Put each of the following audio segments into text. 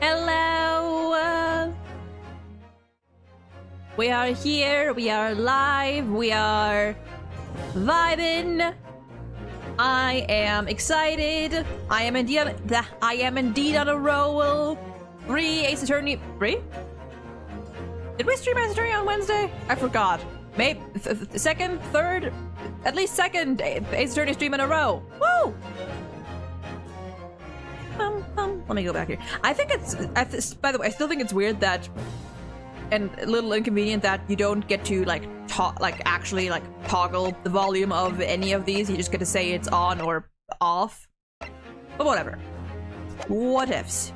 Hello! We are here, we are live, we are vibing. I am excited. I am indeed on a roll. 3 Ace Attorney. 3? Did we stream Ace Attorney on Wednesday? I forgot. Maybe second, third, at least second Ace Attorney stream in a row. Woo! Let me go back here. I think it's, by the way, I still think it's weird that, and a little inconvenient that you don't get to actually toggle the volume of any of these. You just get to say it's on or off. But whatever. What ifs?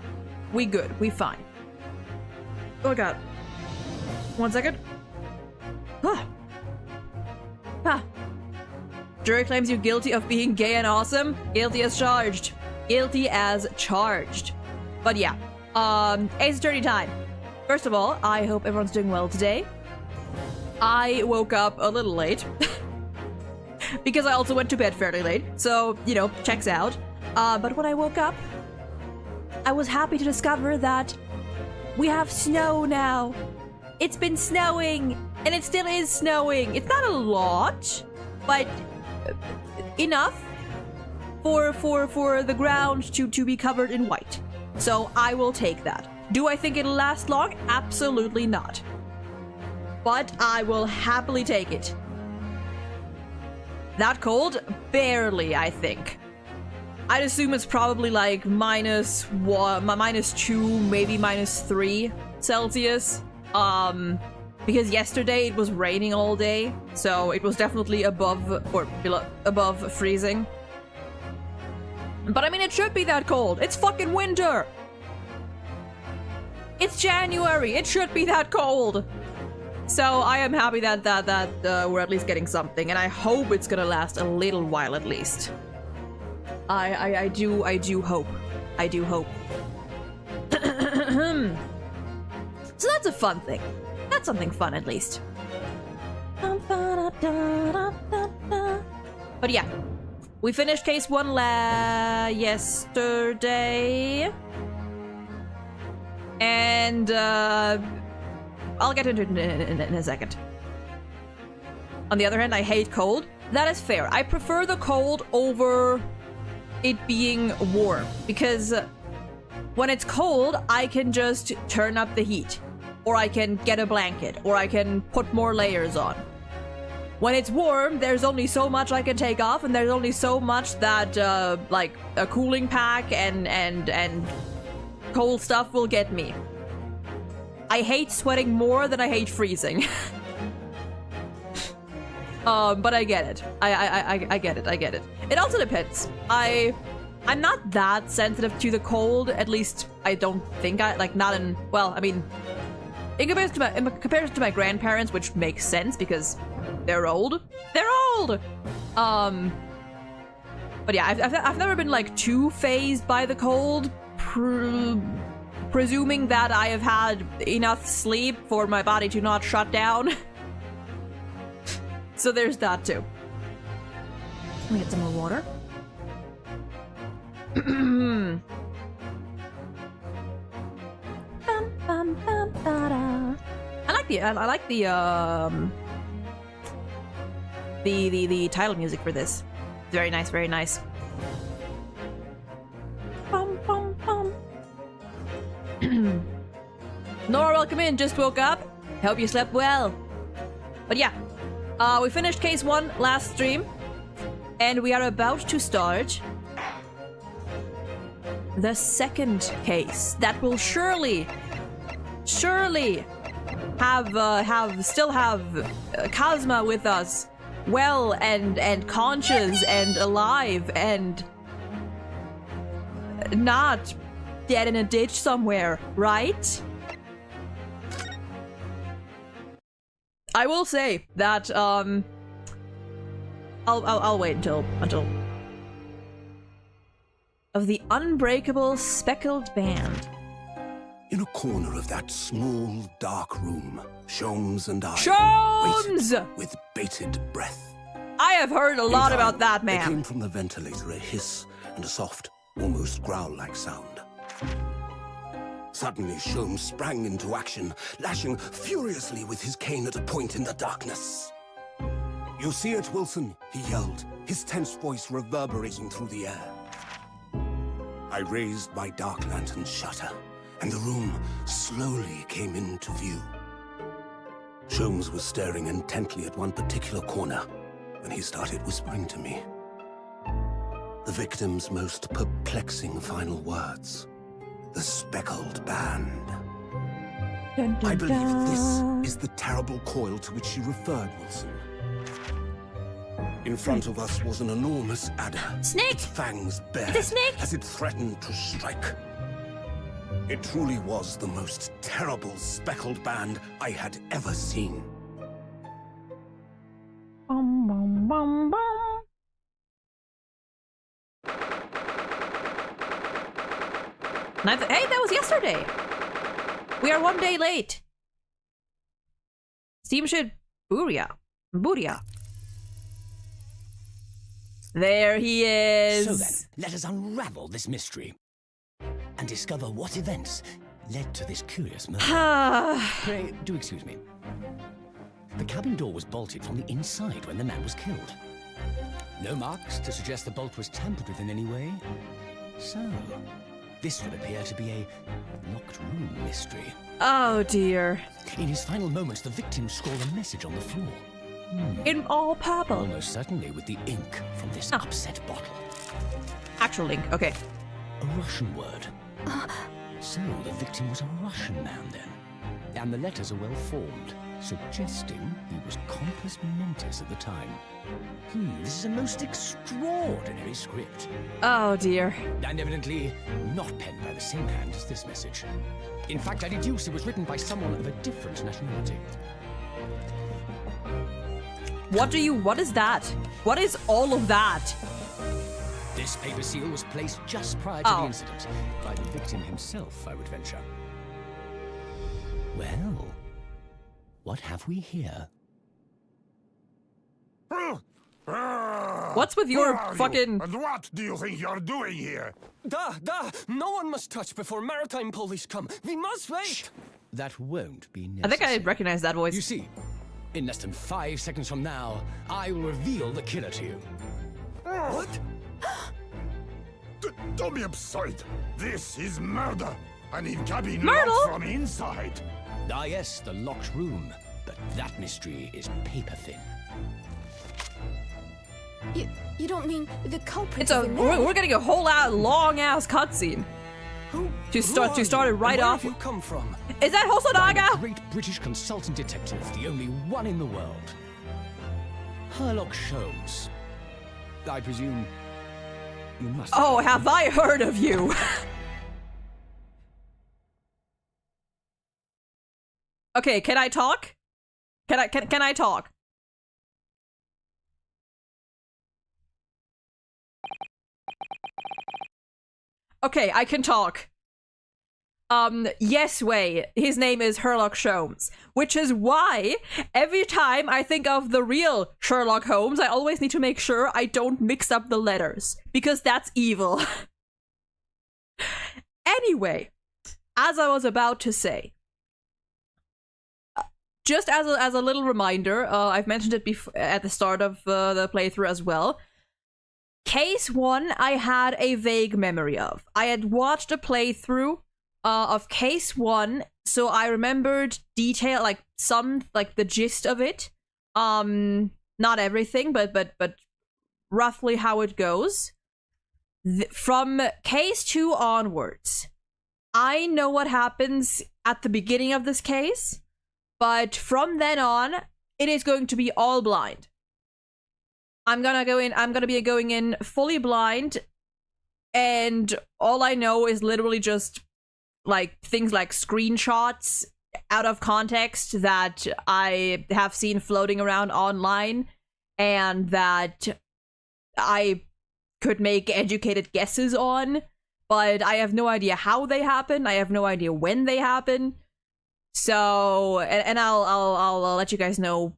We good. We fine. Oh god. 1 second. Jury claims you guilty of being gay and awesome. Guilty as charged. Guilty as charged. But yeah. Ace Attorney time. First of all, I hope everyone's doing well today. I woke up a little late. Because I also went to bed fairly late. So, you know, checks out. But when I woke up, I was happy to discover that we have snow now. It's been snowing, and it still is snowing. It's not a lot, but enough for the ground to be covered in white. So I will take that. Do I think it'll last long? Absolutely not. But I will happily take it. That cold? Barely, I think. I'd assume it's probably like -1, -2, maybe -3 Celsius. Because yesterday it was raining all day, so it was definitely above freezing. But I mean, it should be that cold. It's fucking winter. It's January. It should be that cold. So I am happy that we're at least getting something, and I hope it's gonna last a little while at least. I do hope. I do hope. So that's a fun thing. That's something fun at least. But yeah, we finished case 1 yesterday. And I'll get into it in a second. On the other hand, I hate cold. That is fair. I prefer the cold over it being warm, because when it's cold, I can just turn up the heat, or I can get a blanket, or I can put more layers on. When it's warm, there's only so much I can take off, and there's only so much that like a cooling pack and cold stuff will get me. I hate sweating more than I hate freezing. But I get it. I get it. I get it. It also depends. I'm not that sensitive to the cold. At least I don't think not in. Well, I mean, in comparison to my grandparents, which makes sense because they're old. They're old. But yeah, I've never been like too phased by the cold. Presuming that I have had enough sleep for my body to not shut down. So there's that too. Let me get some more water. I like the title music for this. Very nice, very nice. Nora, welcome in. Just woke up. Hope you slept well. But yeah, we finished case 1 last stream, and we are about to start the second case that will surely still have Cosma with us, well and conscious and alive and not dead in a ditch somewhere, right? I will say that I'll wait until of the unbreakable speckled band. In a corner of that small, dark room, Sholmes and I Sholmes! waited with bated breath. I have heard a lot In about time, that, there man. came from the ventilator a hiss and a soft, almost growl-like sound. Suddenly, Sholmes sprang into action, lashing furiously with his cane at a point in the darkness. "You see it, Wilson?" he yelled, his tense voice reverberating through the air. I raised my dark lantern shutter, and the room slowly came into view. Sholmes was staring intently at one particular corner when he started whispering to me. The victim's most perplexing final words. The speckled band. Dun, dun, I believe dun. this is the terrible coil to which she referred, Wilson. In front of us was an enormous adder. Snake! Its fangs bared It's a snake! as it threatened to strike. It truly was the most terrible speckled band I had ever seen. Bum, bum, bum, bum. Hey, that was yesterday. We are 1 day late. Steamship Buria. There he is. So then, let us unravel this mystery and discover what events led to this curious murder. Pray, do excuse me. The cabin door was bolted from the inside when the man was killed. No marks to suggest the bolt was tampered with in any way. So, this would appear to be a locked room mystery. Oh dear. In his final moments, the victim scrawled a message on the floor. In all purple. Almost certainly with the ink from this upset bottle. Actual link. Okay. A Russian word. So the victim was a Russian man then. And the letters are well formed, suggesting he was compos mentis at the time. This is a most extraordinary script. Oh dear. And evidently not penned by the same hand as this message. In fact, I deduce it was written by someone of a different nationality. What is that? What is all of that? This paper seal was placed just prior to the incident by the victim himself, I would venture. Well, what have we here? What's with your fucking... And what do you think you're doing here? No one must touch before maritime police come. We must wait. That won't be necessary. I think I recognize that voice. You see, in less than 5 seconds from now, I will reveal the killer to you. What? Don't be absurd. This is murder. And it can be Myrtle? locked from inside. Ah yes, the locked room. But that mystery is paper thin. You don't mean the culprit? It's a... We're getting a whole long-ass cutscene. To start it right off. Where have you come from? Is that I'm a Hosonaga? great British consultant detective, the only one in the world. Sherlock Sholmes. I presume you must. Oh, have I heard of you? Okay, can I talk? Can I talk? Okay, I can talk. Yes way. His name is Sherlock Sholmes, which is why every time I think of the real Sherlock Holmes, I always need to make sure I don't mix up the letters, because that's evil. Anyway, as I was about to say, just as a little reminder, I've mentioned it at the start of the playthrough as well. Case 1, I had a vague memory of. I had watched a playthrough of Case 1, so I remembered detail, like the gist of it. Not everything, but roughly how it goes. From Case 2 onwards, I know what happens at the beginning of this case, but from then on, it is going to be all blind. I'm gonna be going in fully blind, and all I know is literally just like things like screenshots out of context that I have seen floating around online, and that I could make educated guesses on, but I have no idea how they happen. I have no idea when they happen. So, and I'll let you guys know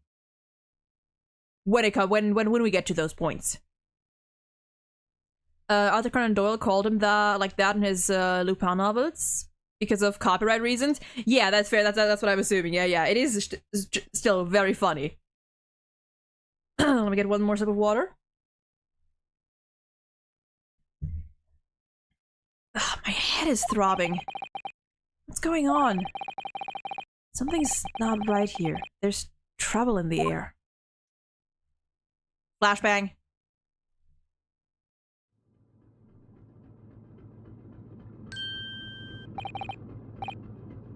when we get to those points. Arthur Conan Doyle called him like that in his Lupin novels because of copyright reasons. Yeah, that's fair. That's what I'm assuming. Yeah. It is still very funny. Let me get one more sip of water. Ugh, my head is throbbing. What's going on? Something's not right here. There's trouble in the air. Flashbang.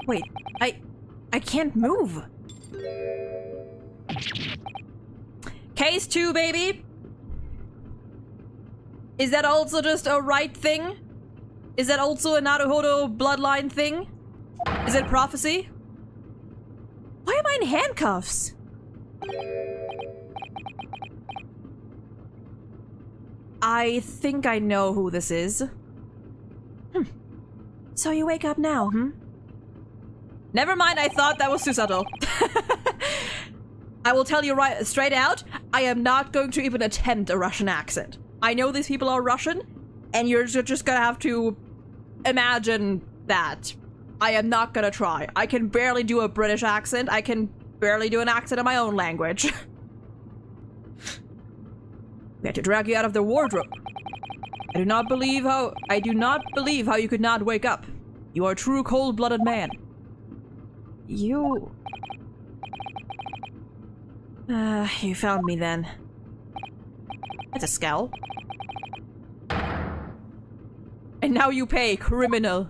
Wait, I can't move. Case 2, baby. Is that also just a right thing? Is that also a Naruhodo bloodline thing? Is it prophecy? Why am I in handcuffs? I think I know who this is. So you wake up now, Never mind, I thought that was Susato. I will tell you right straight out, I am not going to even attempt a Russian accent. I know these people are Russian, and you're just gonna have to imagine that. I am not gonna try. I can barely do a British accent. I can barely do an accent in my own language. We had to drag you out of the wardrobe. I do not believe how you could not wake up. You are a true cold-blooded man. You found me then. That's a scowl. And now you pay, criminal.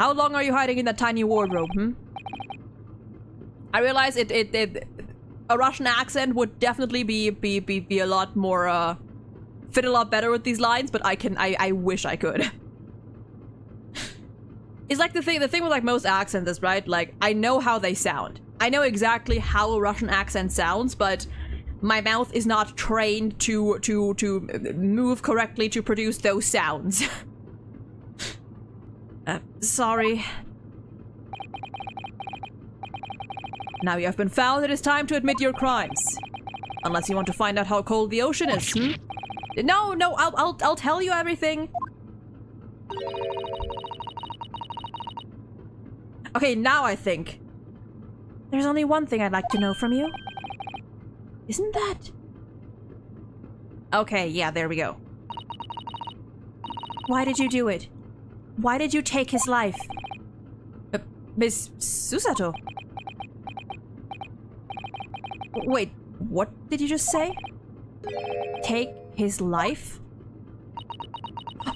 How long are you hiding in that tiny wardrobe, I realize a Russian accent would definitely be a lot more, fit a lot better with these lines, but I wish I could. It's like the thing with like most accents is, right? Like, I know how they sound. I know exactly how a Russian accent sounds, but my mouth is not trained to move correctly to produce those sounds. Sorry. Now you have been found, it is time to admit your crimes. Unless you want to find out how cold the ocean is, No, I'll tell you everything. Okay, now I think. There's only one thing I'd like to know from you. Isn't that? Okay, yeah, there we go. Why did you do it? Why did you take his life? Miss Susato? Wait, what did you just say? Take his life?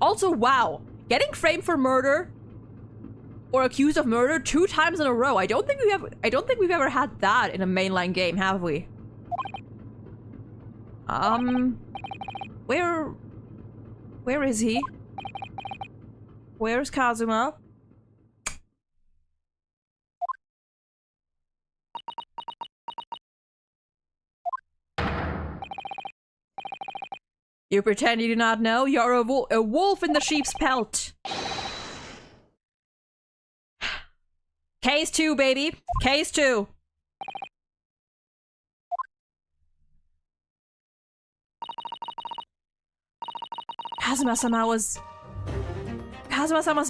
Also, wow. Getting framed for murder or accused of murder 2 times in a row. I don't think we've ever had that in a mainline game, have we? Where is he? Where's Kazuma? You pretend you do not know? You're a wolf in the sheep's pelt. Case 2, baby. Case 2. Kazuma-sama's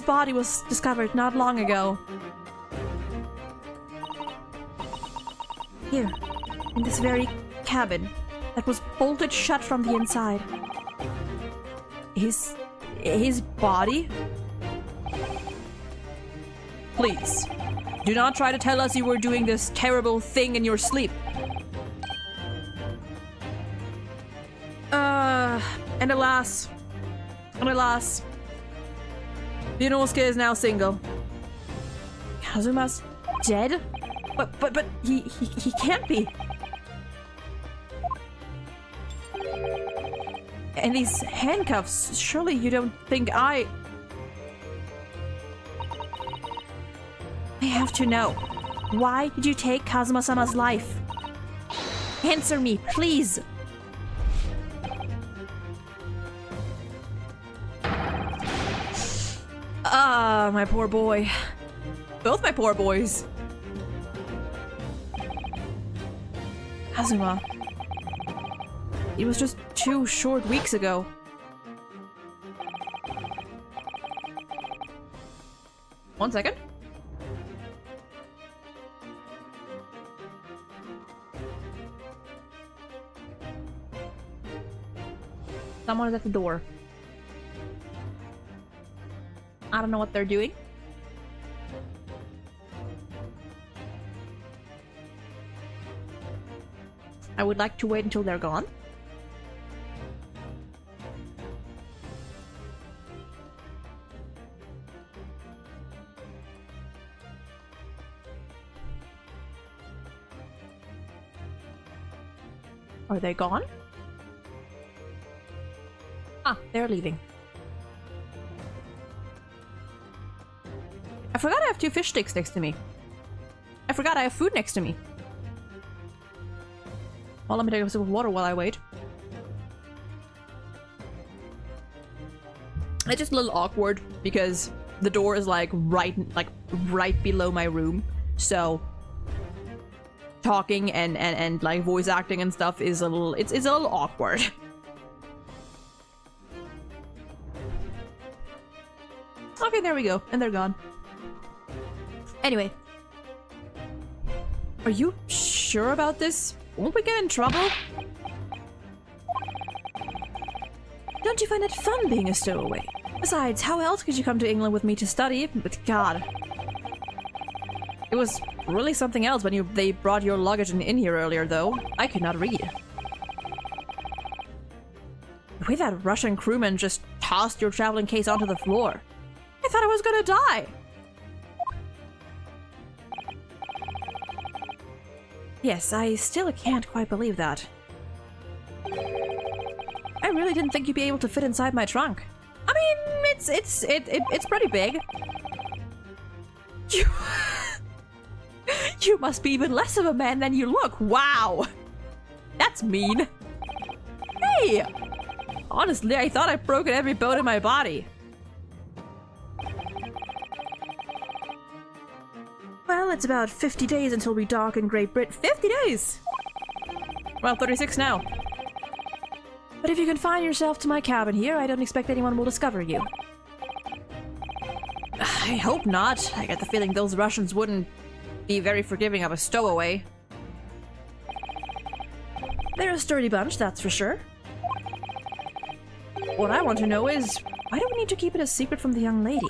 body was discovered not long ago. Here, in this very cabin that was bolted shut from the inside. His body? Please, do not try to tell us you were doing this terrible thing in your sleep. And alas, Inosuke is now single. Kazuma's dead? But he can't be. And these handcuffs, surely you don't think I have to know. Why did you take Kazuma-sama's life? Answer me, please. Ah, my poor boy. Both my poor boys. Kazuma. It was just 2 short weeks ago. One second. Someone is at the door. I don't know what they're doing. I would like to wait until they're gone. Are they gone? Ah, they're leaving. I forgot I have 2 fish sticks next to me. I forgot I have food next to me. Well, let me take a sip of water while I wait. It's just a little awkward because the door is like right below my room. So talking and like voice acting and stuff is a little it's a little awkward. Okay, there we go. And they're gone. Anyway. Are you sure about this? Won't we get in trouble? Don't you find it fun being a stowaway? Besides, how else could you come to England with me to study? But God. It was really something else when they brought your luggage in here earlier, though. I could not read. The way that Russian crewman just tossed your traveling case onto the floor. I thought I was gonna die! Yes, I still can't quite believe that. I really didn't think you'd be able to fit inside my trunk. I mean, it's pretty big. You must be even less of a man than you look. Wow! That's mean. Hey! Honestly, I thought I'd broken every bone in my body. Well, it's about 50 days until we dock in Great Britain. 50 days! Well, 36 now. But if you confine yourself to my cabin here, I don't expect anyone will discover you. I hope not. I get the feeling those Russians wouldn't be very forgiving of a stowaway. They're a sturdy bunch, that's for sure. What I want to know is, why do we need to keep it a secret from the young lady?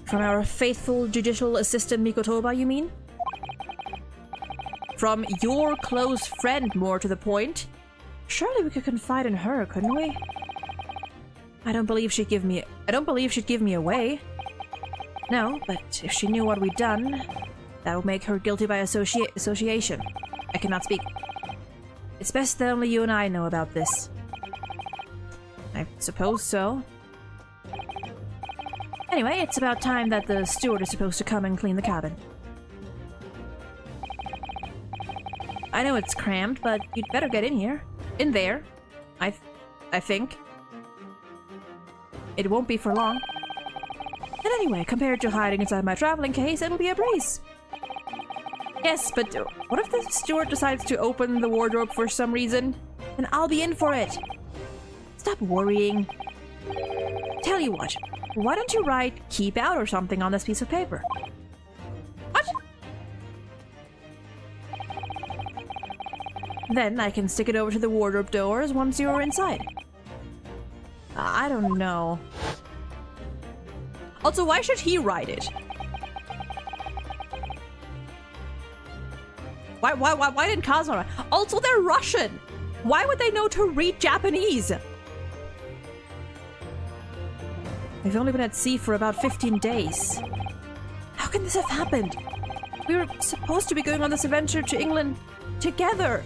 From our faithful judicial assistant Mikotoba, you mean? From your close friend, more to the point. Surely we could confide in her, couldn't we? I don't believe she'd give me away. No, but if she knew what we'd done, that would make her guilty by association. I cannot speak. It's best that only you and I know about this. I suppose so. Anyway, it's about time that the steward is supposed to come and clean the cabin. I know it's crammed, but you'd better get in here. In there. I think. It won't be for long. And anyway, compared to hiding inside my traveling case, it'll be a breeze. Yes, but what if the steward decides to open the wardrobe for some reason? Then I'll be in for it. Stop worrying. Tell you what, why don't you write "keep out" or something on this piece of paper? What? Then I can stick it over to the wardrobe doors once you're inside. I don't know. Also, why should he write it? Why didn't Kazuma write? Also, they're Russian! Why would they know to read Japanese? We've only been at sea for about 15 days. How can this have happened? We were supposed to be going on this adventure to England together.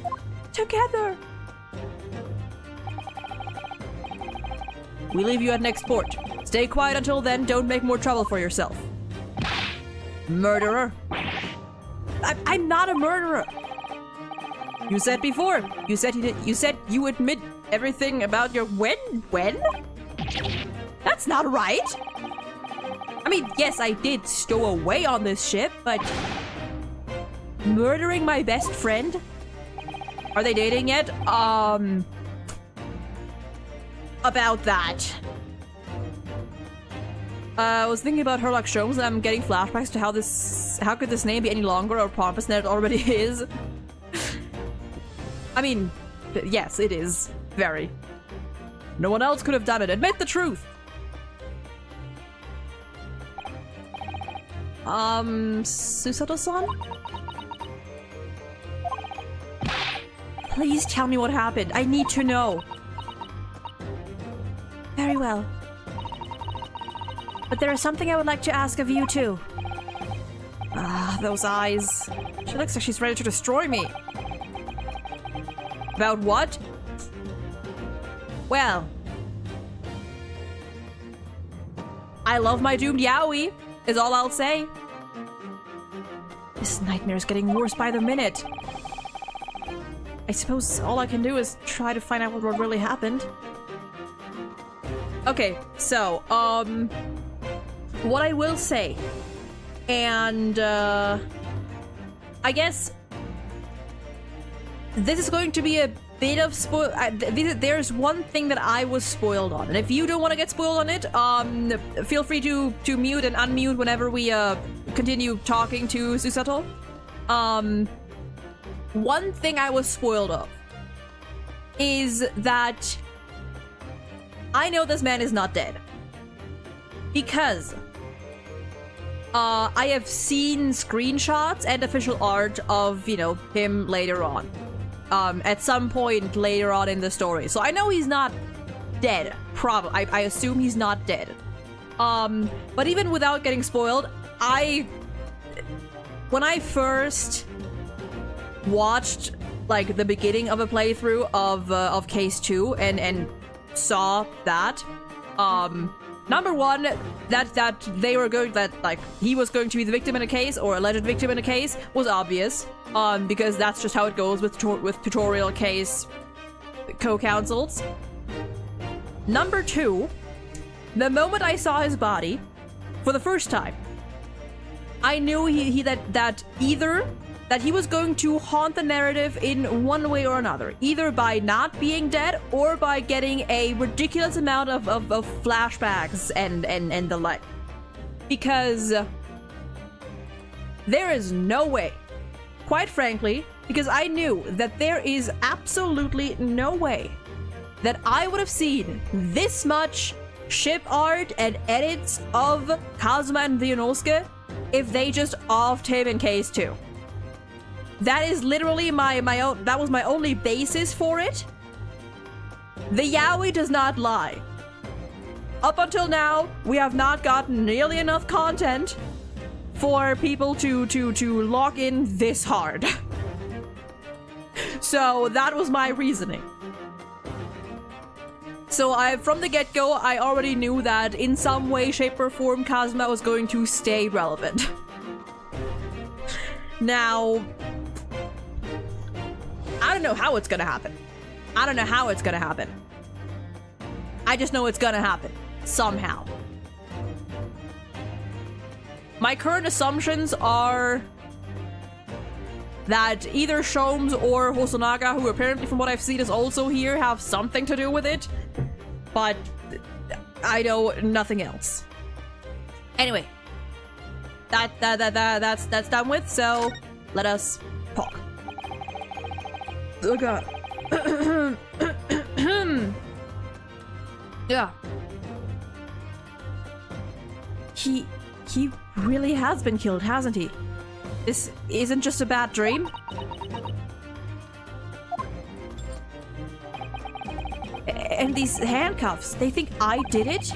Together! We leave you at next port. Stay quiet until then. Don't make more trouble for yourself. Murderer. I'm not a murderer. You said before. You said you admit everything about your when? That's not right. I mean, yes, I did stow away on this ship, but Murdering my best friend? Are they dating yet? About that. I was thinking about Herlock Sholmes and I'm getting flashbacks to how could this name be any longer or pompous than it already is? I mean, yes, it is. Very. No one else could have done it. Admit the truth! Susato-san? Please tell me what happened. I need to know. Very well. But there is something I would like to ask of you, too. Ah, those eyes. She looks like she's ready to destroy me. About what? Well. I love my doomed yaoi, is all I'll say. This nightmare is getting worse by the minute. I suppose all I can do is try to find out what really happened. Okay, so, what I will say, and, I guess this is going to be a bit of spoil. There's one thing that I was spoiled on, and if you don't want to get spoiled on it, feel free to mute and unmute whenever we continue talking to Susato. One thing I was spoiled of is that I know this man is not dead because I have seen screenshots and official art of, you know, him later on. At some point later on in the story. So I know he's not dead. Probably. I assume he's not dead. But even without getting spoiled, when I first watched, like, the beginning of a playthrough of Case 2 and saw that, number one, that they were going, that, like, he was going to be the victim in a case, or alleged victim in a case, was obvious. Because that's just how it goes with tutorial case co-counsels. Number two, the moment I saw his body, for the first time, I knew that either that he was going to haunt the narrative in one way or another, either by not being dead or by getting a ridiculous amount of flashbacks and the like. Because there is no way, quite frankly, because I knew that there is absolutely no way that I would have seen this much ship art and edits of Kazuma and Ryunosuke if they just offed him in Case 2. That is literally my own, that was my only basis for it. The yaoi does not lie. Up until now, we have not gotten nearly enough content for people to lock in this hard. So that was my reasoning. So from the get-go, I already knew that in some way, shape, or form, Kazuma was going to stay relevant. Now, I don't know how it's gonna happen. I don't know how it's gonna happen. I just know it's gonna happen. Somehow. My current assumptions are that either Sholmes or Hosonaga, who apparently from what I've seen is also here, have something to do with it. But I know nothing else. Anyway. That's done with, so let us talk. Oh god. Yeah. He really has been killed, hasn't he? This isn't just a bad dream? And these handcuffs, they think I did it?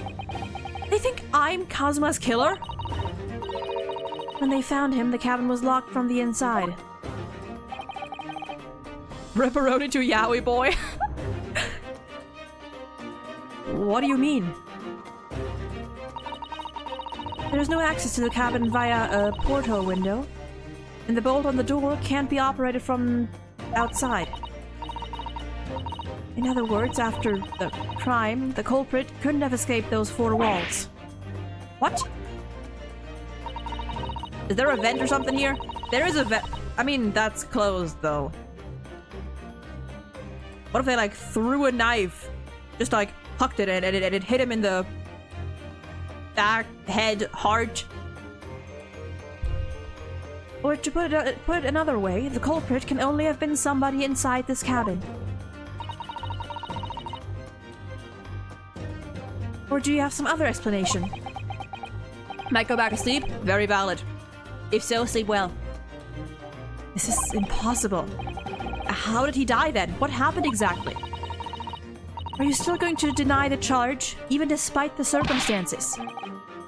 They think I'm Kazuma's killer? When they found him, the cabin was locked from the inside. Ripperoni to yaoi boy? What do you mean? There's no access to the cabin via a porthole window, and the bolt on the door can't be operated from outside. In other words, after the crime, the culprit couldn't have escaped those four walls. What? Is there a vent or something here? There is a vent. I mean, that's closed, though. What if they, like, threw a knife, just, like, hucked it, and it hit him in the back, head, heart? Or to put it another way, the culprit can only have been somebody inside this cabin. Or do you have some other explanation? Might go back to sleep? Very valid. If so, sleep well. This is impossible. How did he die then? What happened exactly? Are you still going to deny the charge, even despite the circumstances?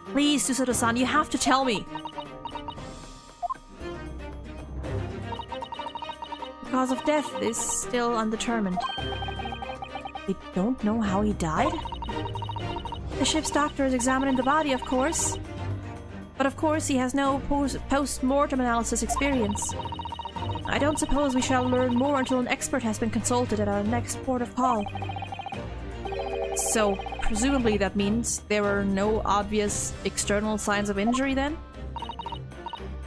Please, Susato-san, you have to tell me. The cause of death is still undetermined. They don't know how he died? The ship's doctor is examining the body, of course. But of course, he has no post-mortem analysis experience. I don't suppose we shall learn more until an expert has been consulted at our next port of call. So, presumably that means there were no obvious external signs of injury then?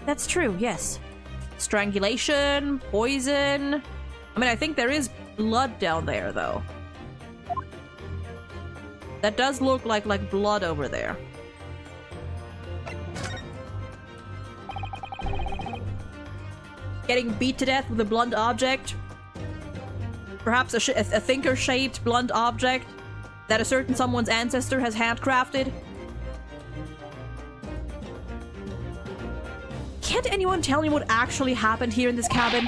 That's true, yes. Strangulation, poison... I mean, I think there is blood down there, though. That does look like blood over there. Getting beat to death with a blunt object. Perhaps a thinker-shaped blunt object that a certain someone's ancestor has handcrafted. Can't anyone tell me what actually happened here in this cabin?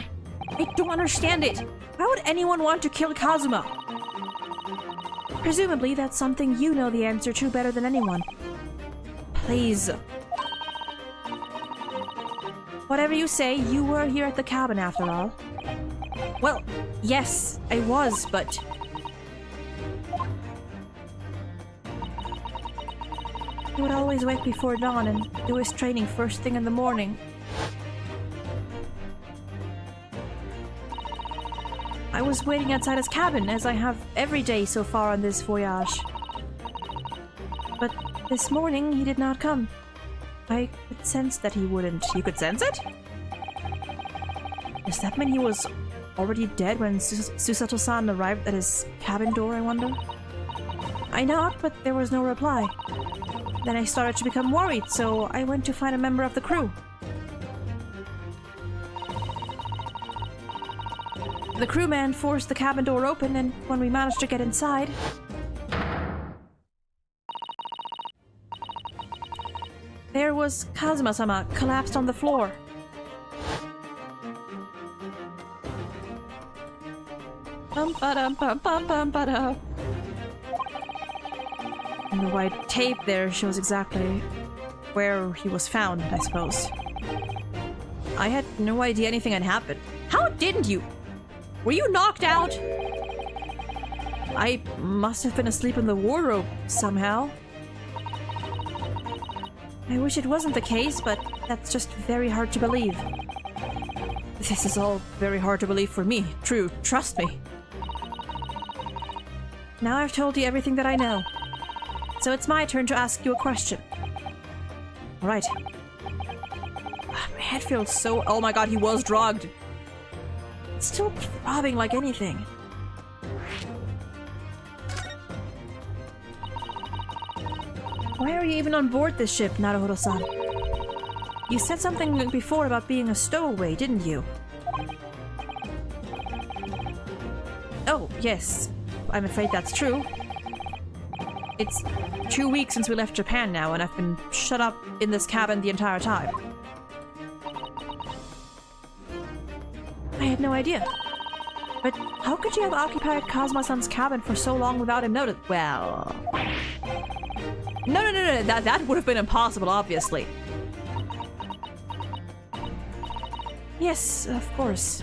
I don't understand it. Why would anyone want to kill Kazuma? Presumably that's something you know the answer to better than anyone. Please. Whatever you say, you were here at the cabin after all. Well, yes, I was, but... He would always wake before dawn and do his training first thing in the morning. I was waiting outside his cabin, as I have every day so far on this voyage. But this morning, he did not come. I could sense that he wouldn't. You could sense it? Does that mean he was already dead when Susato-san arrived at his cabin door, I wonder? I knocked, but there was no reply. Then I started to become worried, so I went to find a member of the crew. The crewman forced the cabin door open, and when we managed to get inside... there was Kazuma-sama, collapsed on the floor. Bum-ba-dum-bum-bum-bum-ba-dum. And the white tape there shows exactly where he was found, I suppose. I had no idea anything had happened. How didn't you? Were you knocked out? I must have been asleep in the wardrobe somehow. I wish it wasn't the case, but that's just very hard to believe. This is all very hard to believe for me. True, trust me. Now I've told you everything that I know. So it's my turn to ask you a question. Alright. My head feels so... Oh my god, he was drugged. It's still throbbing like anything. Why are you even on board this ship, Naruhodo-san? You said something before about being a stowaway, didn't you? Oh, yes. I'm afraid that's true. It's 2 weeks since we left Japan now, and I've been shut up in this cabin the entire time. I had no idea. But how could you have occupied Kazuma-san's cabin for so long without him noticing? Well... No, that would have been impossible, obviously. Yes, of course.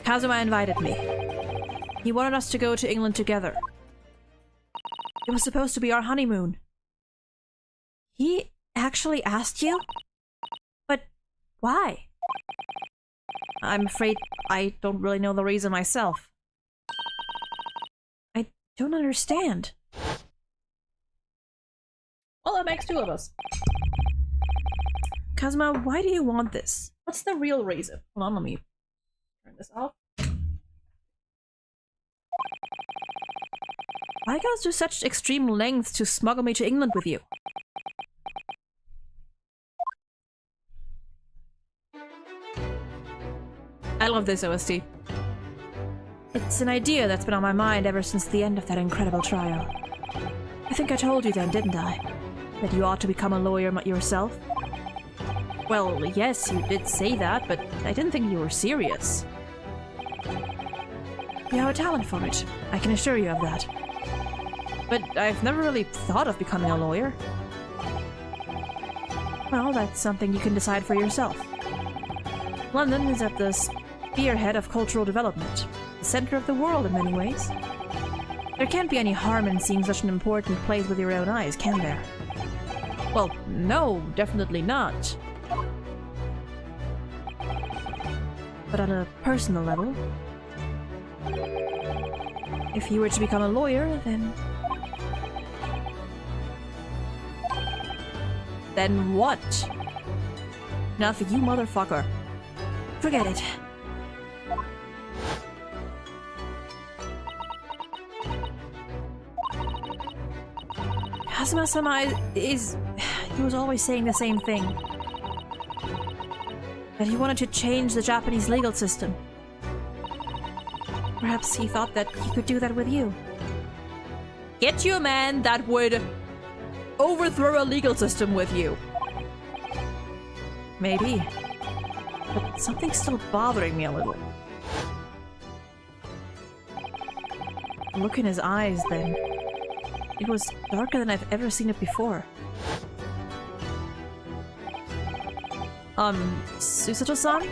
Kazuma invited me. He wanted us to go to England together. It was supposed to be our honeymoon. He actually asked you? But why? I'm afraid I don't really know the reason myself. I don't understand. Well, that makes two of us. Kazuma, why do you want this? What's the real reason? Hold on, let me turn this off. Why go to such extreme lengths to smuggle me to England with you? I love this OST. It's an idea that's been on my mind ever since the end of that incredible trial. I think I told you then, didn't I? That you ought to become a lawyer yourself? Well, yes, you did say that, but I didn't think you were serious. You have a talent for it, I can assure you of that. But I've never really thought of becoming a lawyer. Well, that's something you can decide for yourself. London is at the spearhead of cultural development, the center of the world in many ways. There can't be any harm in seeing such an important place with your own eyes, can there? Well, no, definitely not. But on a personal level, if you were to become a lawyer, then... Then what? Nothing, you motherfucker. Forget it. Kazuma-sama is... He was always saying the same thing. That he wanted to change the Japanese legal system. Perhaps he thought that he could do that with you. Get you a man that would overthrow a legal system with you. Maybe. But something's still bothering me a little. Look in his eyes, then. It was darker than I've ever seen it before. Susato-san?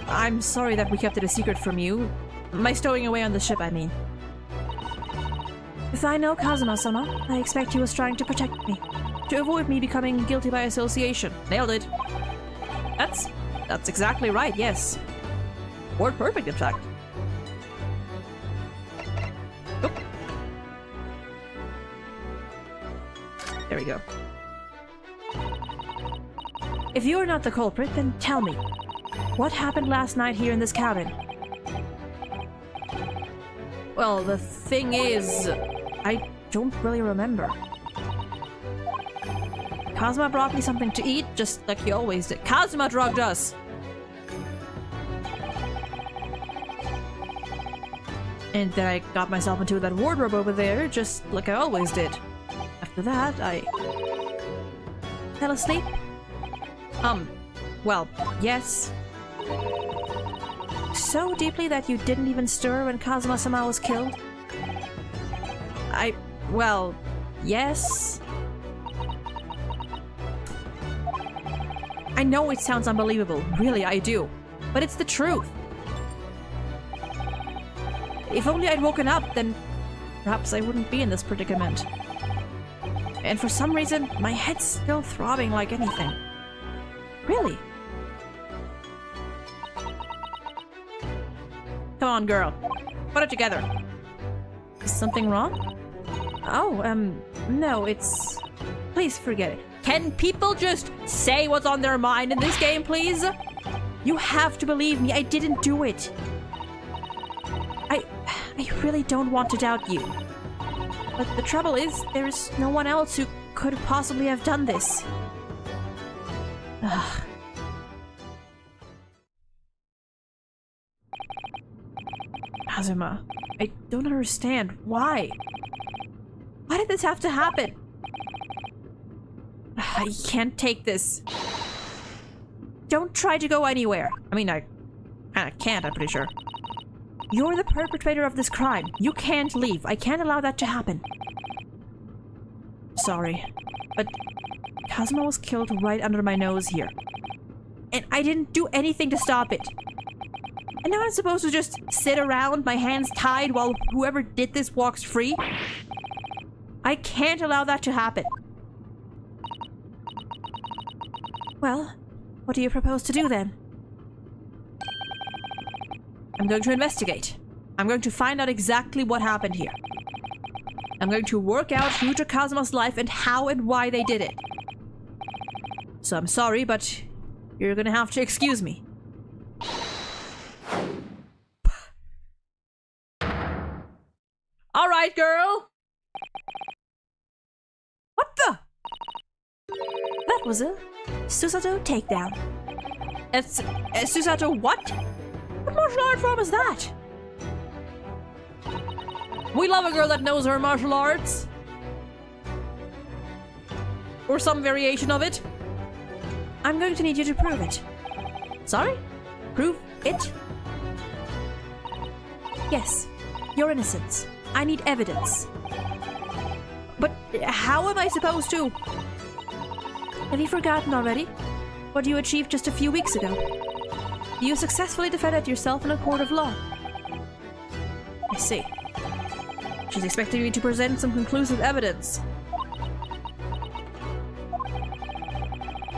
I'm sorry that we kept it a secret from you. My stowing away on the ship, I mean. If I know Kazuma-sama, I expect he was trying to protect me. To avoid me becoming guilty by association. Nailed it. That's exactly right, yes. Word perfect, in fact. Oop. There we go. If you are not the culprit, then tell me. What happened last night here in this cabin? Well, the thing is... I don't really remember. Kazuma brought me something to eat, just like he always did. Kazuma drugged us! And then I got myself into that wardrobe over there, just like I always did. After that, I... fell asleep? Well, yes. So deeply that you didn't even stir when Kazuma-sama was killed? Well, yes. I know it sounds unbelievable, really, I do. But it's the truth. If only I'd woken up, then perhaps I wouldn't be in this predicament. And for some reason, my head's still throbbing like anything. Really? Come on, girl. Put it together. Is something wrong? Oh, no, it's... Please forget it. Can people just say what's on their mind in this game, please? You have to believe me, I didn't do it. I really don't want to doubt you. But the trouble is, there's no one else who could possibly have done this. Ugh. Kazuma, I don't understand. Why? Why did this have to happen? I can't take this. Don't try to go anywhere. I mean, I kinda can't, I'm pretty sure. You're the perpetrator of this crime. You can't leave. I can't allow that to happen. Sorry, but Kazuma was killed right under my nose here. And I didn't do anything to stop it. And now I'm supposed to just sit around, my hands tied, while whoever did this walks free? I can't allow that to happen. Well, what do you propose to do then? I'm going to investigate. I'm going to find out exactly what happened here. I'm going to work out who took Kazuma's life and how and why they did it. So I'm sorry, but you're gonna have to excuse me. Alright, girl! What the? That was a Susato takedown. It's a Susato what? What martial art form is that? We love a girl that knows her martial arts. Or some variation of it. I'm going to need you to prove it. Sorry? Prove it? Yes, your innocence. I need evidence. But how am I supposed to? Have you forgotten already what you achieved just a few weeks ago? You successfully defended yourself in a court of law. I see. She's expecting me to present some conclusive evidence.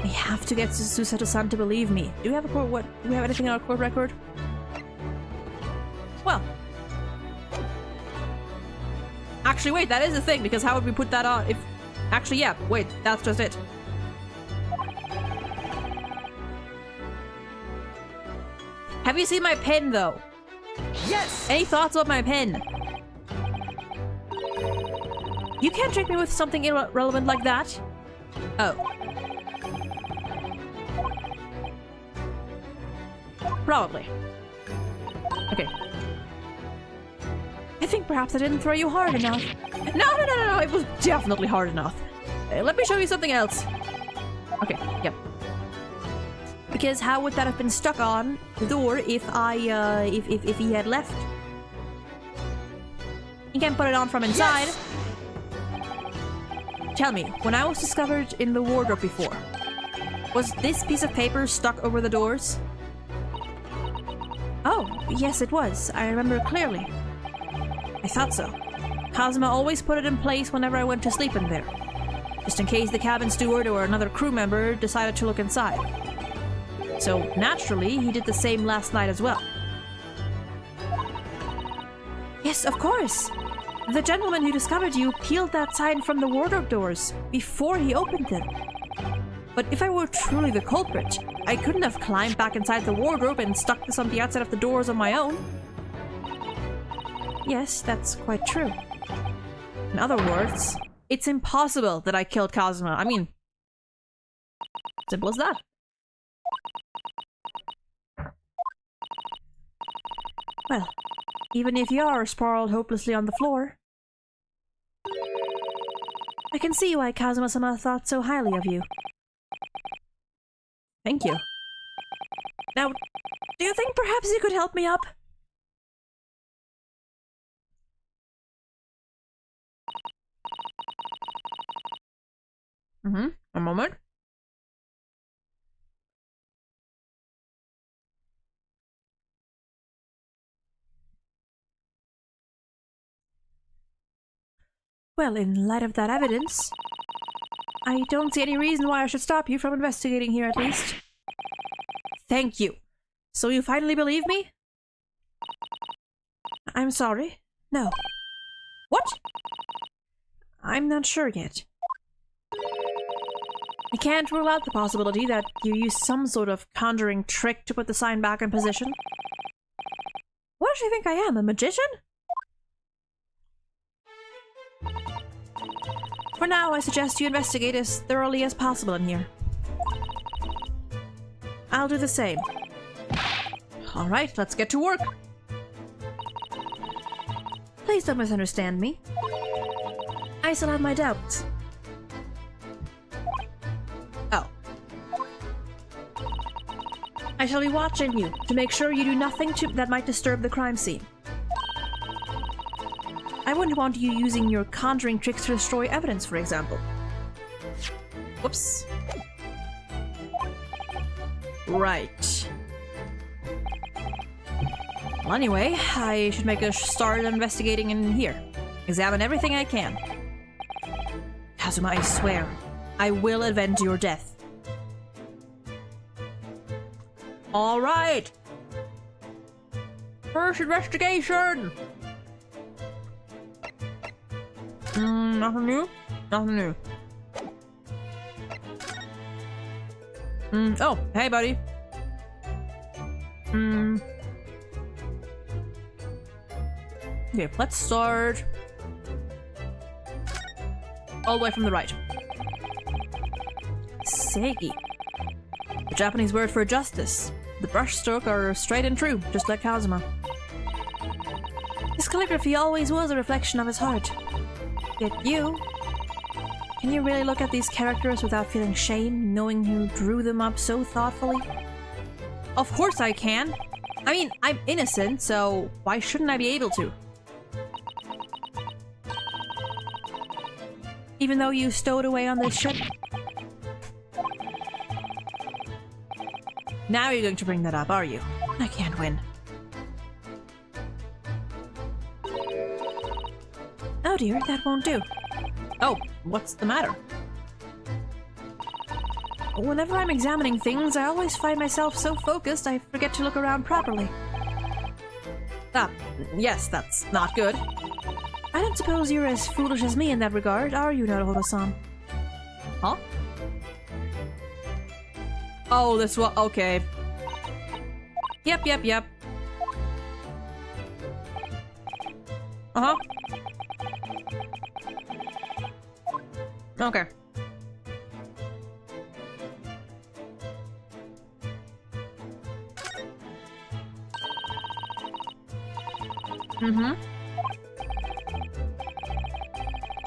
We have to get Susato-san to believe me. Do we have a court? What? Do we have anything on our court record? Well. Actually, wait, that is a thing, because how would we put that on if... Actually, yeah, wait, that's just it. Have you seen my pen, though? Yes! Any thoughts about my pen? You can't trick me with something irrelevant like that. Oh. Probably. Okay. I think perhaps I didn't throw you hard enough. No, it was definitely hard enough. Let me show you something else. Okay, yep. Because how would that have been stuck on the door if if he had left? You can't put it on from inside. Yes! Tell me, when I was discovered in the wardrobe before, was this piece of paper stuck over the doors? Oh, yes it was. I remember clearly. I thought so. Kazuma always put it in place whenever I went to sleep in there. Just in case the cabin steward or another crew member decided to look inside. So, naturally, he did the same last night as well. Yes, of course! The gentleman who discovered you peeled that sign from the wardrobe doors before he opened them. But if I were truly the culprit, I couldn't have climbed back inside the wardrobe and stuck this on the outside of the doors on my own. Yes, that's quite true. In other words, it's impossible that I killed Kazuma. I mean, simple as that. Well, even if you are sprawled hopelessly on the floor, I can see why Kazuma-sama thought so highly of you. Thank you. Now, do you think perhaps you could help me up? A moment. Well, in light of that evidence, I don't see any reason why I should stop you from investigating here, at least. Thank you. So you finally believe me? I'm sorry. No. What? I'm not sure yet. I can't rule out the possibility that you used some sort of conjuring trick to put the sign back in position. What does she think I am, a magician? For now, I suggest you investigate as thoroughly as possible in here. I'll do the same. Alright, let's get to work. Please don't misunderstand me. I still have my doubts. Oh. I shall be watching you to make sure you do nothing that might disturb the crime scene. I wouldn't want you using your conjuring tricks to destroy evidence, for example. Whoops. Right. Well, anyway, I should make a start investigating in here. Examine everything I can. Kazuma, I swear, I will avenge your death. All right. First investigation. Nothing new? Nothing new. Oh, hey, buddy. Okay, let's start all the way from the right. Seigi. The Japanese word for justice. The brushstroke are straight and true, just like Kazuma. His calligraphy always was a reflection of his heart. Yet you... Can you really look at these characters without feeling shame, knowing who drew them up so thoughtfully? Of course I can! I mean, I'm innocent, so why shouldn't I be able to? Even though you stowed away on this ship? Now you're going to bring that up, are you? I can't win. Oh dear, that won't do. Oh, what's the matter? Whenever I'm examining things, I always find myself so focused I forget to look around properly. Ah, yes, that's not good. I don't suppose you're as foolish as me in that regard, are you, Naruhodo-san? Huh? Oh, this one. Okay. Yep. Uh-huh. Okay.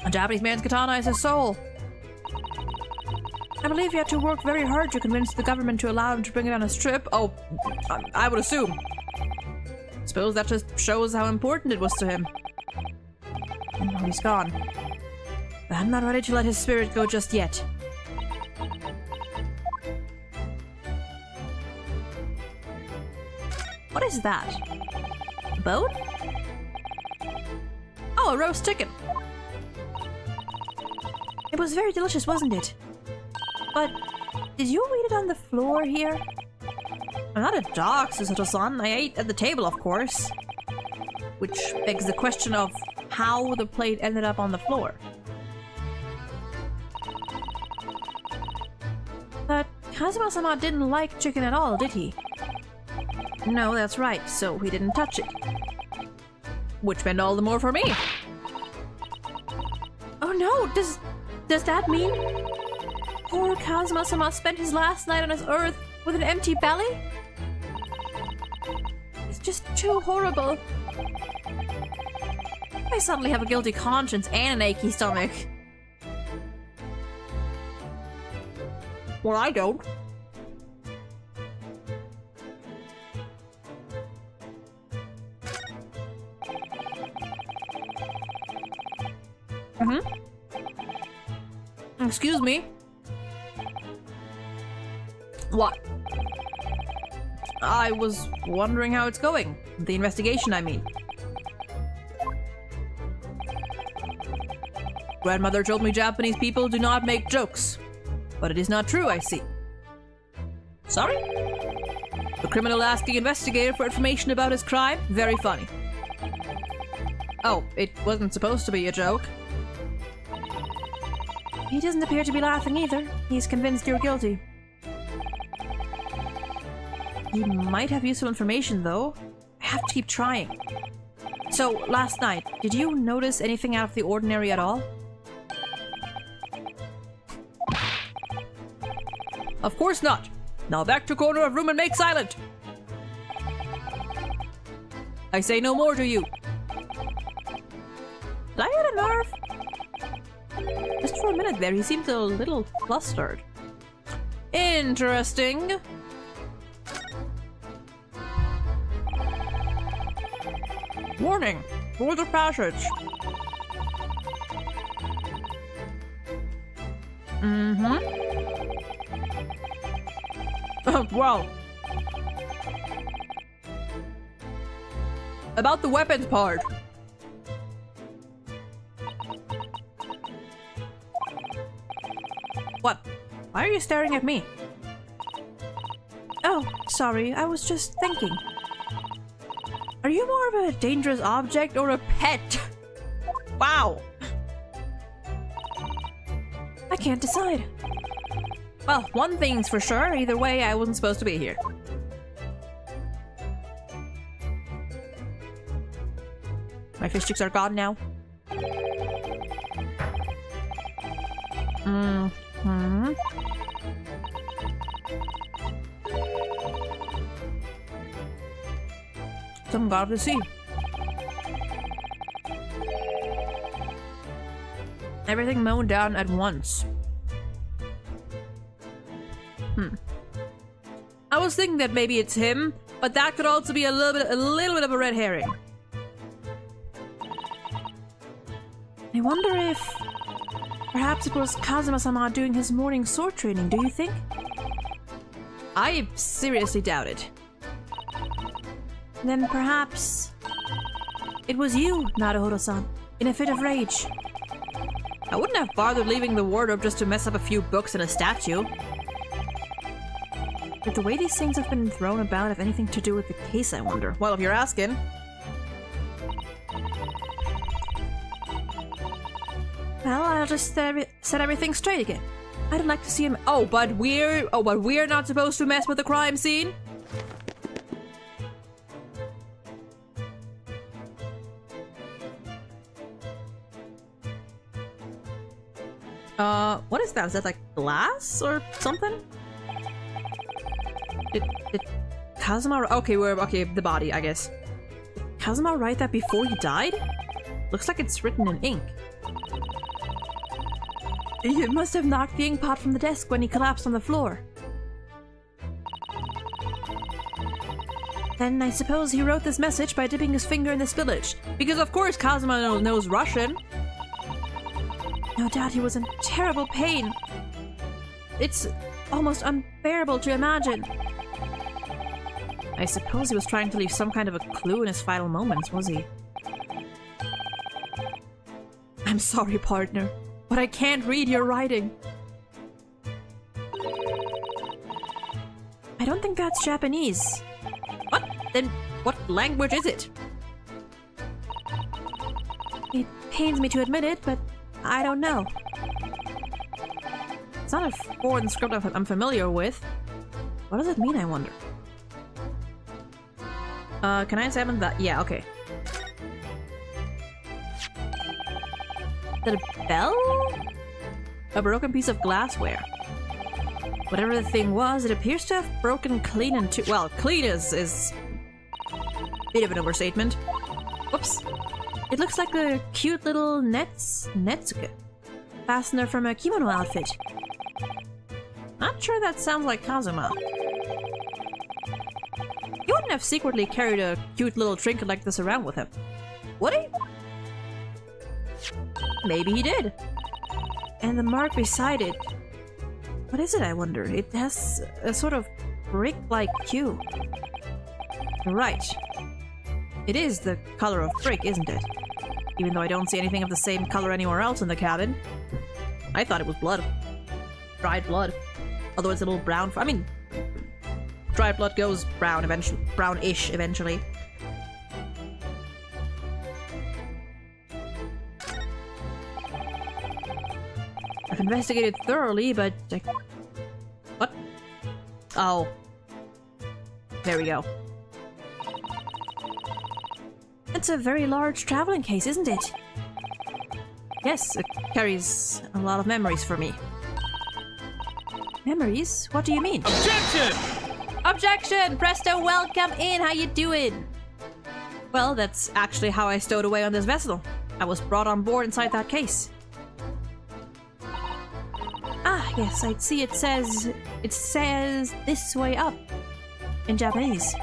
A Japanese man's katana is his soul. I believe he had to work very hard to convince the government to allow him to bring it on his trip. Oh, I would assume. Suppose that just shows how important it was to him. And now he's gone. But I'm not ready to let his spirit go just yet. What is that? A boat? Oh, a roast chicken. It was very delicious, wasn't it? But did you eat it on the floor here? I'm not a dog, Susato-san. I ate at the table, of course. Which begs the question of how the plate ended up on the floor. But Kazuma-sama didn't like chicken at all, did he? No, that's right, so he didn't touch it. Which meant all the more for me. Oh no, does that mean poor Kazuma-sama spent his last night on this earth with an empty belly? It's just too horrible. I suddenly have a guilty conscience and an achy stomach. Well, I don't. Excuse me? What? I was wondering how it's going. The investigation, I mean. Grandmother told me Japanese people do not make jokes. But it is not true, I see. Sorry? The criminal asking investigator for information about his crime? Very funny. Oh, it wasn't supposed to be a joke. He doesn't appear to be laughing either. He's convinced you're guilty. He might have useful information, though. I have to keep trying. So, last night, did you notice anything out of the ordinary at all? Of course not. Now back to corner of room and make silent. I say no more to you. Did I hit a nerve? Just for a minute there, he seemed a little flustered. Interesting. Warning! For the passage. Wow. About the weapons part. What? Why are you staring at me? Oh, sorry, I was just thinking. Are you more of a dangerous object or a pet? Wow. I can't decide. Well, one thing's for sure, either way, I wasn't supposed to be here. My fish sticks are gone now. Mm-hmm. Some god of the sea. Everything mown down at once. I was thinking that maybe it's him, but that could also be a little bit of a red herring. I wonder if perhaps it was Kazuma-sama doing his morning sword training, do you think? I seriously doubt it. Then perhaps it was you, Naruhodo-san, in a fit of rage. I wouldn't have bothered leaving the wardrobe just to mess up a few books and a statue. But the way these things have been thrown about have anything to do with the case, I wonder. Well, if you're asking. Well, I'll just set everything straight again. I'd like to see him. But we're not supposed to mess with the crime scene. What is that? Is that like glass or something? Did Kazuma? Okay, the body, I guess. Did Kazuma write that before he died? Looks like it's written in ink. He must have knocked the ink pot from the desk when he collapsed on the floor. Then I suppose he wrote this message by dipping his finger in the spillage. Because of course Kazuma knows Russian. No doubt he was in terrible pain. It's almost unbearable to imagine. I suppose he was trying to leave some kind of a clue in his final moments, was he? I'm sorry, partner, but I can't read your writing. I don't think that's Japanese. What? Then what language is it? It pains me to admit it, but I don't know. It's not a foreign script I'm familiar with. What does it mean, I wonder? Can I examine that? Yeah, okay. Is that a bell? A broken piece of glassware. Whatever the thing was, it appears to have broken clean into— well, clean is a bit of an overstatement. Whoops. It looks like a cute little netsuke fastener from a kimono outfit. Not sure that sounds like Kazuma. He wouldn't have secretly carried a cute little trinket like this around with him, would he? Maybe he did. And the mark beside it. What is it, I wonder? It has a sort of brick-like hue. Right. It is the color of brick, isn't it? Even though I don't see anything of the same color anywhere else in the cabin. I thought it was blood. Dried blood. Although it's a little brown. I mean, dried blood goes brown eventually. Brownish eventually. I've investigated thoroughly, but what? Oh. There we go. It's a very large traveling case, isn't it? Yes, it carries a lot of memories for me. Memories? What do you mean? Objection! Objection! Presto, welcome in! How you doing? Well, that's actually how I stowed away on this vessel. I was brought on board inside that case. Ah, yes, I see it says this way up in Japanese.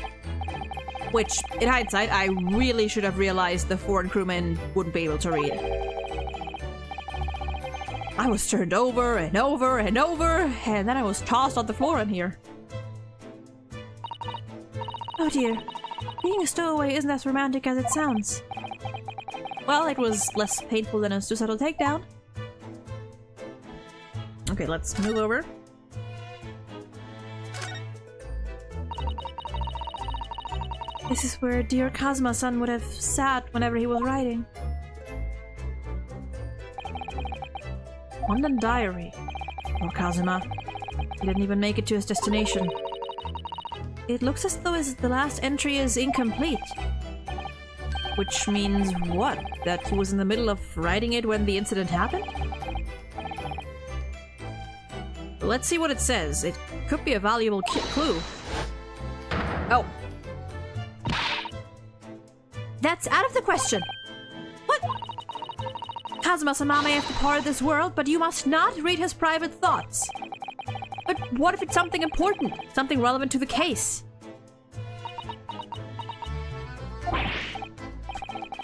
Which, in hindsight, I really should have realized the foreign crewmen wouldn't be able to read. I was turned over and over and over, and then I was tossed on the floor in here. Oh dear. Being a stowaway isn't as romantic as it sounds. Well, it was less painful than a suicidal takedown. Okay, let's move over. This is where dear Kazuma-san would have sat whenever he was writing. London Diary. Or Kazuma. He didn't even make it to his destination. It looks as though the last entry is incomplete. Which means what? That he was in the middle of writing it when the incident happened? Let's see what it says. It could be a valuable clue. Oh. That's out of the question! What? Kazuma-sama may have departed this world, but you must not read his private thoughts. But what if it's something important? Something relevant to the case?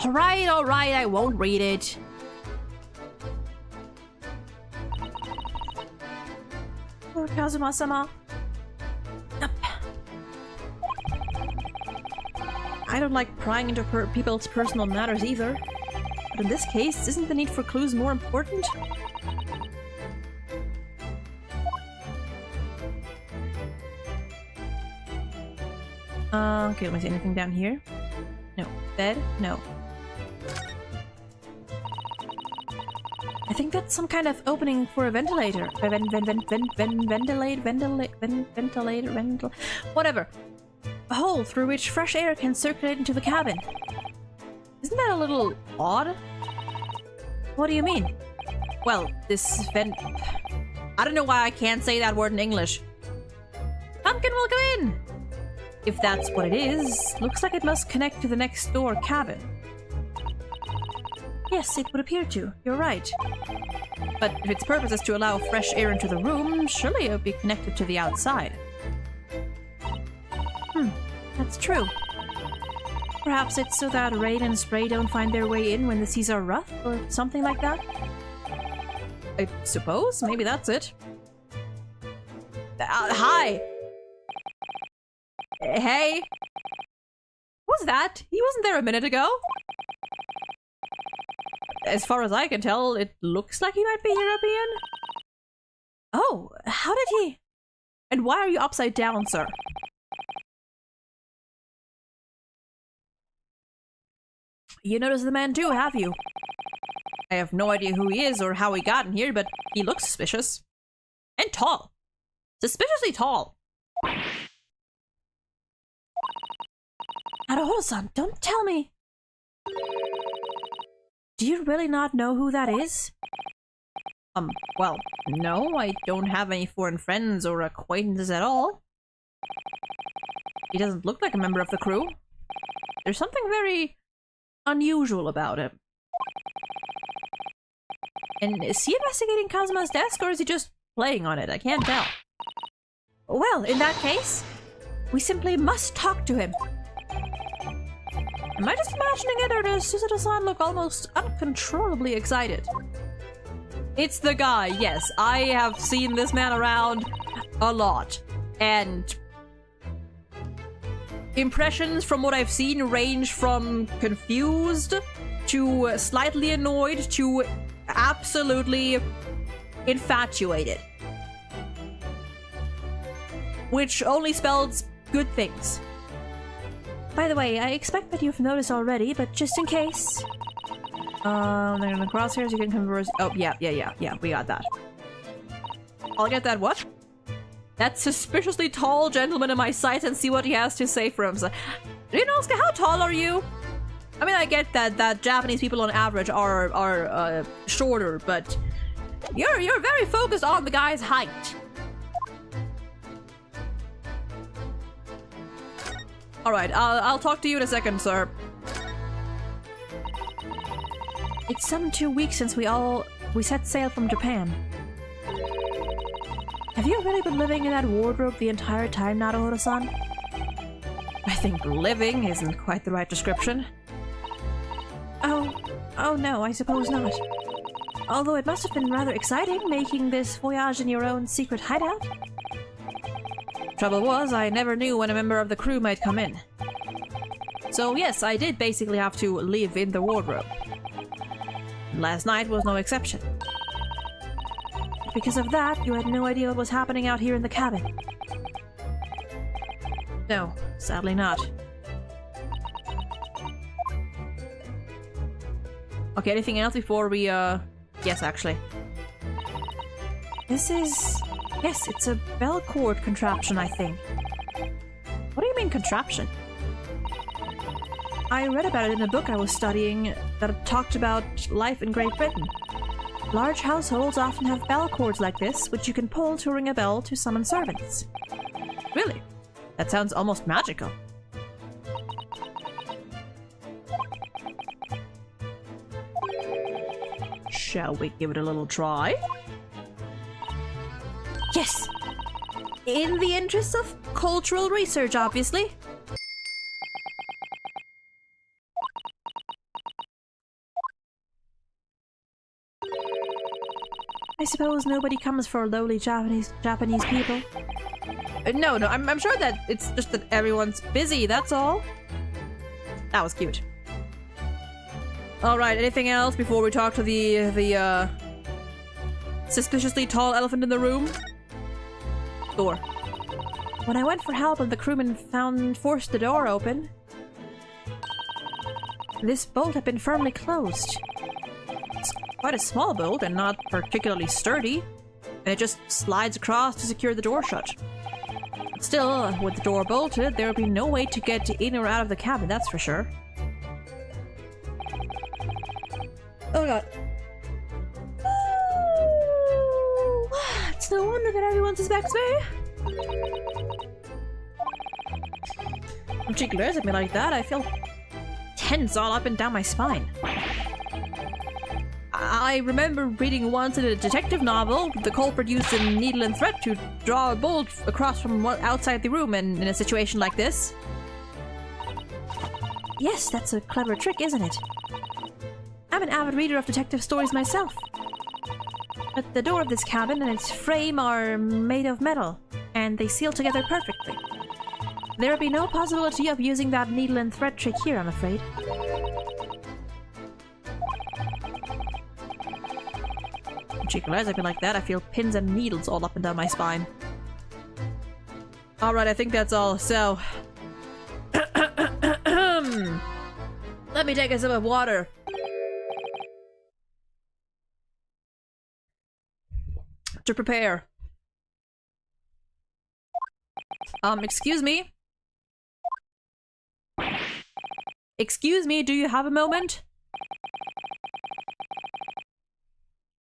Alright, I won't read it. Poor Kazuma-sama. I don't like prying into people's personal matters either. But in this case, isn't the need for clues more important? Okay, let me see anything down here. No. Bed? No. I think that's some kind of opening for a ventilator. Ventilator, whatever. A hole through which fresh air can circulate into the cabin. Isn't that a little odd? What do you mean? Well, this I don't know why I can't say that word in English. Pumpkin will come in! If that's what it is, looks like it must connect to the next door cabin. Yes, it would appear to. You're right. But if its purpose is to allow fresh air into the room, surely it would be connected to the outside. That's true. Perhaps it's so that rain and spray don't find their way in when the seas are rough, or something like that? I suppose? Maybe that's it. Hi! Hey! What's that? He wasn't there a minute ago? As far as I can tell, it looks like he might be European. Oh, how did he... And why are you upside down, sir? You noticed the man too, have you? I have no idea who he is or how he got in here, but he looks suspicious. And tall. Suspiciously tall. Naruhodo-san, don't tell me. Do you really not know who that is? Well, no, I don't have any foreign friends or acquaintances at all. He doesn't look like a member of the crew. There's something very unusual about him. And is he investigating Kazuma's desk, or is he just playing on it? I can't tell. Well, in that case, we simply must talk to him. Am I just imagining it, or does Suzuto-san look almost uncontrollably excited? It's the guy, yes. I have seen this man around a lot. And impressions from what I've seen range from confused to slightly annoyed to absolutely infatuated. Which only spells good things. By the way, I expect that you've noticed already, but just in case. Then in the crosshairs you can converse. Oh, yeah, we got that. I'll get that what? That suspiciously tall gentleman in my sight and see what he has to say for himself. Inosuke, how tall are you? I mean, I get that Japanese people on average are shorter, but you're very focused on the guy's height. Alright, I'll talk to you in a second, sir. It's some 2 weeks since we set sail from Japan. Have you really been living in that wardrobe the entire time, Naruhodo-san? I think living isn't quite the right description. Oh no, I suppose not. Although it must have been rather exciting making this voyage in your own secret hideout. Trouble was, I never knew when a member of the crew might come in. So yes, I did basically have to live in the wardrobe. Last night was no exception. Because of that, you had no idea what was happening out here in the cabin. No, sadly not. Okay, anything else before we, yes, actually. This is Yes, it's a bell cord contraption, I think. What do you mean, contraption? I read about it in a book I was studying that talked about life in Great Britain. Large households often have bell cords like this, which you can pull to ring a bell to summon servants. Really? That sounds almost magical. Shall we give it a little try? Yes! In the interest of cultural research, obviously. I suppose nobody comes for lowly Japanese people. No, I'm sure that it's just that everyone's busy, that's all. That was cute. Alright, anything else before we talk to the suspiciously tall elephant in the room? Door. When I went for help and the crewman forced the door open, this bolt had been firmly closed. It's quite a small bolt and not particularly sturdy, and it just slides across to secure the door shut. Still, with the door bolted, there would be no way to get in or out of the cabin, that's for sure. Oh god. It's no wonder that everyone suspects me. When she glares at me like that, I feel tense all up and down my spine. I remember reading once in a detective novel, the culprit used a needle and thread to draw a bolt across from outside the room, and in a situation like this. Yes, that's a clever trick, isn't it? I'm an avid reader of detective stories myself. But the door of this cabin and its frame are made of metal, and they seal together perfectly. There would be no possibility of using that needle and thread trick here, I'm afraid. When she glares at me like that, I feel pins and needles all up and down my spine. Alright, I think that's all, so... Let me take a sip of water. To prepare. Excuse me? Excuse me, do you have a moment?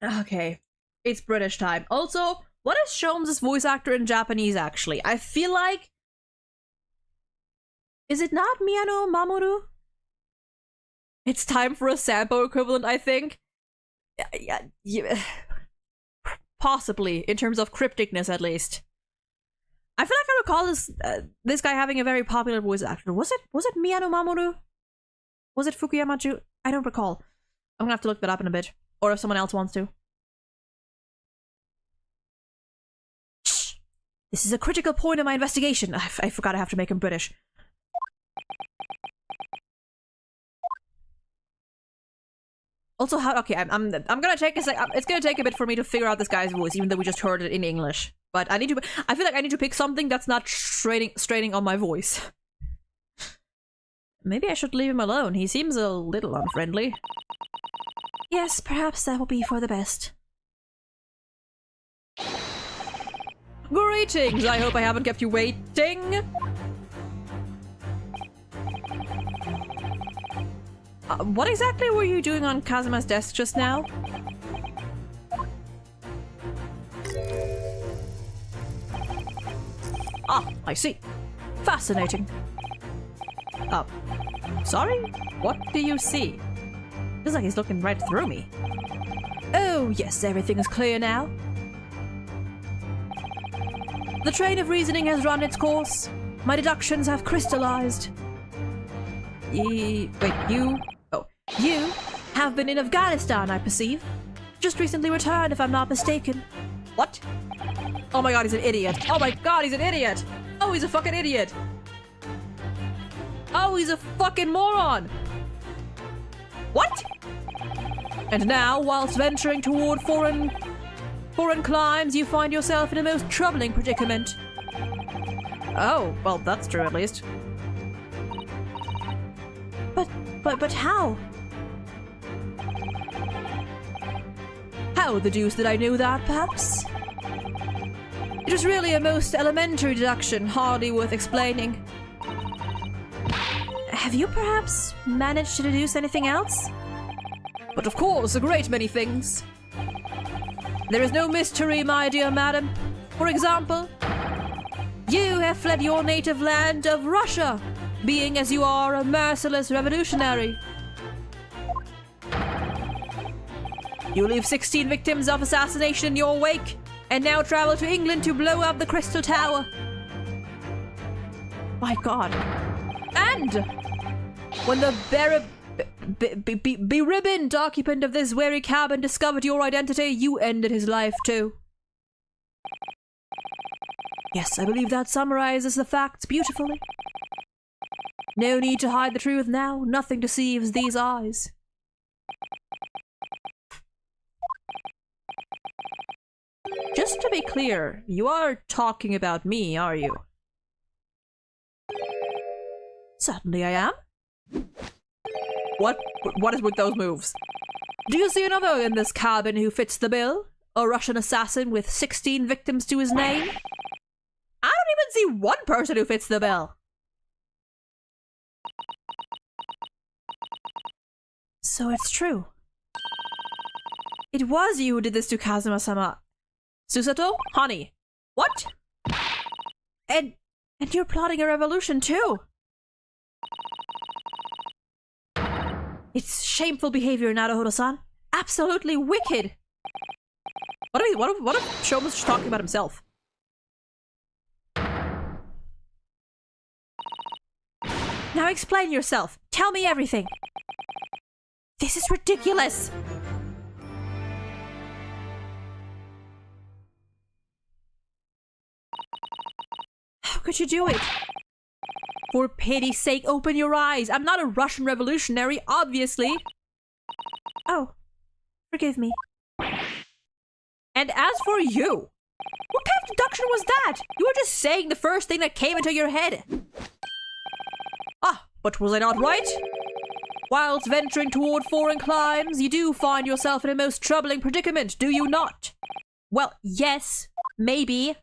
Okay. It's British time. Also, what is Sholmes' voice actor in Japanese, actually? I feel like... Is it not Miyano Mamoru? It's time for a Sampo equivalent, I think. Yeah. Possibly, in terms of crypticness, at least. I feel like I recall this guy having a very popular voice actor. Was it Miyano Mamoru? Was it Fukuyama Ju? I don't recall. I'm gonna have to look that up in a bit. Or if someone else wants to. Shh! This is a critical point of my investigation. I forgot I have to make him British. Also, okay, I'm gonna take a sec. It's gonna take a bit for me to figure out this guy's voice, even though we just heard it in English. But I feel like I need to pick something that's not straining on my voice. Maybe I should leave him alone. He seems a little unfriendly. Yes, perhaps that will be for the best. Greetings! I hope I haven't kept you waiting. What exactly were you doing on Kazuma's desk just now? Ah, I see. Fascinating. Sorry? What do you see? Feels like he's looking right through me. Oh, yes, everything is clear now. The train of reasoning has run its course. My deductions have crystallized. You have been in Afghanistan, I perceive. Just recently returned, if I'm not mistaken. What? Oh my god, he's an idiot. Oh my god, he's an idiot. Oh, he's a fucking idiot. Oh, he's a fucking moron. What? And now, whilst venturing toward foreign climes, you find yourself in a most troubling predicament. Oh, well, that's true at least. But how? How the deuce did I know that, perhaps? It was really a most elementary deduction, hardly worth explaining. Have you perhaps managed to deduce anything else? But of course, a great many things. There is no mystery, my dear madam. For example, you have fled your native land of Russia, being as you are a merciless revolutionary. You leave 16 victims of assassination in your wake, and now travel to England to blow up the Crystal Tower. My god. And when the beribboned occupant of this very cabin discovered your identity, you ended his life too. Yes, I believe that summarizes the facts beautifully. No need to hide the truth now. Nothing deceives these eyes. Just to be clear, you are talking about me, are you? Certainly I am. What is with those moves? Do you see another in this cabin who fits the bill? A Russian assassin with 16 victims to his name? I don't even see one person who fits the bill. So it's true. It was you who did this to Kazuma-sama. Susato? Honey. What? And you're plotting a revolution too. It's shameful behavior, Naruhodo-san. Absolutely wicked. What if Shoma's just talking about himself? Now explain yourself. Tell me everything. This is ridiculous. How could you do it? For pity's sake, open your eyes. I'm not a Russian revolutionary, obviously. Oh, forgive me. And as for you, what kind of deduction was that? You were just saying the first thing that came into your head. Ah, but was I not right? Whilst venturing toward foreign climes, you do find yourself in a most troubling predicament, do you not? Well, yes, maybe.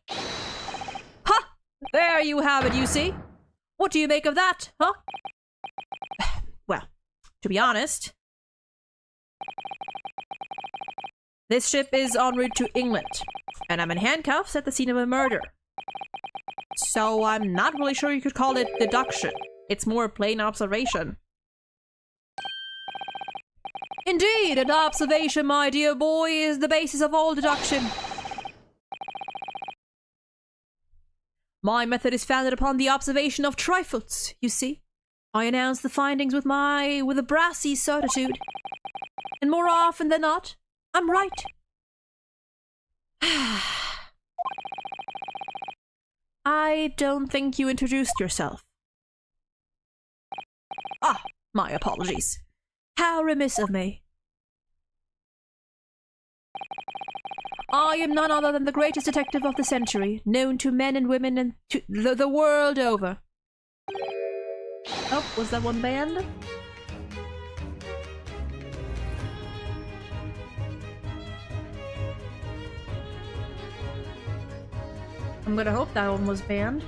Ha! There you have it, you see. What do you make of that, huh? Well, to be honest, this ship is en route to England, and I'm in handcuffs at the scene of a murder. So I'm not really sure you could call it deduction. It's more plain observation. Indeed, an observation, my dear boy, is the basis of all deduction. My method is founded upon the observation of trifles, you see. I announce the findings with a brassy certitude. And more often than not, I'm right. I don't think you introduced yourself. Ah, my apologies. How remiss of me. I am none other than the greatest detective of the century, known to men and women and to the world over. Oh, was that one banned? I'm gonna hope that one was banned.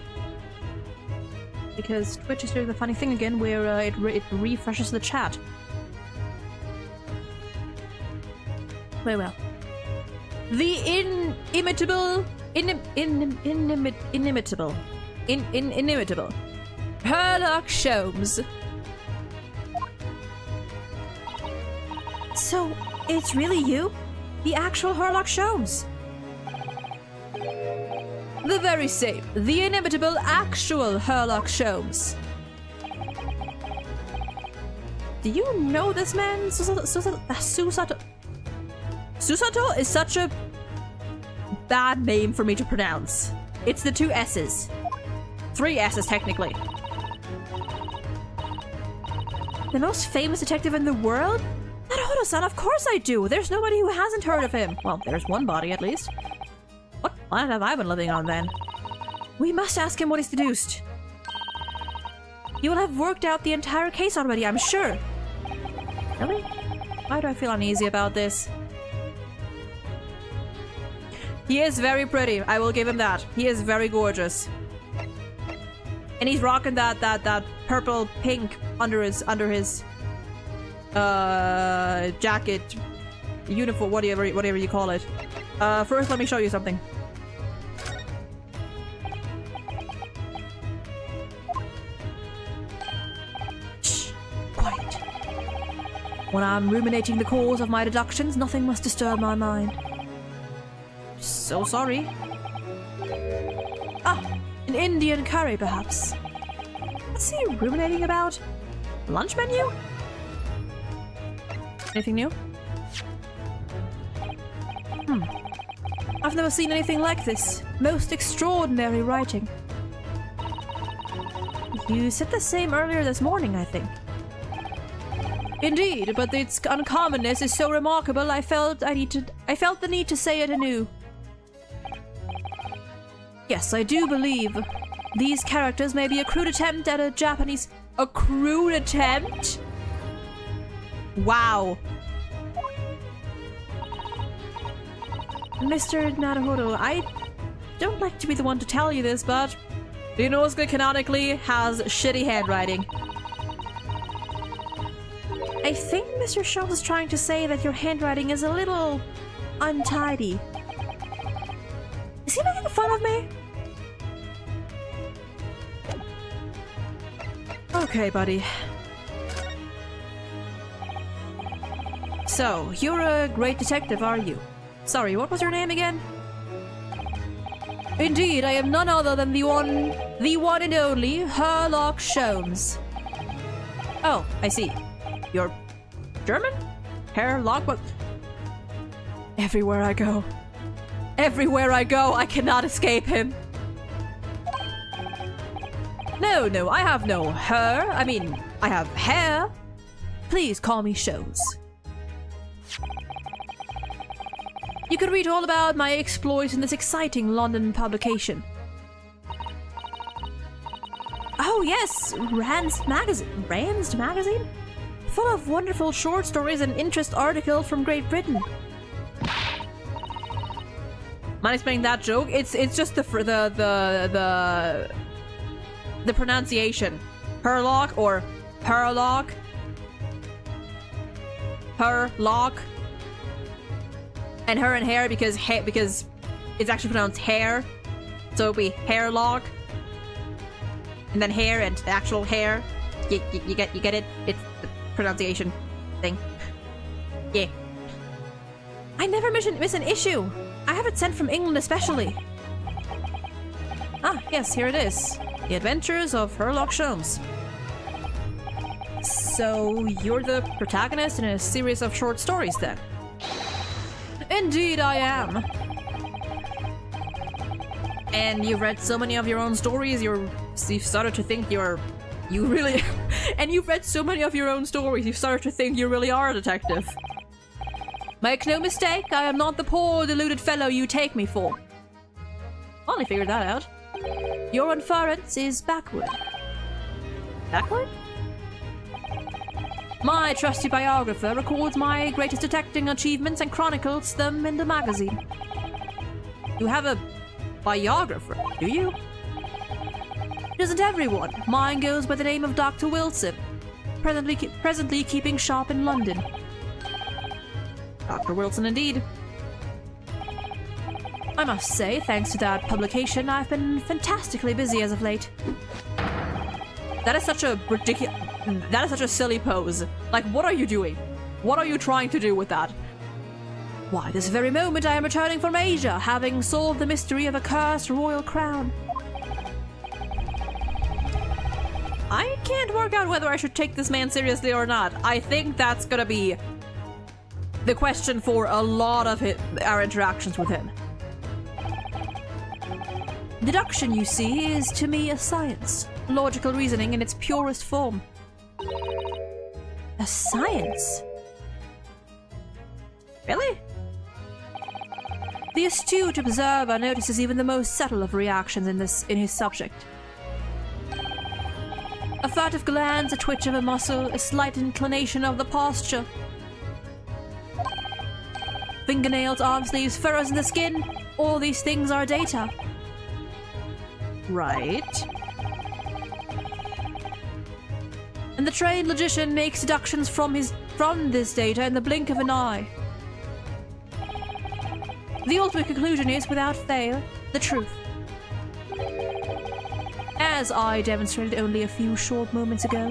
Because Twitch is doing the funny thing again where it refreshes the chat. Very well. The inimitable Sherlock Holmes. So, it's really you? The actual Sherlock Holmes? The very same. The inimitable actual Sherlock Holmes. Do you know this man? Susato? Susato is such a bad name for me to pronounce. It's the 2 S's. 3 S's, technically. The most famous detective in the world? Naruhodo-san, of course I do. There's nobody who hasn't heard of him. Well, there's one body, at least. What planet have I been living on, then? We must ask him what he's deduced. You will have worked out the entire case already, I'm sure. Really? Why do I feel uneasy about this? He is very pretty. I will give him that. He is very gorgeous. And he's rocking that purple pink under his jacket, uniform, whatever you call it. First, let me show you something. Shh, quiet. When I'm ruminating the cause of my deductions, nothing must disturb my mind. So sorry. Ah, an Indian curry, perhaps. What's he ruminating about? Lunch menu? Anything new? I've never seen anything like this. Most extraordinary writing. You said the same earlier this morning, I think. Indeed, but its uncommonness is so remarkable I felt the need to say it anew. Yes, I do believe these characters may be a crude attempt at a Japanese... A crude attempt? Wow. Mr. Naruhodo, I don't like to be the one to tell you this, but Inosuke canonically has shitty handwriting. I think Mr. Schultz is trying to say that your handwriting is a little untidy. Is he making fun of me? Okay, buddy. So, you're a great detective, are you? Sorry, what was your name again? Indeed, I am none other than the one and only Sherlock Holmes. Oh, I see. You're German? Sherlock? What? Everywhere I go, I cannot escape him. No, I have no her. I mean, I have hair. Please call me Shows. You can read all about my exploits in this exciting London publication. Oh yes, Rand's magazine? Full of wonderful short stories and interest articles from Great Britain. Mind explaining that joke? It's just the pronunciation. Herlock or Herlock. Herlock. And her and hair because it's actually pronounced hair. So it'll be Hairlock. And then hair and actual hair. You get it? It's the pronunciation thing. Yeah. I never miss an issue. I have it sent from England especially. Ah, yes, here it is. The Adventures of Sherlock Holmes. So, you're the protagonist in a series of short stories then? Indeed I am. And you've read so many of your own stories, you've started to think and you've read so many of your own stories, you've started to think you really are a detective. Make no mistake, I am not the poor, deluded fellow you take me for. Only figured that out. Your inference is backward. Backward? My trusty biographer records my greatest detecting achievements and chronicles them in the magazine. You have a biographer, do you? Isn't everyone? Mine goes by the name of Dr. Wilson, presently keeping shop in London. Dr. Wilson indeed. I must say, thanks to that publication, I've been fantastically busy as of late. That is such a ridiculous... That is such a silly pose. Like, what are you doing? What are you trying to do with that? Why, this very moment I am returning from Asia, having solved the mystery of a cursed royal crown. I can't work out whether I should take this man seriously or not. I think that's gonna be the question for a lot of our interactions with him. Deduction, you see, is to me a science. Logical reasoning in its purest form. A science? Really? The astute observer notices even the most subtle of reactions in his subject. A furtive glance, a twitch of a muscle, a slight inclination of the posture. fingernails, arm sleeves, furrows in the skin. All these things are data. Right. And the trained logician makes deductions from this data in the blink of an eye. The ultimate conclusion is, without fail, the truth. As I demonstrated only a few short moments ago.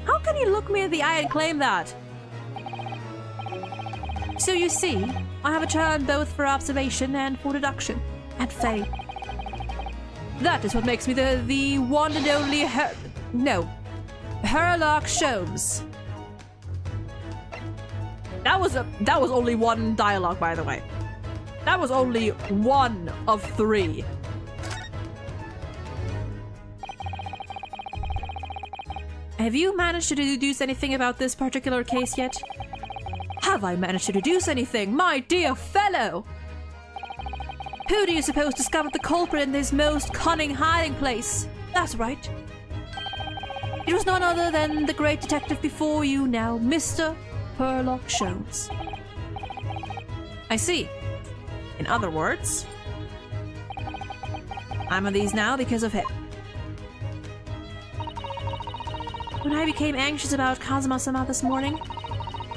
How can you look me in the eye and claim that? So you see, I have a turn both for observation and for deduction, and faith. That is what makes me the one and only Sherlock Sholmes. That was only one dialogue, by the way. That was only one of 3. Have you managed to deduce anything about this particular case yet? Have I managed to deduce anything, my dear fellow? Who do you suppose discovered the culprit in this most cunning hiding place? That's right. It was none other than the great detective before you now, Mr. Sherlock Sholmes. I see. In other words, I'm on these now because of him. When I became anxious about Kazuma-sama this morning,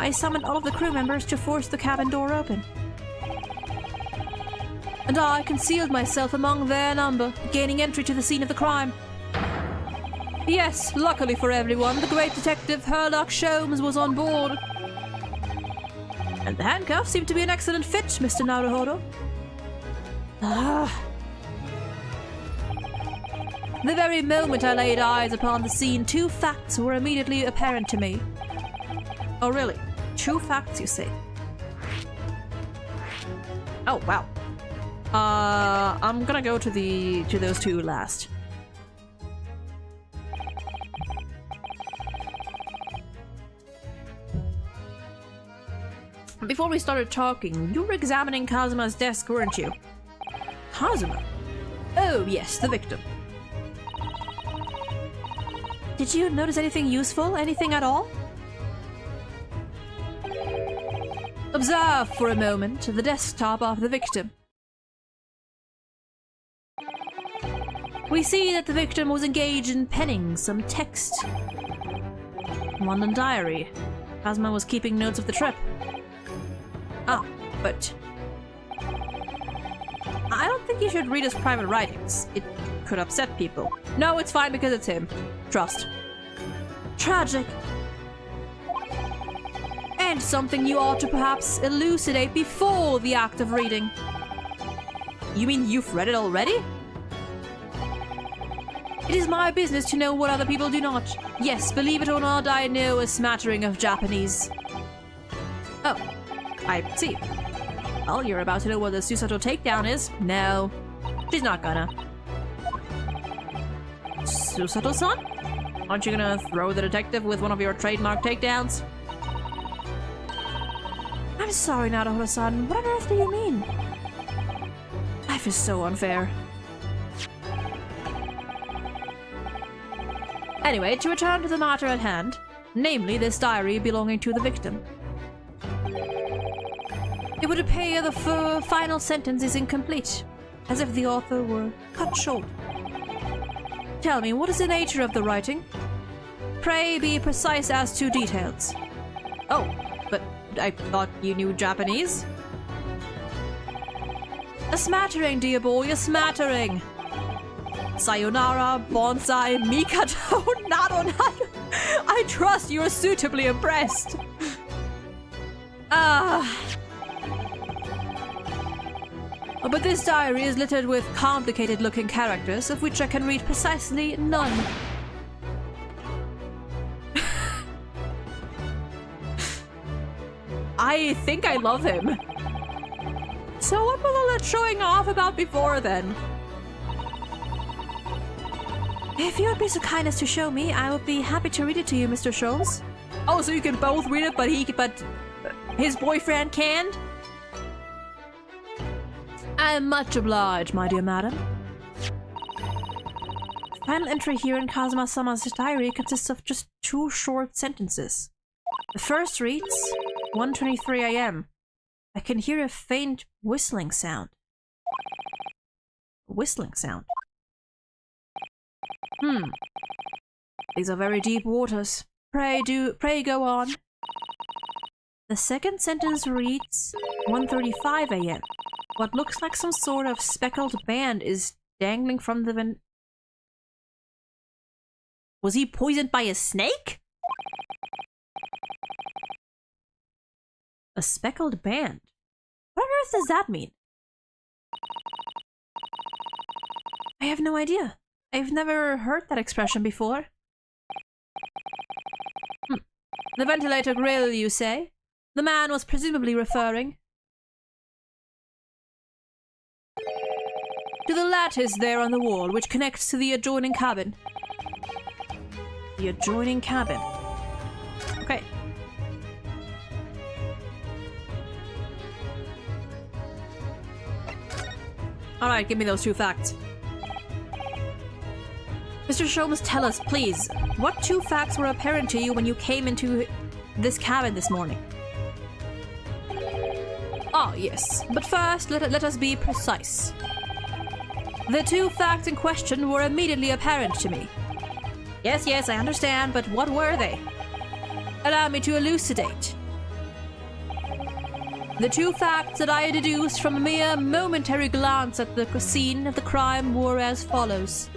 I summoned all of the crew members to force the cabin door open. And I concealed myself among their number, gaining entry to the scene of the crime. Yes, luckily for everyone, the great detective Sherlock Sholmes was on board. And the handcuffs seem to be an excellent fit, Mr. Naruhodo. The very moment I laid eyes upon the scene, 2 facts were immediately apparent to me. Oh really? 2 facts, you say? Oh wow. I'm gonna go to those 2 last. Before we started talking, you were examining Kazuma's desk, weren't you? Kazuma? Oh yes, the victim. Did you notice anything useful? Anything at all? Observe for a moment the desktop of the victim. We see that the victim was engaged in penning some text. London diary. Kazuma was keeping notes of the trip. Ah, but I don't think you should read his private writings. It could upset people. No, it's fine because it's him. Trust. Tragic. And something you ought to perhaps elucidate before the act of reading. You mean you've read it already? It is my business to know what other people do not. Yes, believe it or not, I know a smattering of Japanese. Oh, I see. Well, you're about to know what the Susato takedown is. No, she's not gonna. Susato-san? Aren't you gonna throw the detective with one of your trademark takedowns? I'm sorry, Naruhodo-san. What on earth do you mean? Life is so unfair. Anyway, to return to the matter at hand, namely this diary belonging to the victim. It would appear the final sentence is incomplete, as if the author were cut short. Tell me, what is the nature of the writing? Pray be precise as to details. Oh, but I thought you knew Japanese? A smattering, dear boy, a smattering. Sayonara, bonsai, mikato, nado. I trust you are suitably impressed. But this diary is littered with complicated-looking characters, of which I can read precisely none. I think I love him. So what was all that showing off about before, then? If you would be so kind as to show me, I would be happy to read it to you, Mr. Sholmes. Oh, so you can both read it, but his boyfriend can't? I am much obliged, my dear madam. The final entry here in Kazuma-sama's diary consists of just 2 short sentences. The first reads, 1:23 a.m. I can hear a faint whistling sound. Whistling sound. These are very deep waters. Pray go on. The second sentence reads 1:35 a.m. What looks like some sort of speckled band is dangling from the Was he poisoned by a snake? A speckled band? What on earth does that mean? I have no idea. I've never heard that expression before. The ventilator grill, you say? The man was presumably referring to the lattice there on the wall, which connects to the adjoining cabin. The adjoining cabin. Okay. Alright, give me those 2 facts. Mr. Sholmes, tell us, please, what 2 facts were apparent to you when you came into this cabin this morning? Ah, yes. But first, let us be precise. The 2 facts in question were immediately apparent to me. Yes, I understand, but what were they? Allow me to elucidate. The 2 facts that I deduced from a mere momentary glance at the scene of the crime were as follows.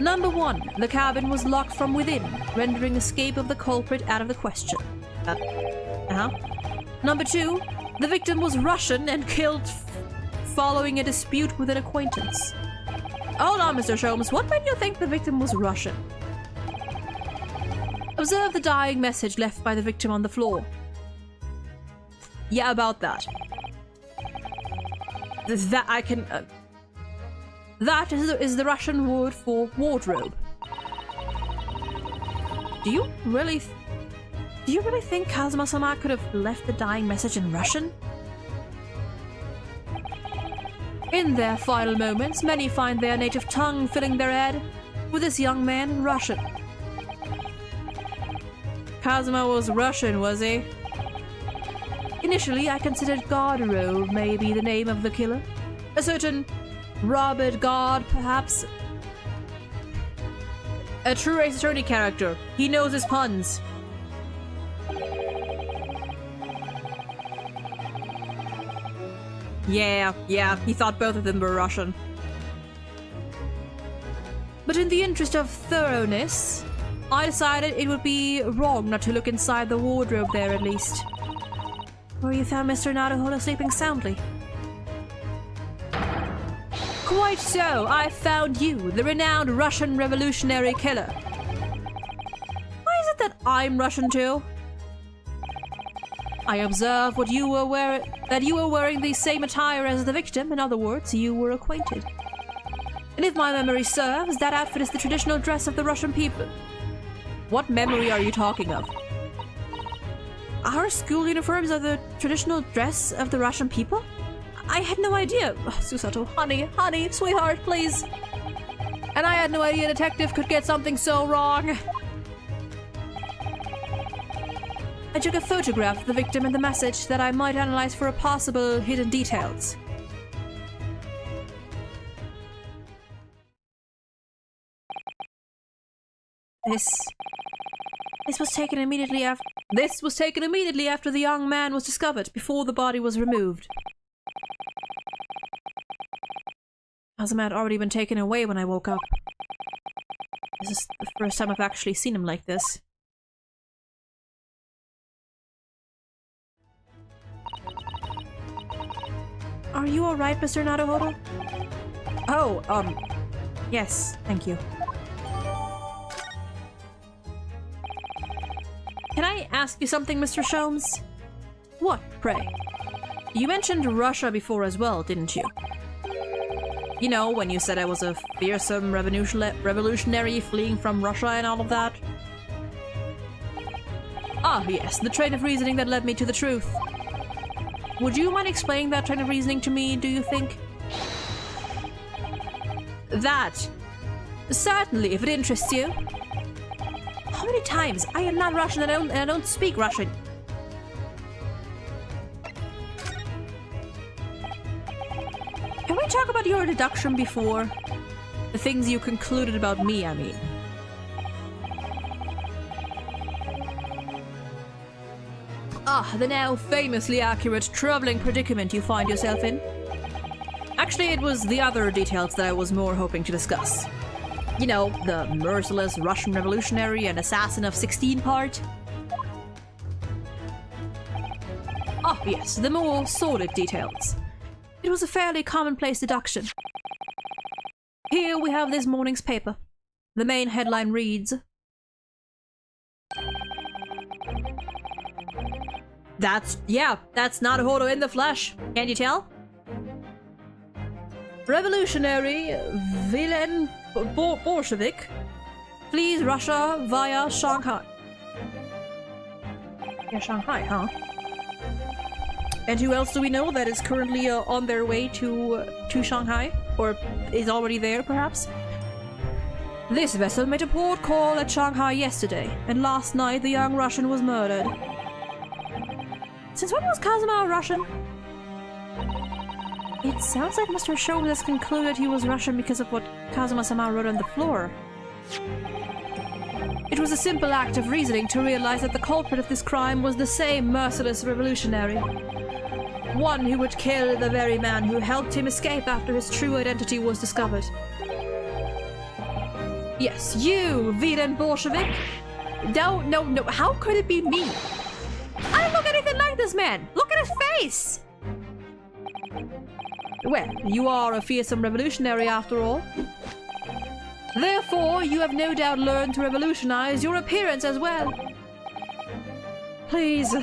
Number 1, the cabin was locked from within, rendering escape of the culprit out of the question. Number 2, the victim was Russian and killed following a dispute with an acquaintance. Hold on, Mr. Sholmes, what made you think the victim was Russian? Observe the dying message left by the victim on the floor. Yeah, about that. That I can... that is the Russian word for wardrobe. Do you really think Kazuma-sama could have left the dying message in Russian? In their final moments, many find their native tongue filling their head. With this young man, Russian. Kazuma was Russian, was he? Initially, I considered Gardarov may be the name of the killer. A certain Robert Gard, perhaps. A true Ace Attorney character. He knows his puns. Yeah, he thought both of them were Russian. But in the interest of thoroughness, I decided it would be wrong not to look inside the wardrobe there at least. Where you found Mr. Naruhodo sleeping soundly. Quite so, I found you, the renowned Russian revolutionary killer. Why is it that I'm Russian too? I observed that you were wearing the same attire as the victim. In other words, you were acquainted. And if my memory serves, that outfit is the traditional dress of the Russian people. What memory are you talking of? Our school uniforms are the traditional dress of the Russian people? I had no idea. Oh, Susato, honey, sweetheart, please. And I had no idea a detective could get something so wrong. I took a photograph of the victim and the message that I might analyze for possible hidden details. This was taken immediately after the young man was discovered, before the body was removed. Kazuma had already been taken away when I woke up. This is the first time I've actually seen him like this. Are you alright, Mr. Naruhodo? Oh, yes, thank you. Can I ask you something, Mr. Sholmes? What, pray? You mentioned Russia before as well, didn't you? You know, when you said I was a fearsome revolutionary fleeing from Russia and all of that? Ah, yes, the train of reasoning that led me to the truth. Would you mind explaining that train of reasoning to me, do you think? That. Certainly, if it interests you. How many times? I am not Russian and I don't speak Russian. can we talk about your deduction before? The things you concluded about me, I mean. Ah, the now famously accurate, troubling predicament you find yourself in. Actually, it was the other details that I was more hoping to discuss. You know, the merciless Russian revolutionary and assassin of 16 part. Ah, yes, the more sordid details. It was a fairly commonplace deduction. Here we have this morning's paper. The main headline reads... That's not a photo in the flesh. Can't you tell? Revolutionary villain Bolshevik flees Russia via Shanghai. Yeah, Shanghai, huh? And who else do we know that is currently on their way to Shanghai? Or is already there, perhaps? This vessel made a port call at Shanghai yesterday, and last night the young Russian was murdered. Since when was Kazuma Russian? It sounds like Mr. Sholmes has concluded he was Russian because of what Kazuma-sama wrote on the floor. It was a simple act of reasoning to realize that the culprit of this crime was the same merciless revolutionary. One who would kill the very man who helped him escape after his true identity was discovered. Yes, you, villain Bolshevik! No, how could it be me? I don't look anything like this man! Look at his face! Well, you are a fearsome revolutionary after all. Therefore, you have no doubt learned to revolutionize your appearance as well. Please.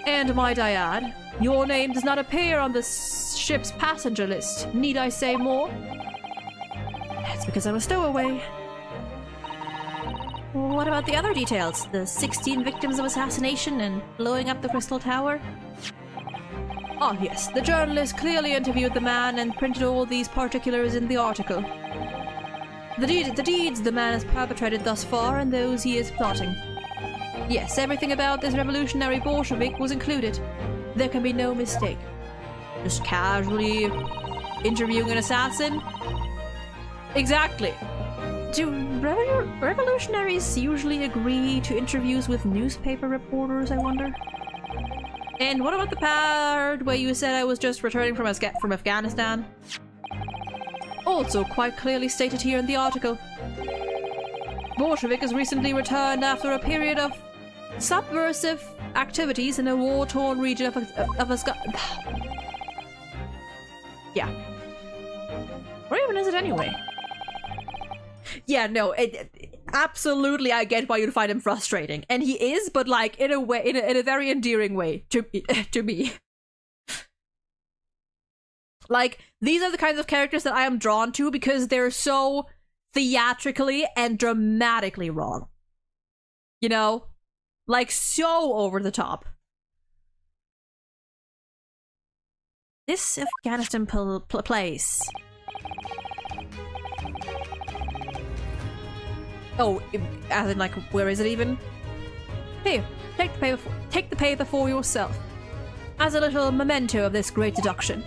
And might I add, your name does not appear on the ship's passenger list. Need I say more? That's because I'm a stowaway. What about the other details? The 16 victims of assassination and blowing up the Crystal Tower? Ah, yes. The journalist clearly interviewed the man and printed all these particulars in the article. The deeds the man has perpetrated thus far and those he is plotting. Yes, everything about this revolutionary Bolshevik was included. There can be no mistake. Just casually interviewing an assassin? Exactly. Do revolutionaries usually agree to interviews with newspaper reporters, I wonder? And what about the part where you said I was just returning from Afghanistan? Also quite clearly stated here in the article. Bolshevik has recently returned after a period of subversive activities in a war-torn region of Afghanistan. Yeah. Where even is it anyway? Yeah, no, absolutely I get why you'd find him frustrating. And he is, but like in a way, in a very endearing way to me. Like, these are the kinds of characters that I am drawn to because they're so theatrically and dramatically wrong. You know? Like, so over the top. This Afghanistan place. Oh, as in, like, where is it even? Here, take the paper for yourself. As a little memento of this great deduction.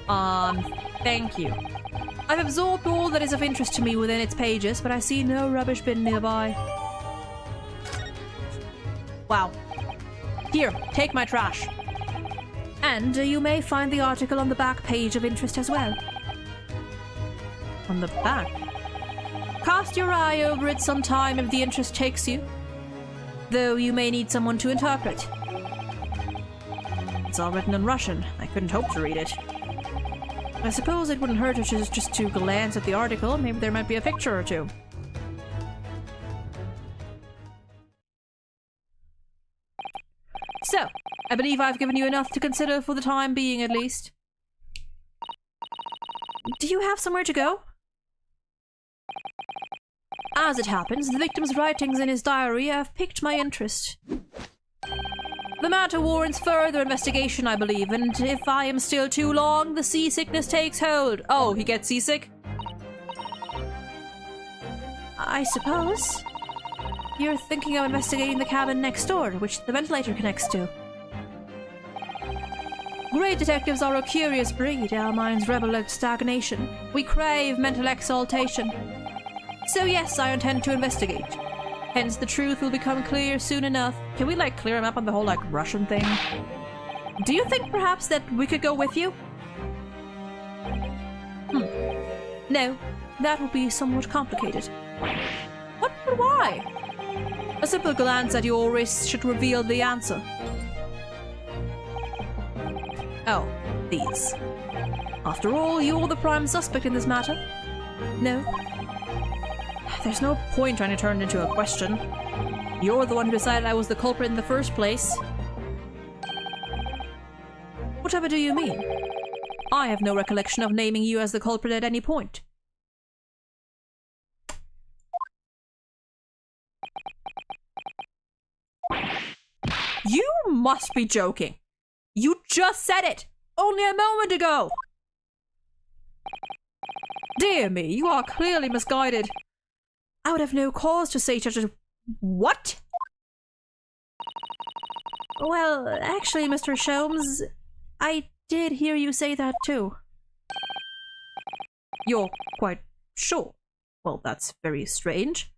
Thank you. I've absorbed all that is of interest to me within its pages, but I see no rubbish bin nearby. Wow. Here, take my trash. And you may find the article on the back page of interest as well. On the back? Cast your eye over it sometime if the interest takes you. Though you may need someone to interpret. It's all written in Russian. I couldn't hope to read it. I suppose it wouldn't hurt just to glance at the article. Maybe there might be a picture or two. So, I believe I've given you enough to consider for the time being, at least. Do you have somewhere to go? As it happens, the victim's writings in his diary have piqued my interest. The matter warrants further investigation, I believe, and if I am still too long, the seasickness takes hold. Oh, he gets seasick? I suppose. You're thinking of investigating the cabin next door, which the ventilator connects to. Great detectives are a curious breed. Our minds rebel at stagnation. We crave mental exaltation. So yes, I intend to investigate. Hence, the truth will become clear soon enough. Can we, like, clear him up on the whole, like, Russian thing? Do you think, perhaps, that we could go with you? No, that will be somewhat complicated. What? But why? A simple glance at your wrist should reveal the answer. Oh, these. After all, you're the prime suspect in this matter. No? There's no point trying to turn it into a question. You're the one who decided I was the culprit in the first place. Whatever do you mean? I have no recollection of naming you as the culprit at any point. You must be joking. You just said it only a moment ago. Dear me, you are clearly misguided. I would have no cause to say such a... What? Well, actually, Mr. Sholmes, I did hear you say that too. You're quite sure? Well, that's very strange.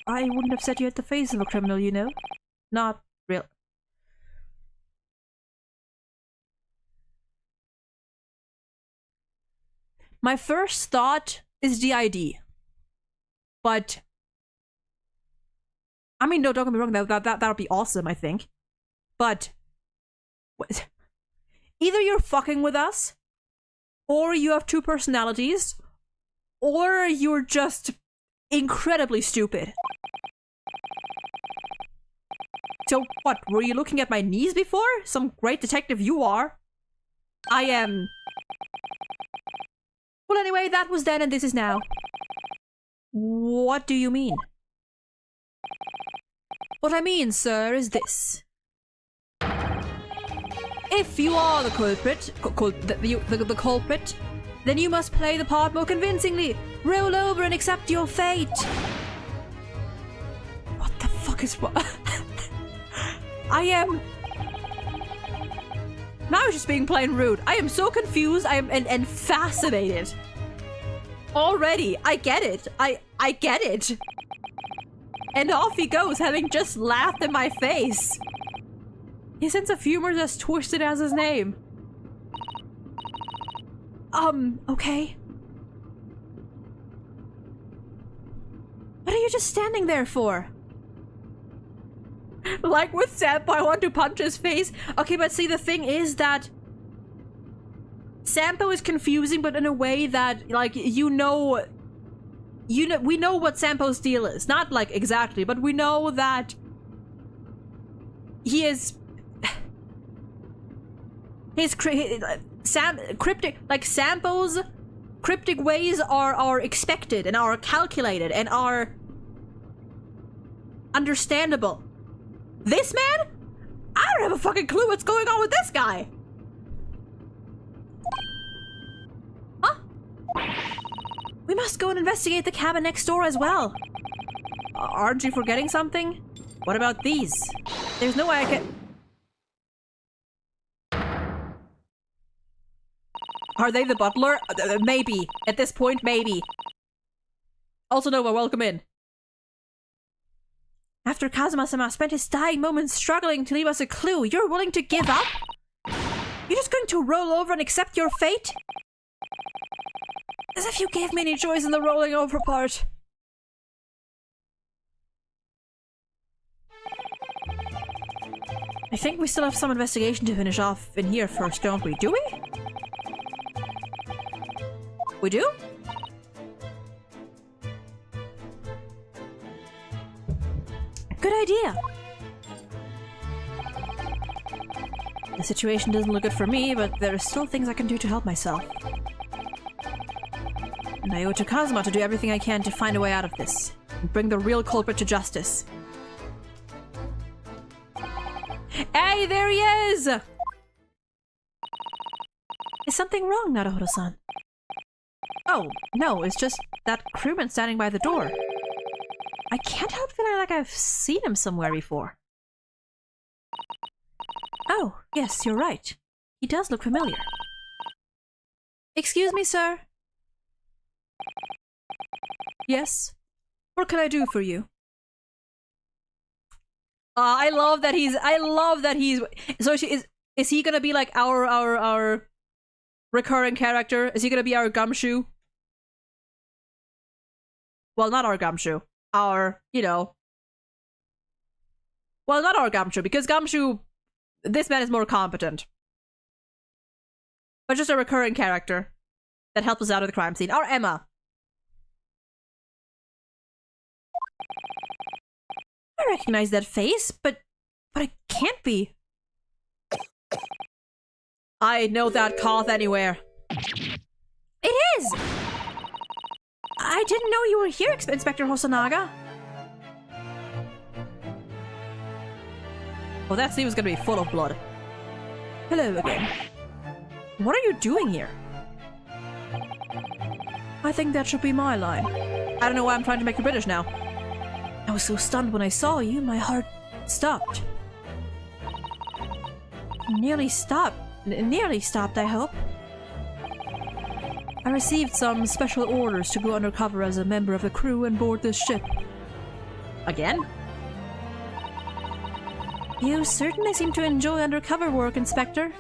I wouldn't have set you at the face of a criminal, you know. Not real. My first thought is the ID. But I mean, no, don't get me wrong, that would be awesome, I think. But what? Either you're fucking with us, or you have two personalities, or you're just incredibly stupid. So what, were you looking at my knees before? Some great detective you are. I am. Well, anyway, that was then and this is now. What do you mean? What I mean, sir, is this. If you are the culprit, the culprit, then you must play the part more convincingly. Roll over and accept your fate. What the fuck is what? I am. Now I'm just being plain rude. I am so confused. I am and fascinated. Already, I get it. I get it. And off he goes, having just laughed in my face. His sense of humor is as twisted as his name. Okay. What are you just standing there for? Like with Sampo, I want to punch his face. Okay, but see, the thing is that Sampo is confusing, but in a way that, like, we know what Sampo's deal is. Not, like, exactly, but we know that he is... cryptic, like, Sampo's cryptic ways are expected and are calculated and are understandable. This man? I don't have a fucking clue what's going on with this guy. Huh? We must go and investigate the cabin next door as well. Aren't you forgetting something? What about these? There's no way I can... Are they the butler? Maybe. At this point, maybe. Also, Nova, welcome in. After Kazuma-sama spent his dying moments struggling to leave us a clue, you're willing to give up? You're just going to roll over and accept your fate? As if you gave me any choice in the rolling over part. I think we still have some investigation to finish off in here first, don't we? Do we? We do? Good idea. The situation doesn't look good for me, but there are still things I can do to help myself. And I owe it to Kazuma to do everything I can to find a way out of this, and bring the real culprit to justice. Hey, there he is! Is something wrong, Naruhodo-san? Oh, no, it's just that crewman standing by the door. I can't help feeling like I've seen him somewhere before. Oh, yes, you're right. He does look familiar. Excuse me, sir? Yes? What can I do for you? I love that he's... So is he gonna be like our recurring character? Is he gonna be our gumshoe? Well, not our gumshoe. Our, you know... Well, not our gumshoe, because gumshoe... This man is more competent. But just a recurring character that helps us out of the crime scene. Our Emma. I recognize that face, but it can't be. I know that cough anywhere. It is! I didn't know you were here, Inspector Hosonaga. Oh, that scene was gonna be full of blood. Hello again. What are you doing here? I think that should be my line. I don't know why I'm trying to make you British now. I was so stunned when I saw you, my heart stopped. Nearly stopped, I hope. I received some special orders to go undercover as a member of the crew and board this ship. Again? You certainly seem to enjoy undercover work, Inspector.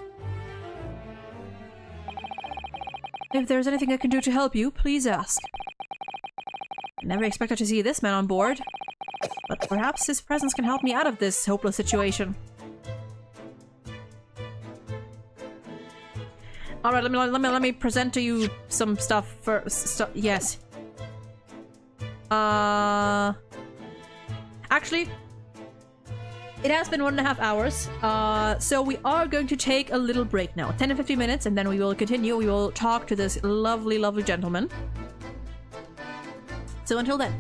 If there's anything I can do to help you, please ask. I never expected to see this man on board, but perhaps his presence can help me out of this hopeless situation. Alright, let me present to you some stuff first. Yes. Actually, it has been 1.5 hours, so we are going to take a little break now. 10 to 15 minutes, and then we will continue. We will talk to this lovely, lovely gentleman. So until then.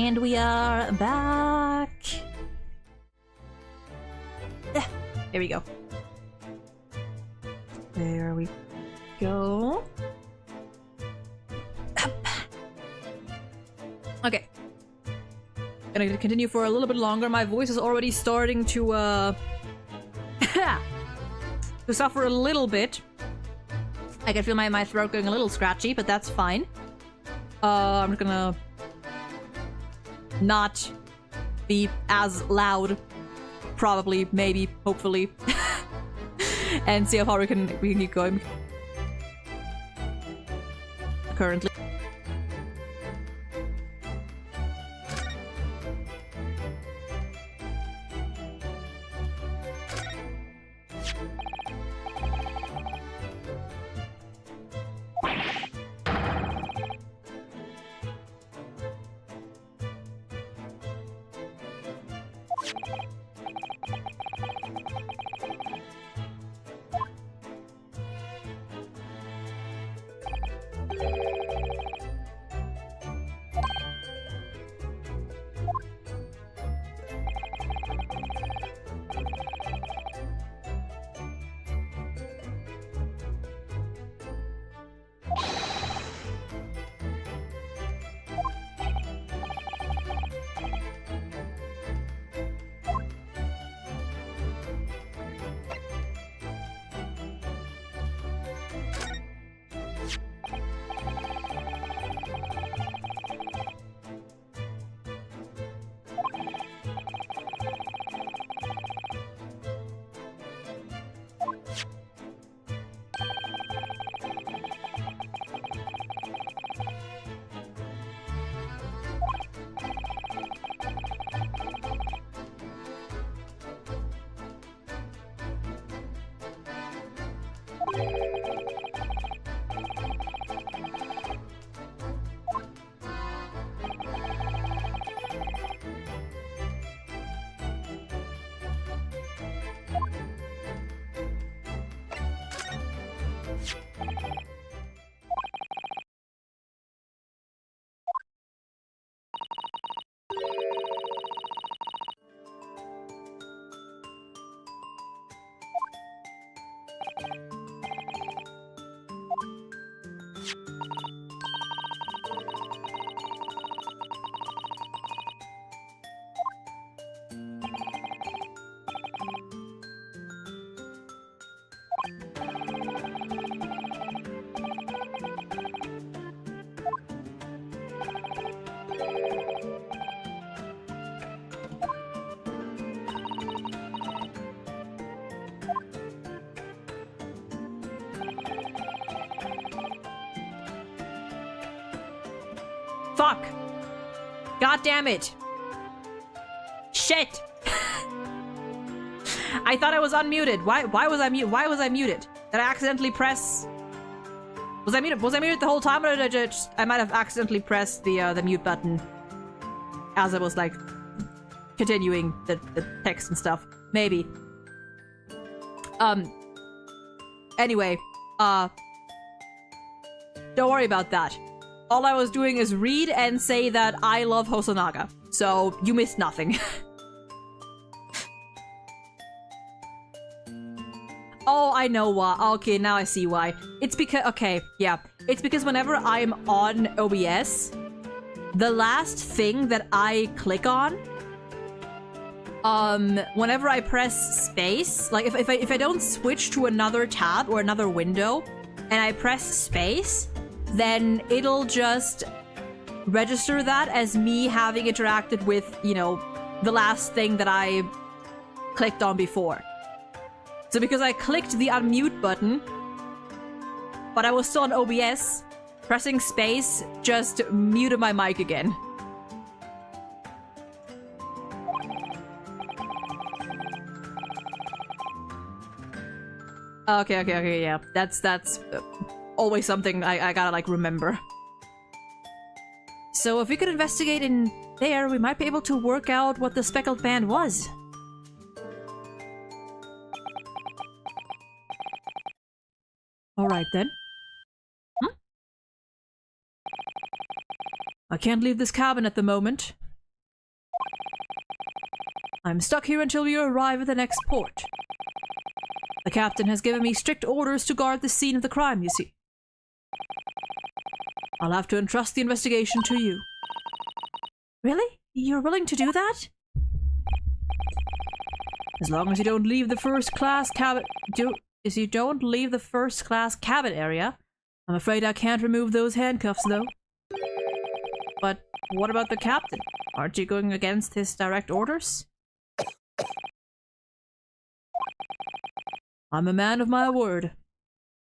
And we are back. There we go. There we go. Okay. Gonna continue for a little bit longer. My voice is already starting to to suffer a little bit. I can feel my throat going a little scratchy, but that's fine. I'm just gonna not be as loud, probably, maybe, hopefully, and see how far we can keep going. Currently. Fuck! God damn it! Shit! I thought I was unmuted. Why was I muted? Did I accidentally press? Was I muted the whole time, or did I might have accidentally pressed the mute button as I was like continuing the text and stuff. Maybe. Anyway, don't worry about that. All I was doing is read and say that I love Hosonaga. So, you missed nothing. Oh, I know why. Okay, now I see why. It's because... Okay, yeah. It's because whenever I'm on OBS, the last thing that I click on, whenever I press space, like if I don't switch to another tab or another window, and I press space, then it'll just register that as me having interacted with, you know, the last thing that I clicked on before. So because I clicked the unmute button, but I was still on OBS, pressing space just muted my mic again. Okay, yeah. That's always something I gotta, like, remember. So if we could investigate in there, we might be able to work out what the speckled band was. Alright then. I can't leave this cabin at the moment. I'm stuck here until we arrive at the next port. The captain has given me strict orders to guard the scene of the crime, you see. I'll have to entrust the investigation to you. Really? You're willing to do that? As long as you don't leave the first-class cabin... If you don't leave the first-class cabin area, I'm afraid I can't remove those handcuffs, though. But what about the captain? Aren't you going against his direct orders? I'm a man of my word.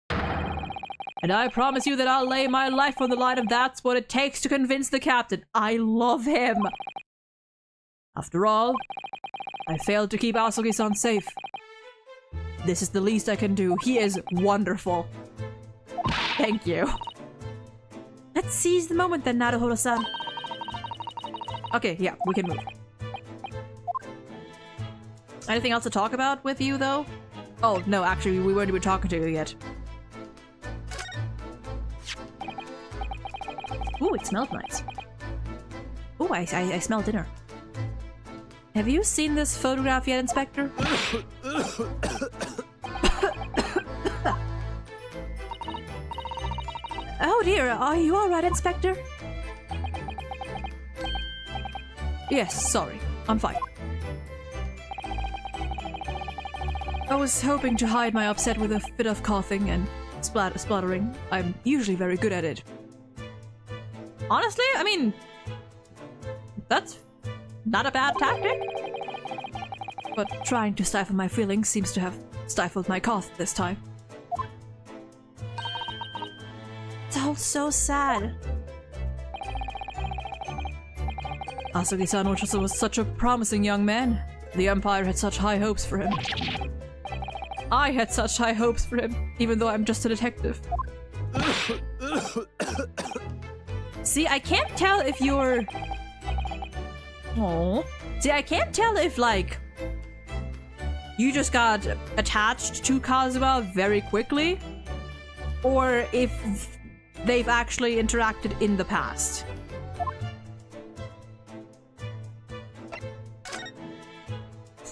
And I promise you that I'll lay my life on the line if that's what it takes to convince the captain. I love him! After all, I failed to keep Asogi-san safe. This is the least I can do. He is wonderful. Thank you. Let's seize the moment then, Naruhodo-san. Okay, yeah, we can move. Anything else to talk about with you, though? Oh, no, actually, we weren't even talking to you yet. Ooh, it smelled nice. Ooh, I smell dinner. Have you seen this photograph yet, Inspector? Oh dear, are you alright, Inspector? Yes, sorry. I'm fine. I was hoping to hide my upset with a fit of coughing and spluttering. I'm usually very good at it. Honestly, I mean, that's not a bad tactic. But trying to stifle my feelings seems to have stifled my cough this time. It's all so sad. Asogi-san was such a promising young man. The Empire had such high hopes for him. I had such high hopes for him, even though I'm just a detective. See, I can't tell if you're... Oh. See, I can't tell if, like, you just got attached to Kazuma very quickly, or if they've actually interacted in the past.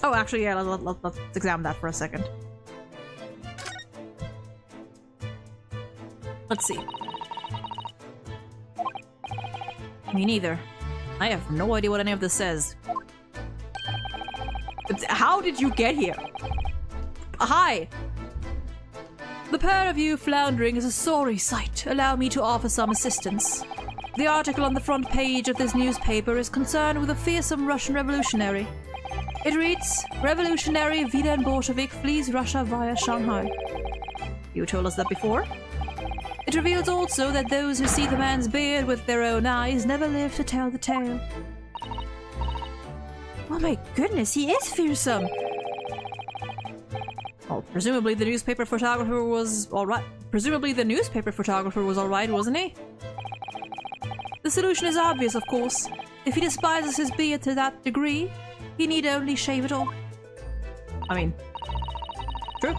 Oh, actually, yeah, let's examine that for a second. Let's see. Me neither. I have no idea what any of this says. How did you get here? Hi! The pair of you floundering is a sorry sight. Allow me to offer some assistance. The article on the front page of this newspaper is concerned with a fearsome Russian revolutionary. It reads, Revolutionary Vilen Bolshevik flees Russia via Shanghai. You told us that before? It reveals also that those who see the man's beard with their own eyes never live to tell the tale. Oh my goodness, he is fearsome! Well, presumably the newspaper photographer was alright. Wasn't he? The solution is obvious, of course. If he despises his beard to that degree, he need only shave it off. I mean, true.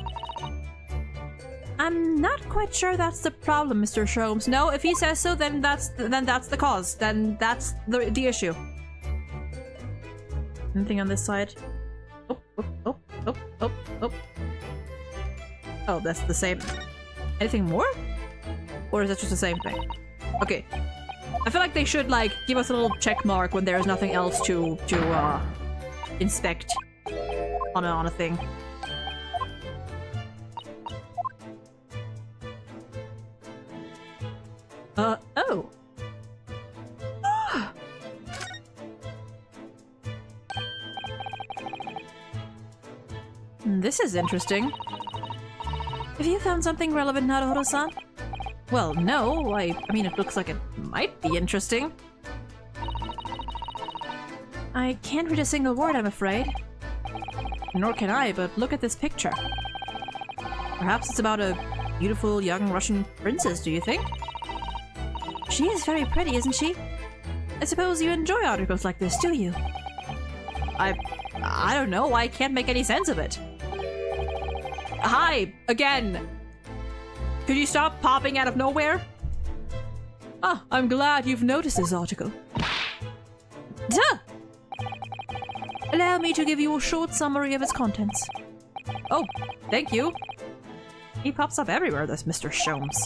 I'm not quite sure that's the problem, Mr. Sholmes. No, if he says so, then that's the cause. Then that's the issue. Anything on this side? Oh. Oh, that's the same. Anything more? Or is that just the same thing? Okay. I feel like they should, like, give us a little check mark when there's nothing else to inspect on a thing. Oh. This is interesting. Have you found something relevant, Naruhodo-san? Well, no. I mean, it looks like it might be interesting. I can't read a single word, I'm afraid. Nor can I, but look at this picture. Perhaps it's about a beautiful young Russian princess, do you think? She is very pretty, isn't she? I suppose you enjoy articles like this, do you? I don't know. I can't make any sense of it. Hi, again. Could you stop popping out of nowhere? Ah, I'm glad you've noticed this article. Duh! Allow me to give you a short summary of its contents. Oh, thank you. He pops up everywhere, this Mr. Sholmes.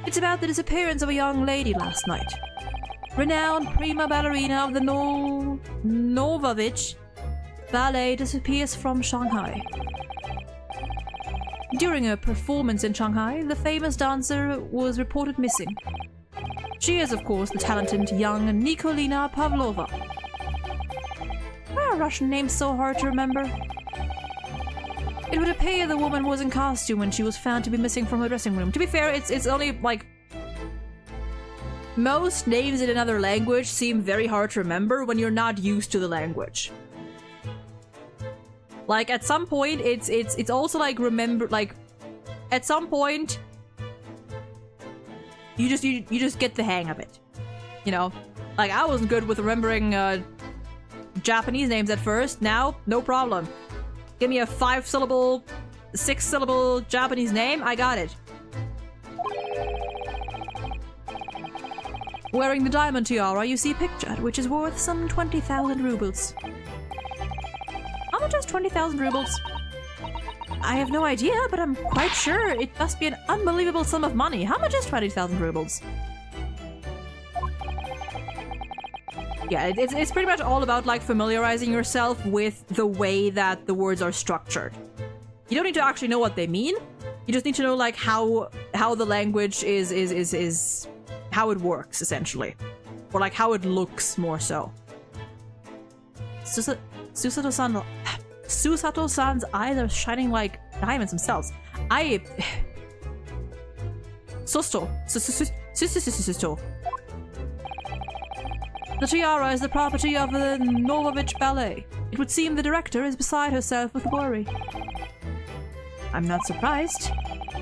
It's about the disappearance of a young lady last night. Renowned prima ballerina of the Novovich Ballet disappears from Shanghai. During a performance in Shanghai, the famous dancer was reported missing. She is, of course, the talented young Nikolina Pavlova. Why are Russian names so hard to remember? It would appear the woman was in costume when she was found to be missing from her dressing room. To be fair, it's only, like... Most names in another language seem very hard to remember when you're not used to the language. Like, at some point, it's also, like, remember... Like, at some point... You just get the hang of it. You know? Like, I wasn't good with remembering, Japanese names at first. Now, no problem. Give me a 5-syllable, 6-syllable Japanese name, I got it. Wearing the diamond tiara you see pictured, which is worth some 20,000 rubles. How much is 20,000 rubles? I have no idea, but I'm quite sure it must be an unbelievable sum of money. How much is 20,000 rubles? Yeah, it's pretty much all about, like, familiarizing yourself with the way that the words are structured. You don't need to actually know what they mean. You just need to know, like, how the language is how it works, essentially. Or, like, how it looks, more so. Susato-san's eyes are shining like diamonds themselves. Susto. The tiara is the property of the Novovich Ballet. It would seem the director is beside herself with worry. I'm not surprised.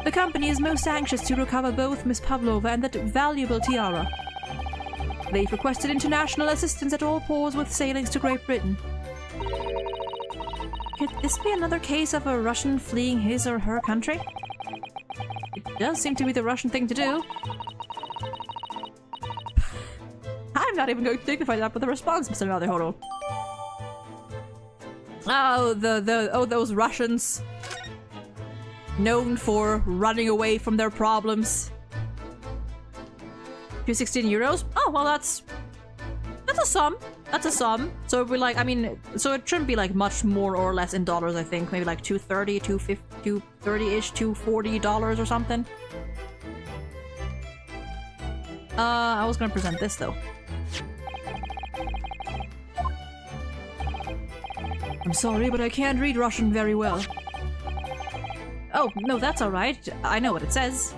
The company is most anxious to recover both Miss Pavlova and that valuable tiara. They've requested international assistance at all ports with sailings to Great Britain. Could this be another case of a Russian fleeing his or her country? It does seem to be the Russian thing to do. I'm not even going to dignify that with a response, Mr. Another. Hold on. Oh, those Russians. Known for running away from their problems. 216 euros? Oh, well, that's a sum. That's a sum. So it'd be like, I mean, so it shouldn't be like much more or less in dollars, I think. Maybe like 230, 250, 230-ish, $240 or something. I was gonna present this though. I'm sorry, but I can't read Russian very well. Oh, no, that's alright. I know what it says.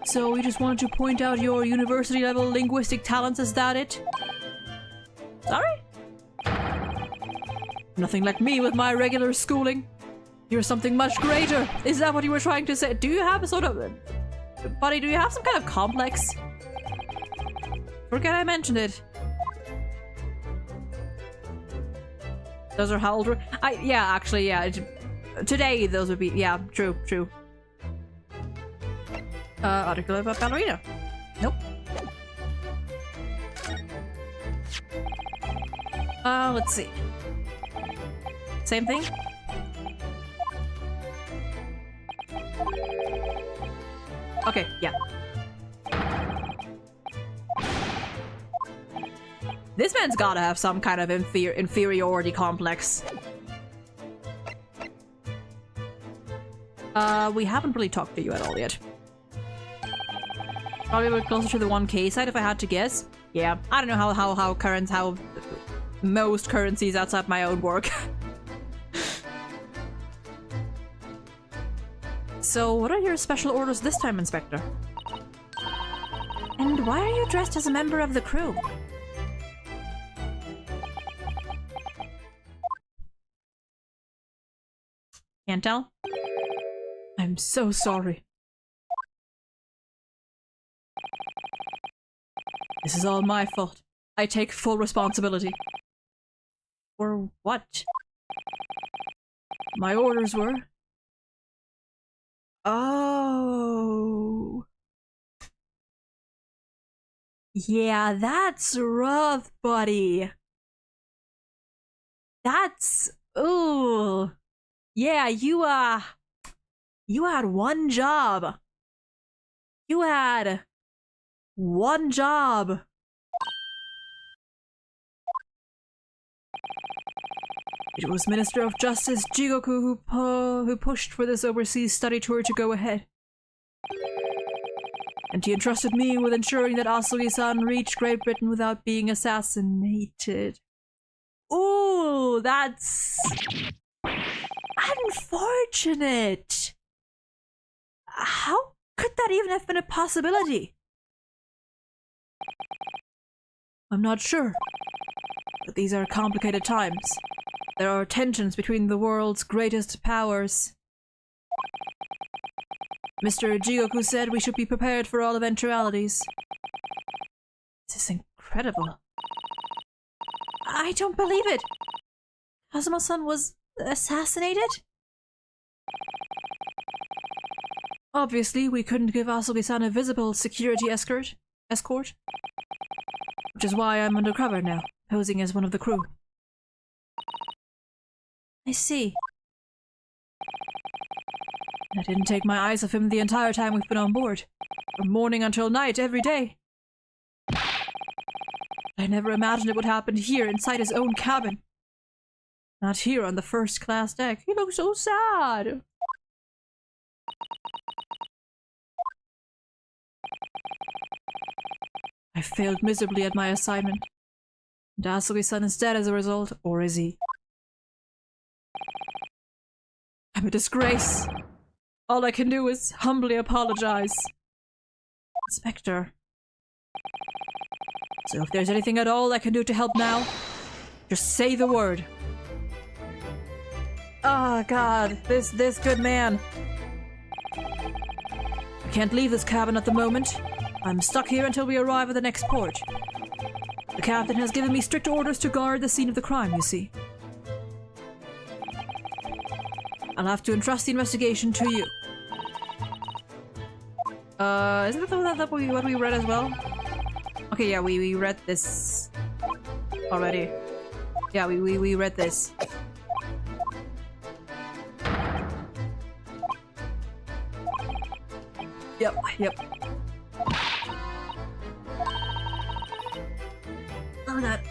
So, you just wanted to point out your university-level linguistic talents, is that it? Sorry? Nothing like me with my regular schooling. You're something much greater. Is that what you were trying to say? Do you have a sort of... Buddy, do you have some kind of complex? Forget I mentioned it. Those are how old yeah, actually, yeah. Today, those would be... Yeah, true. Article about ballerina. Nope. Let's see. Same thing? Okay, yeah. This man's gotta have some kind of inferiority complex. We haven't really talked to you at all yet. Probably a bit closer to the 1K side if I had to guess. Yeah, I don't know how most currencies outside my own work. So, what are your special orders this time, Inspector? And why are you dressed as a member of the crew? Can't tell? I'm so sorry. This is all my fault. I take full responsibility. For what? My orders were... Oh... Yeah, that's rough, buddy. That's... Ooh. Yeah, you had one job. You had one job. It was Minister of Justice Jigoku who pushed for this overseas study tour to go ahead. And he entrusted me with ensuring that Asugi-san reached Great Britain without being assassinated. Ooh, that's... unfortunate! How could that even have been a possibility? I'm not sure. But these are complicated times. There are tensions between the world's greatest powers. Mr. Jigoku said we should be prepared for all eventualities. This is incredible. I don't believe it! Kazuma-san was assassinated? Obviously, we couldn't give Asugi-san a visible security escort, which is why I'm undercover now, posing as one of the crew. I see. I didn't take my eyes off him the entire time we've been on board. From morning until night, every day. I never imagined it would happen here inside his own cabin. Not here on the first-class deck. He looks so sad. I failed miserably at my assignment. And Asugi-san is dead as a result, or is he? I'm a disgrace. All I can do is humbly apologize. Inspector. So if there's anything at all I can do to help now, just say the word. Oh god, this good man. I can't leave this cabin at the moment. I'm stuck here until we arrive at the next port. The captain has given me strict orders to guard the scene of the crime, you see. I'll have to entrust the investigation to you. Isn't that what we read as well? Okay, yeah, we read this already. Yeah, we read this. Yep. Oh, that.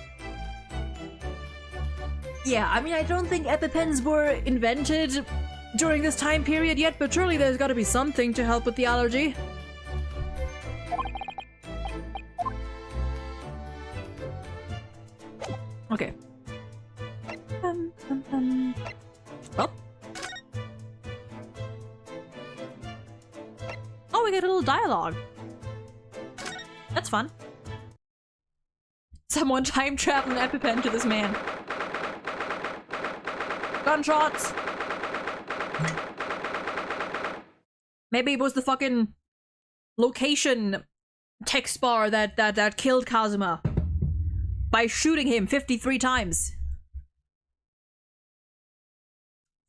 Yeah, I mean, I don't think EpiPens were invented during this time period yet, but surely there's gotta be something to help with the allergy. Okay. Oh. Oh, we get a little dialogue. That's fun. Someone time traveled an EpiPen to this man. Gunshots! Maybe it was the fucking location text bar that killed Kazuma by shooting him 53 times.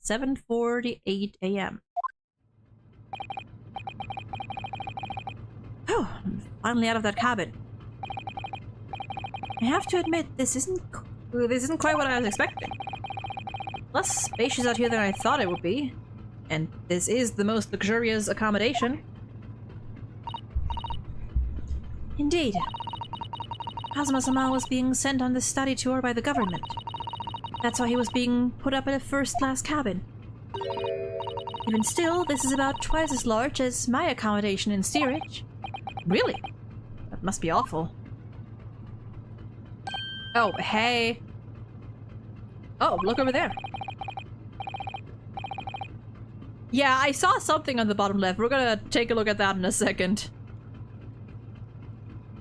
7:48 a.m. Oh, I'm finally out of that cabin. I have to admit, this isn't quite what I was expecting. Less spacious out here than I thought it would be. And this is the most luxurious accommodation. Indeed. Kazuma-sama was being sent on this study tour by the government. That's why he was being put up in a first-class cabin. Even still, this is about twice as large as my accommodation in steerage. Really? That must be awful. Oh, hey. Oh, look over there. Yeah, I saw something on the bottom left. We're gonna take a look at that in a second.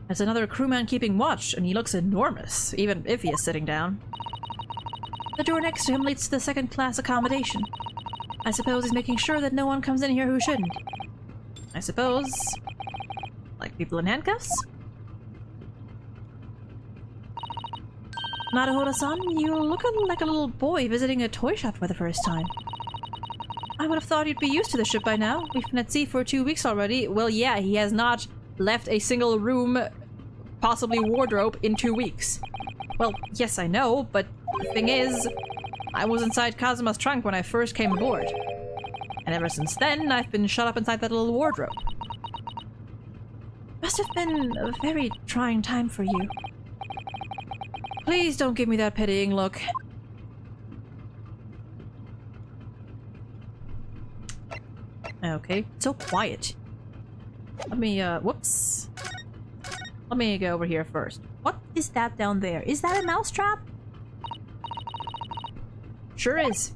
There's another crewman keeping watch, and he looks enormous, even if he is sitting down. The door next to him leads to the second-class accommodation. I suppose he's making sure that no one comes in here who shouldn't. I suppose... like people in handcuffs? Maruhora-san, you look like a little boy visiting a toy shop for the first time. I would have thought you'd be used to the ship by now. We've been at sea for 2 weeks already. Well, yeah, he has not left a single room possibly wardrobe in 2 weeks. Well, yes, I know, but the thing is, I was inside Kazuma's trunk when I first came aboard. And ever since then, I've been shut up inside that little wardrobe. Must have been a very trying time for you. Please don't give me that pitying look. Okay, so quiet. Let me, whoops. Let me go over here first. What is that down there? Is that a mousetrap? Sure is.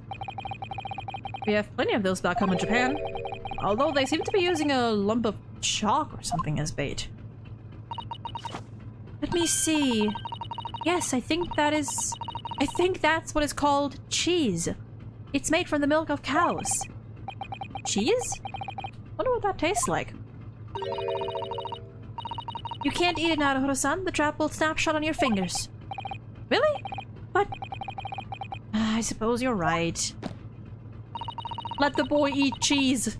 We have plenty of those back home in Japan. Although they seem to be using a lump of chalk or something as bait. Let me see. Yes, I think that's what is called cheese. It's made from the milk of cows. Cheese? Wonder what that tastes like. You can't eat it, Naruto-san. The trap will snap shut on your fingers. Really? But I suppose you're right. Let the boy eat cheese.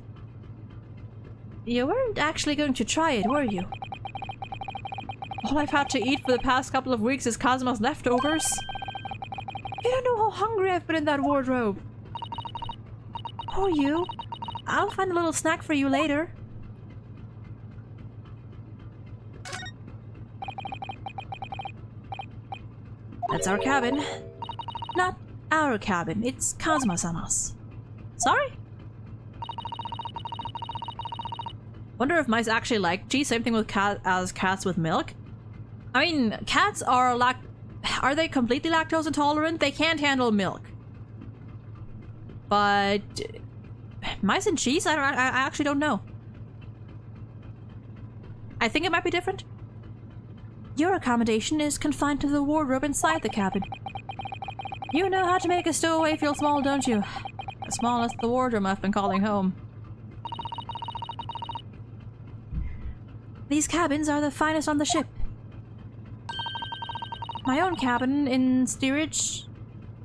You weren't actually going to try it, were you? All I've had to eat for the past couple of weeks is Kazuma's leftovers. You don't know how hungry I've been in that wardrobe. Poor you. I'll find a little snack for you later. That's our cabin. Not our cabin, it's Kazuma-sama's. Sorry? Wonder if mice actually like cheese. Same thing with as cats with milk. I mean, cats are are they completely lactose intolerant? They can't handle milk. But mice and cheese? I actually don't know. I think it might be different. Your accommodation is confined to the wardrobe inside the cabin. You know how to make a stowaway feel small, don't you? As small as the wardrobe I've been calling home. These cabins are the finest on the ship. My own cabin in steerage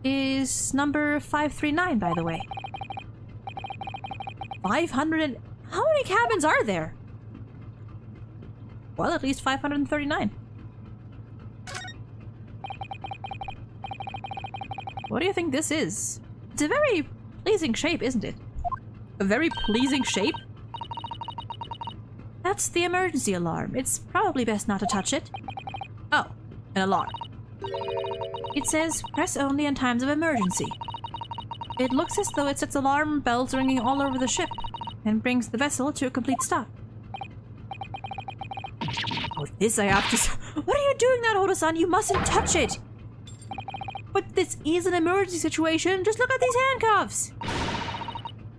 is number 539, by the way. 500 and... How many cabins are there? Well, at least 539. What do you think this is? It's a very pleasing shape, isn't it? A very pleasing shape? That's the emergency alarm. It's probably best not to touch it. Oh, an alarm. It says, press only in times of emergency. It looks as though it sets alarm bells ringing all over the ship and brings the vessel to a complete stop. Oh, this I have to... What are you doing, Naruto-san? You mustn't touch it! But this is an emergency situation. Just look at these handcuffs!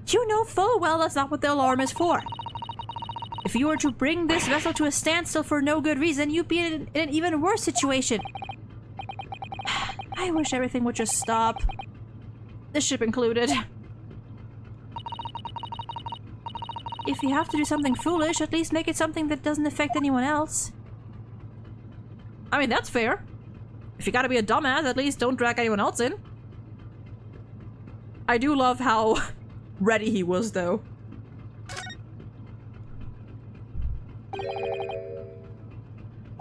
You know full well that's not what the alarm is for. If you were to bring this vessel to a standstill for no good reason, you'd be in an even worse situation. I wish everything would just stop. The ship included. If you have to do something foolish, at least make it something that doesn't affect anyone else. I mean, that's fair. If you gotta be a dumbass, at least don't drag anyone else in. I do love how ready he was, though.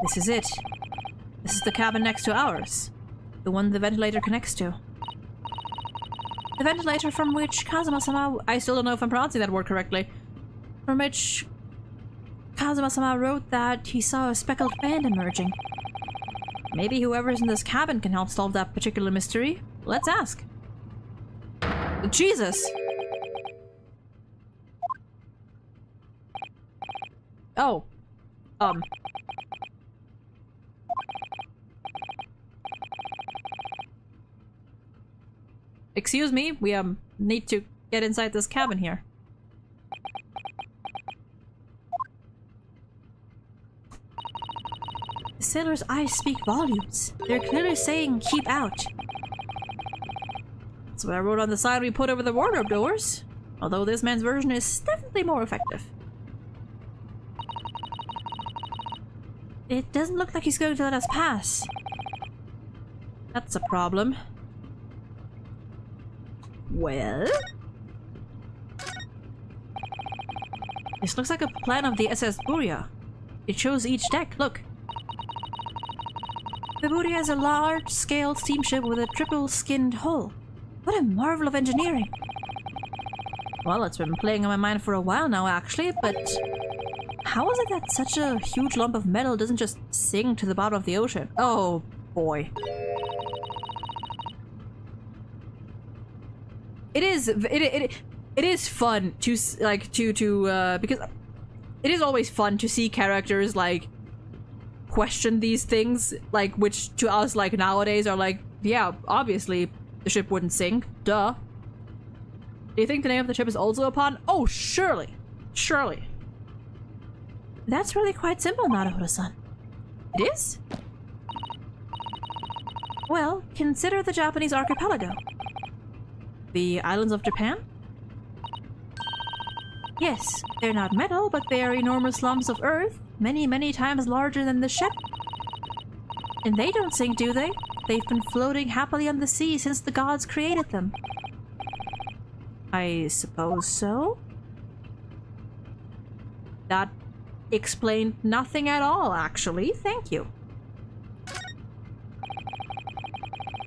This is it. This is the cabin next to ours. The one the ventilator connects to. The ventilator from which Kazuma-sama... I still don't know if I'm pronouncing that word correctly. From which Kazuma-sama wrote that he saw a speckled band emerging. Maybe whoever's in this cabin can help solve that particular mystery. Let's ask. Jesus! Oh. Excuse me, we need to get inside this cabin here. The sailor's eyes speak volumes. They're clearly saying, keep out. That's what I wrote on the sign we put over the wardrobe doors. Although this man's version is definitely more effective. It doesn't look like he's going to let us pass. That's a problem. Well? This looks like a plan of the SS Buria. It shows each deck, look. The booty has a large-scale steamship with a triple-skinned hull. What a marvel of engineering! Well, it's been playing on my mind for a while now, actually, but how is it that such a huge lump of metal doesn't just sink to the bottom of the ocean? Oh, boy. It is fun to because it is always fun to see characters like question these things, like, which to us, like, nowadays are like, yeah, obviously the ship wouldn't sink, duh. Do you think the name of the ship is also a pun? Oh, surely. Surely. That's really quite simple, Naruto-san. It is? Well, consider the Japanese archipelago. The islands of Japan? Yes, they're not metal, but they are enormous lumps of earth, many, many times larger than the ship. And they don't sink, do they? They've been floating happily on the sea since the gods created them. I suppose so? That explained nothing at all, actually. Thank you.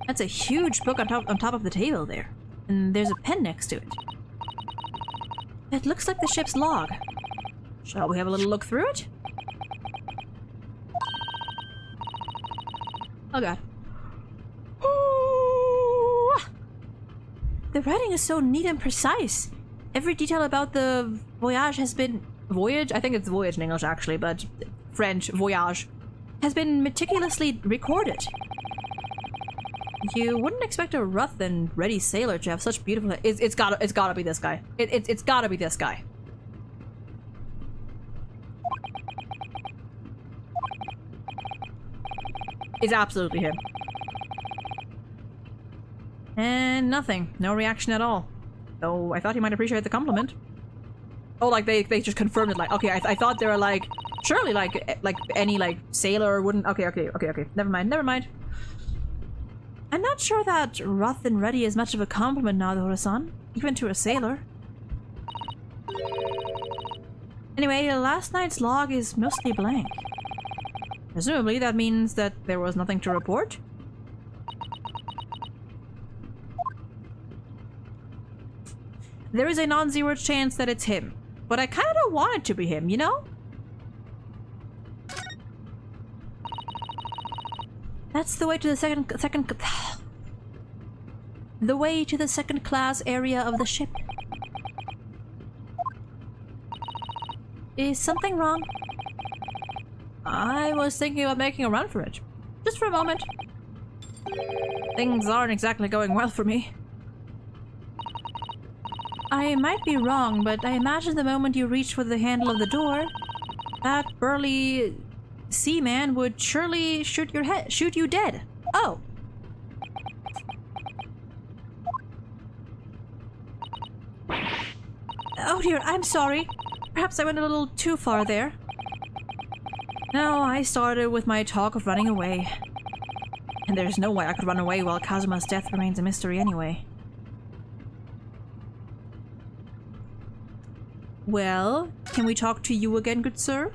That's a huge book on top of the table there. And there's a pen next to it. It looks like the ship's log. Shall we have a little look through it? Oh god. The writing is so neat and precise. Every detail about the voyage has been... Voyage? I think it's voyage in English, actually, but French, voyage, has been meticulously recorded. You wouldn't expect a rough and ready sailor to have such beautiful... It's gotta be this guy. It's gotta be this guy. It's absolutely him. And nothing. No reaction at all. Though I thought he might appreciate the compliment. Oh, like they just confirmed it, like, okay, I thought they were like, surely like any like sailor wouldn't... Okay. Never mind. I'm not sure that rough and ready is much of a compliment now, Naruto-san. Even to a sailor. Anyway, last night's log is mostly blank. Presumably that means that there was nothing to report? There is a non-zero chance that it's him. But I kinda don't want it to be him, you know? That's the way to the the way to the second class area of the ship. Is something wrong? I was thinking about making a run for it. Just for a moment. Things aren't exactly going well for me. I might be wrong, but I imagine the moment you reach for the handle of the door, that burly seaman would surely shoot you dead. Oh. Oh dear, I'm sorry. Perhaps I went a little too far there. No, I started with my talk of running away. And there's no way I could run away while Kazuma's death remains a mystery anyway. Well, can we talk to you again, good sir?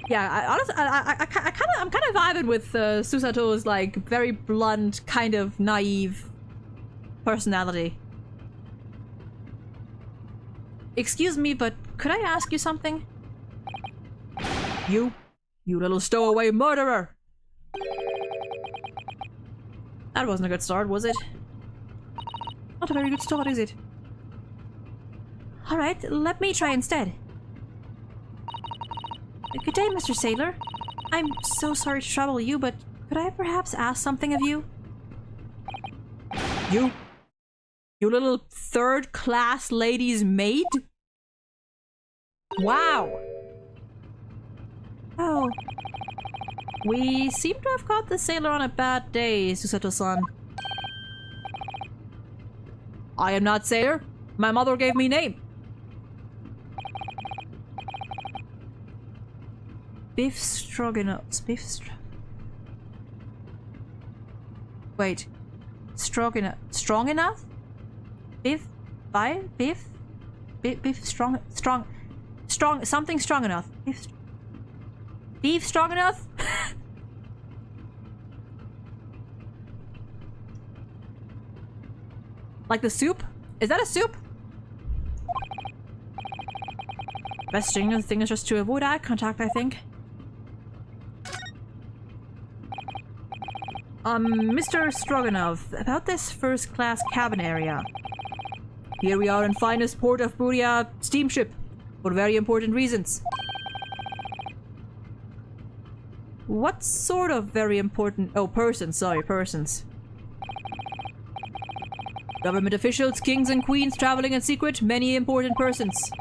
Yeah, I'm kind of vibing with Susato's like very blunt, kind of naive personality. Excuse me, but could I ask you something? You little stowaway murderer! That wasn't a good start, was it? Not a very good start, is it? Alright, let me try instead. Good day, Mr. Sailor. I'm so sorry to trouble you, but could I perhaps ask something of you? You little third-class lady's maid? Wow! Oh. We seem to have caught the sailor on a bad day, Susato-san. I am not sailor. My mother gave me name. Beef stroganoff. Wait. Stroganoff. Strong enough? Beef strong. Something strong enough. Beef strong enough? Like the soup? Is that a soup? Best thing is just to avoid eye contact, I think. Mr. Stroganoff, about this first-class cabin area. Here we are in finest port of Buria steamship, for very important reasons. What sort of very important— oh, persons, sorry, persons. Government officials, kings and queens traveling in secret, many important persons.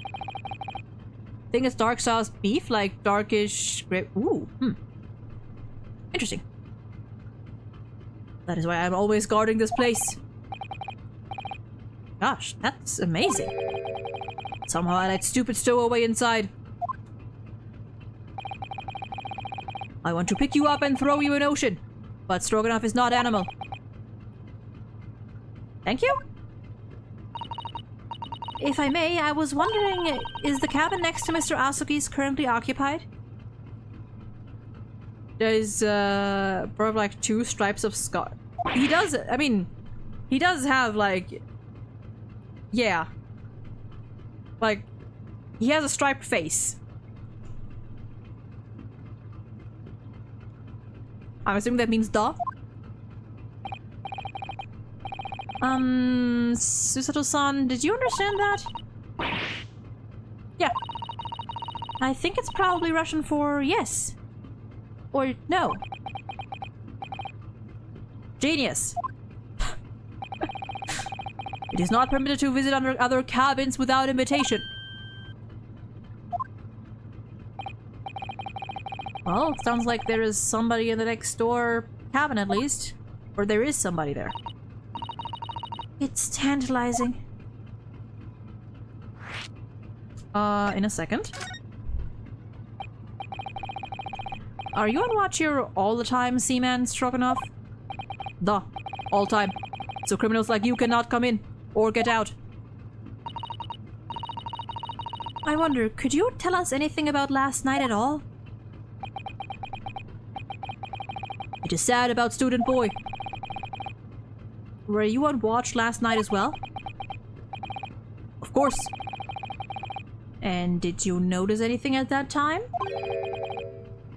Thing is dark sauce beef, like darkish grape. Ooh, interesting. That is why I'm always guarding this place. Gosh, that's amazing. Somehow I let stupid stowaway inside. I want to pick you up and throw you in ocean, but Stroganoff is not animal. Thank you. If I may, I was wondering, is the cabin next to Mr. Asuki's currently occupied? There's, probably like 2 stripes of scar. He does, I mean, he does have like, yeah. Like, he has a striped face. I'm assuming that means duh. Susato-san, did you understand that? Yeah. I think it's probably Russian for yes. Or no. Genius. It is not permitted to visit other cabins without invitation. Well, it sounds like there is somebody in the next door cabin at least. Or there is somebody there. It's tantalizing. In a second. Are you on watch here all the time, Seaman Stroganoff? Duh. All time. So criminals like you cannot come in or get out. I wonder, could you tell us anything about last night at all? It is sad about student boy. Were you on watch last night as well? Of course. And did you notice anything at that time?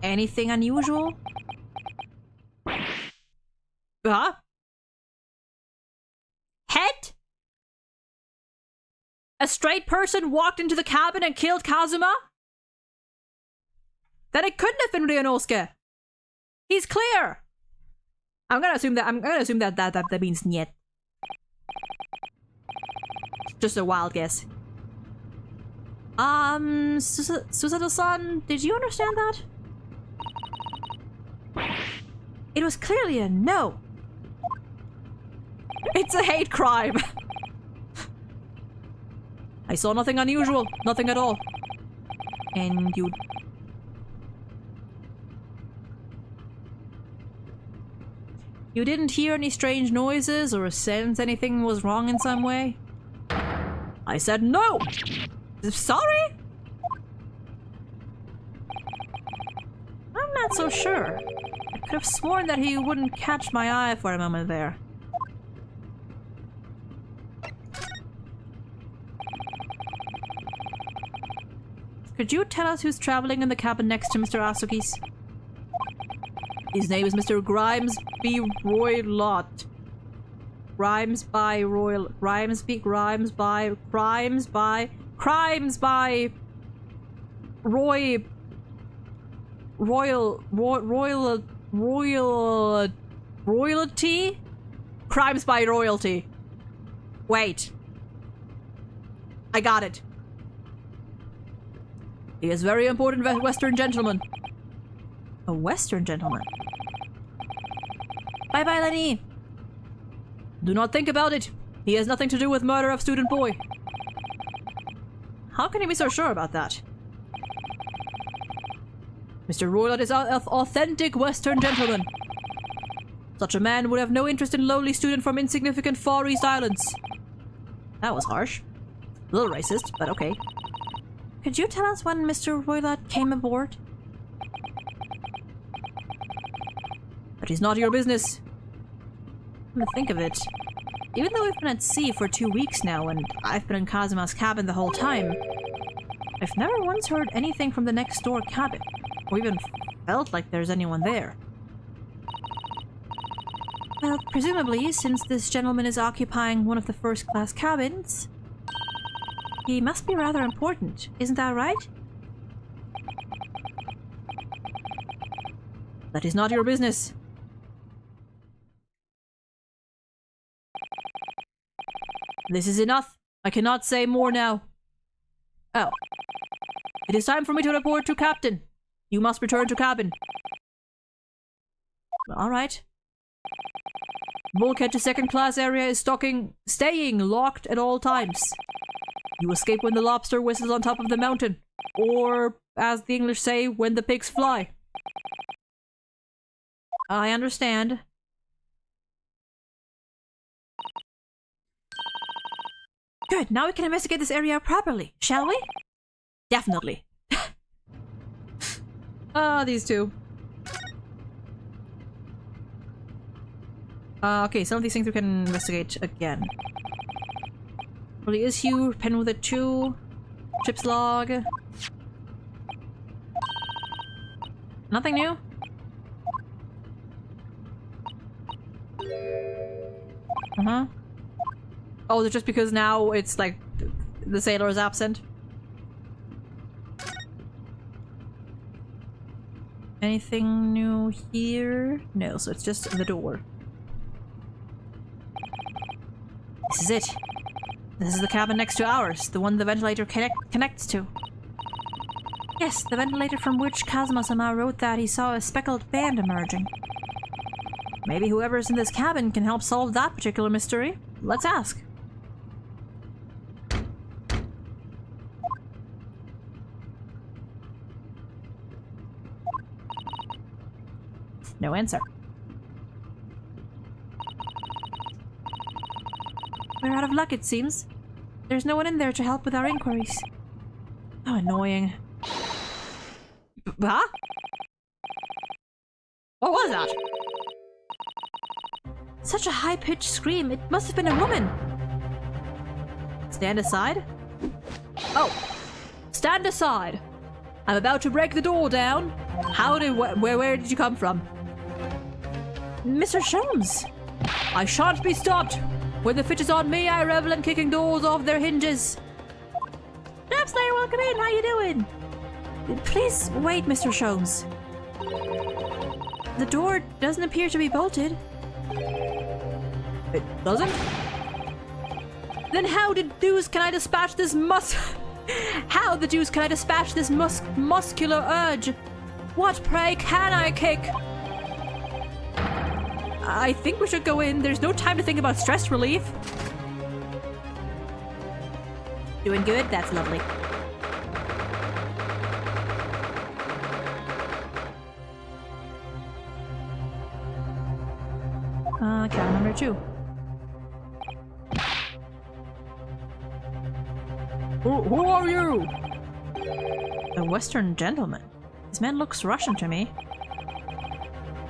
Anything unusual? Huh? Head? A straight person walked into the cabin and killed Kazuma? Then it couldn't have been Ryunosuke. He's clear. I'm gonna assume that means niet. Just a wild guess. Susato-san, did you understand that? It was clearly a no. It's a hate crime. I saw nothing unusual, nothing at all. And you... You didn't hear any strange noises or sense anything was wrong in some way? I said no! Sorry? I'm not so sure. I could have sworn that he wouldn't catch my eye for a moment there. Could you tell us who's traveling in the cabin next to Mr. Asuki's? His name is Mr. Grimes B. Roylott. Crimes by Royal... Crimes by... Roy... Royalty? Crimes by royalty. Wait. I got it. He is a very important Western gentleman. A Western gentleman? Bye-bye, Lenny. Do not think about it. He has nothing to do with murder of student boy. How can you be so sure about that? Mr. Roylott is an authentic Western gentleman. Such a man would have no interest in lowly student from insignificant Far East Islands. That was harsh. A little racist, but okay. Could you tell us when Mr. Roylott came aboard? That is not your business. Come to think of it, even though we've been at sea for 2 weeks now, and I've been in Kazuma's cabin the whole time, I've never once heard anything from the next door cabin, or even felt like there's anyone there. Well, presumably, since this gentleman is occupying one of the first-class cabins, he must be rather important, isn't that right? That is not your business. This is enough. I cannot say more now. Oh. It is time for me to report to Captain. You must return to cabin. Alright. Bulkhead to second-class area is staying locked at all times. You escape when the lobster whistles on top of the mountain. Or, as the English say, when the pigs fly. I understand. Good, now we can investigate this area properly, shall we? Definitely. These two. Okay, some of these things we can investigate again. Early issue, pen with a 2, chips log. Nothing new? Uh-huh. Oh, is it just because now it's like the sailor is absent? Anything new here? No, so it's just the door. This is it. This is the cabin next to ours, the one the ventilator connects to. Yes, the ventilator from which Kazuma-sama wrote that he saw a speckled band emerging. Maybe whoever's in this cabin can help solve that particular mystery. Let's ask. No answer. We're out of luck, it seems. There's no one in there to help with our inquiries. How annoying. Huh? What was that? Such a high-pitched scream. It must have been a woman. Stand aside? Oh. Stand aside. I'm about to break the door down. Where did you come from? Mr. Sholmes. I shan't be stopped. When the fit is on me, I revel in kicking doors off their hinges. Snapslayer, welcome in. How you doing? Please wait, Mr. Sholmes. The door doesn't appear to be bolted. It doesn't? Then how the deuce can I dispatch this How the deuce can I dispatch this muscular urge? What, pray, can I kick? I think we should go in. There's no time to think about stress relief. Doing good? That's lovely. Cabin number 2. Who are you? A Western gentleman. This man looks Russian to me.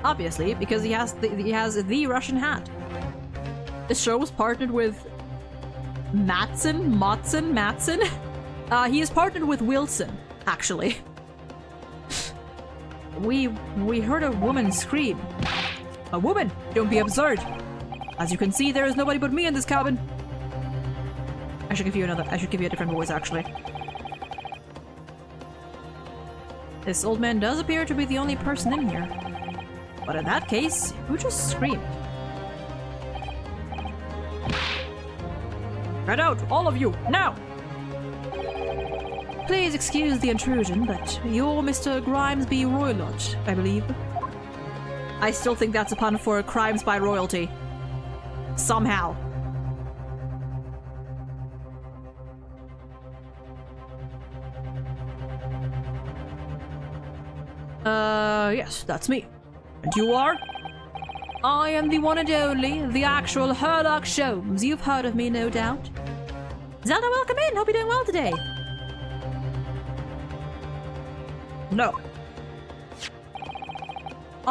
Obviously, because he has the Russian hat. This show was partnered with Matson. He is partnered with Wilson, actually. We heard a woman scream. A woman! Don't be absurd. As you can see, there is nobody but me in this cabin. I should give you a different voice, actually. This old man does appear to be the only person in here. But in that case, who just screamed? Get out, all of you, now! Please excuse the intrusion, but you're Mr. Grimesby Roylott, I believe. I still think that's a pun for crimes by royalty. Somehow. Yes, that's me. And you are? I am the one and only, the actual Sherlock Sholmes. You've heard of me, no doubt. Zelda, welcome in. Hope you're doing well today. No.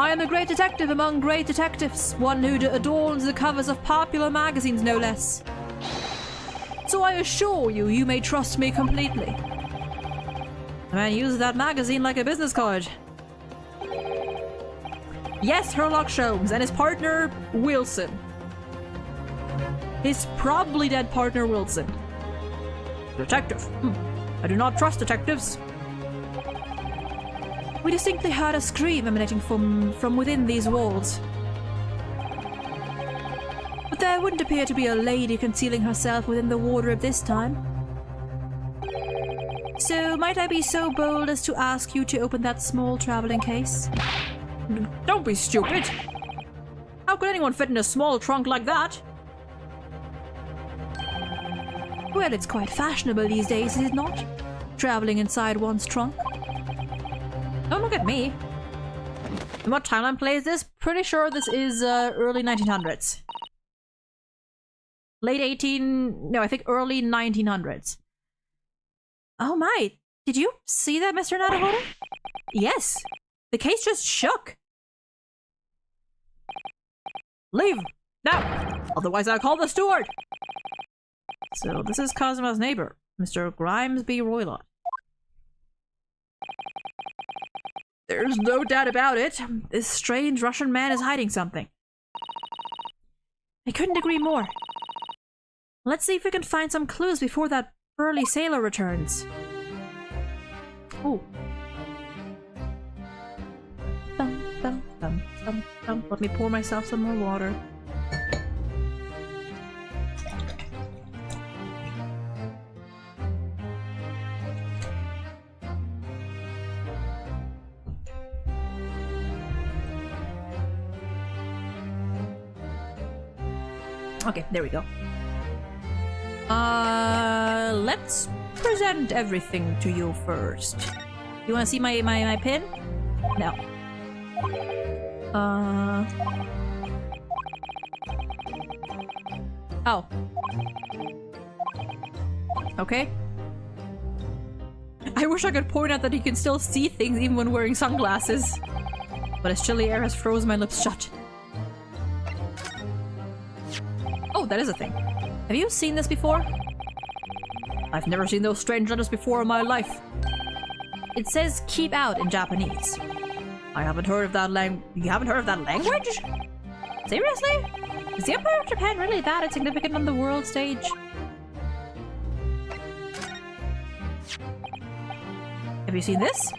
I am a great detective among great detectives, one who adorns the covers of popular magazines, no less. So I assure you, you may trust me completely. The man uses that magazine like a business card. Yes, Sherlock Sholmes and his partner, Wilson. His probably dead partner, Wilson. Detective. I do not trust detectives. We distinctly heard a scream emanating from within these walls. But there wouldn't appear to be a lady concealing herself within the wardrobe this time. So, might I be so bold as to ask you to open that small traveling case? Don't be stupid! How could anyone fit in a small trunk like that? Well, it's quite fashionable these days, is it not? Traveling inside one's trunk. Don't look at me. And what timeline play is this? Pretty sure this is early 1900s. I think early 1900s. Oh my, did you see that, Mr. Nadahoda? Yes, the case just shook. Leave, now, otherwise I'll call the steward. So this is Cosimo's neighbor, Mr. Grimes B. Roylott. There's no doubt about it. This strange Russian man is hiding something. I couldn't agree more. Let's see if we can find some clues before that burly sailor returns. Ooh. Dum, dum, dum, dum, dum. Let me pour myself some more water. Okay, there we go. Let's present everything to you first. You wanna see my pin? No. Oh. Okay. I wish I could point out that he can still see things even when wearing sunglasses. But his chilly air has frozen my lips shut. Oh, that is a thing. Have you seen this before? I've never seen those strange letters before in my life. It says keep out in Japanese. I haven't heard of that You haven't heard of that language? Seriously? Is the Empire of Japan really that insignificant on the world stage? Have you seen this?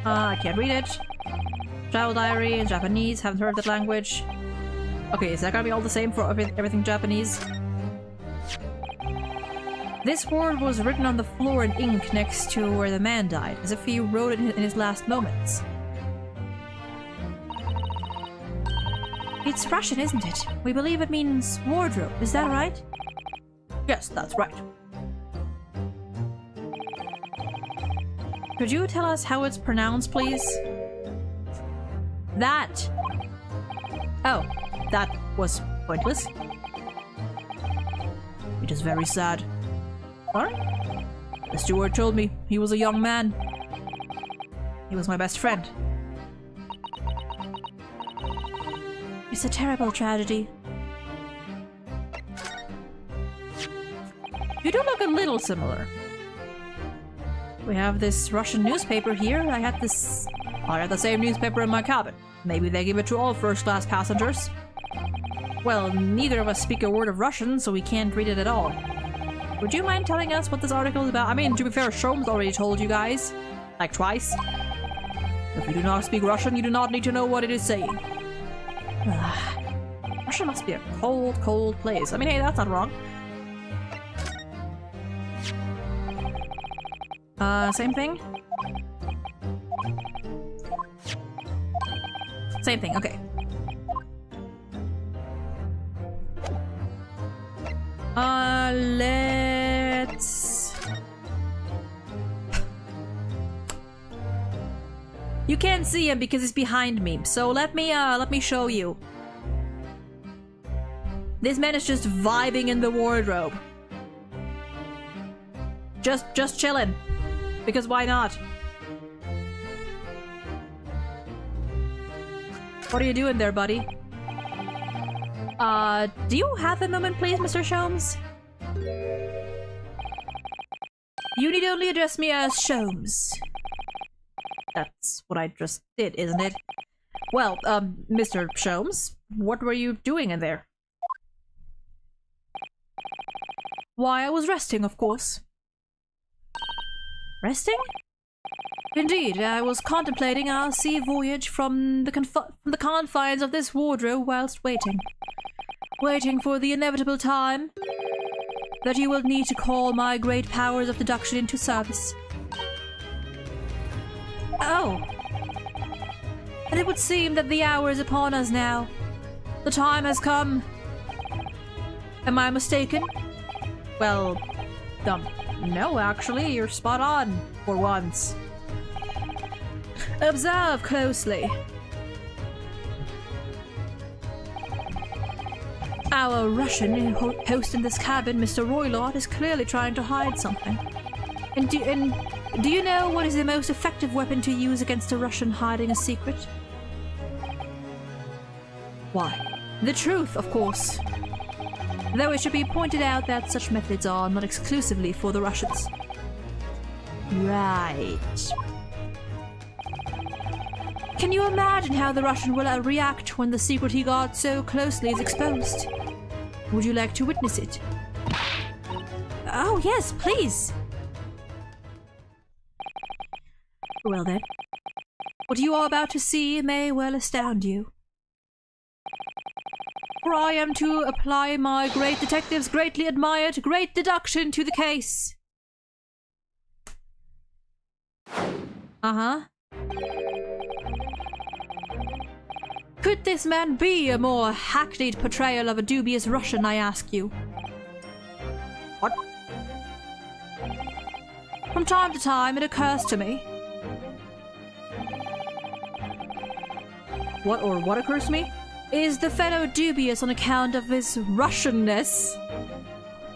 I can't read it. Travel diary in Japanese, haven't heard that language. Okay, is that gonna be all the same for everything Japanese? This word was written on the floor in ink next to where the man died, as if he wrote it in his last moments. It's Russian, isn't it? We believe it means wardrobe, is that right? Yes, that's right. Could you tell us how it's pronounced, please? That! Oh, that was pointless. It is very sad. What? The steward told me he was a young man. He was my best friend. It's a terrible tragedy. You do look a little similar. We have this Russian newspaper here. I had the same newspaper in my cabin. Maybe they give it to all first-class passengers. Well, neither of us speak a word of Russian, so we can't read it at all. Would you mind telling us what this article is about? I mean, to be fair, Sholmes already told you guys. Like, twice. If you do not speak Russian, you do not need to know what it is saying. Russia must be a cold, cold place. I mean, hey, that's not wrong. Same thing? Same thing, okay. Let's... You can't see him because he's behind me, so let me show you. This man is just vibing in the wardrobe. Just chilling. Because why not? What are you doing there, buddy? Do you have a moment, please, Mr. Sholmes? You need only address me as Sholmes. That's what I just did, isn't it? Well, Mr. Sholmes, what were you doing in there? Why, I was resting, of course. Resting? Indeed, I was contemplating our sea voyage from the confines of this wardrobe whilst waiting. Waiting for the inevitable time that you will need to call my great powers of deduction into service. Oh. And it would seem that the hour is upon us now. The time has come. Am I mistaken? Well, no, actually, you're spot on, for once. Observe closely. Our Russian host in this cabin, Mr. Roylord, is clearly trying to hide something. And do you know what is the most effective weapon to use against a Russian hiding a secret? Why? The truth, of course. Though it should be pointed out that such methods are not exclusively for the Russians. Right. Can you imagine how the Russian will react when the secret he guards so closely is exposed? Would you like to witness it? Oh, yes, please. Well then, what you are about to see may well astound you. For I am to apply my great detective's greatly admired great deduction to the case. Uh-huh. Could this man be a more hackneyed portrayal of a dubious Russian, I ask you? What? From time to time, it occurs to me. What occurs to me? Is the fellow dubious on account of his Russianness?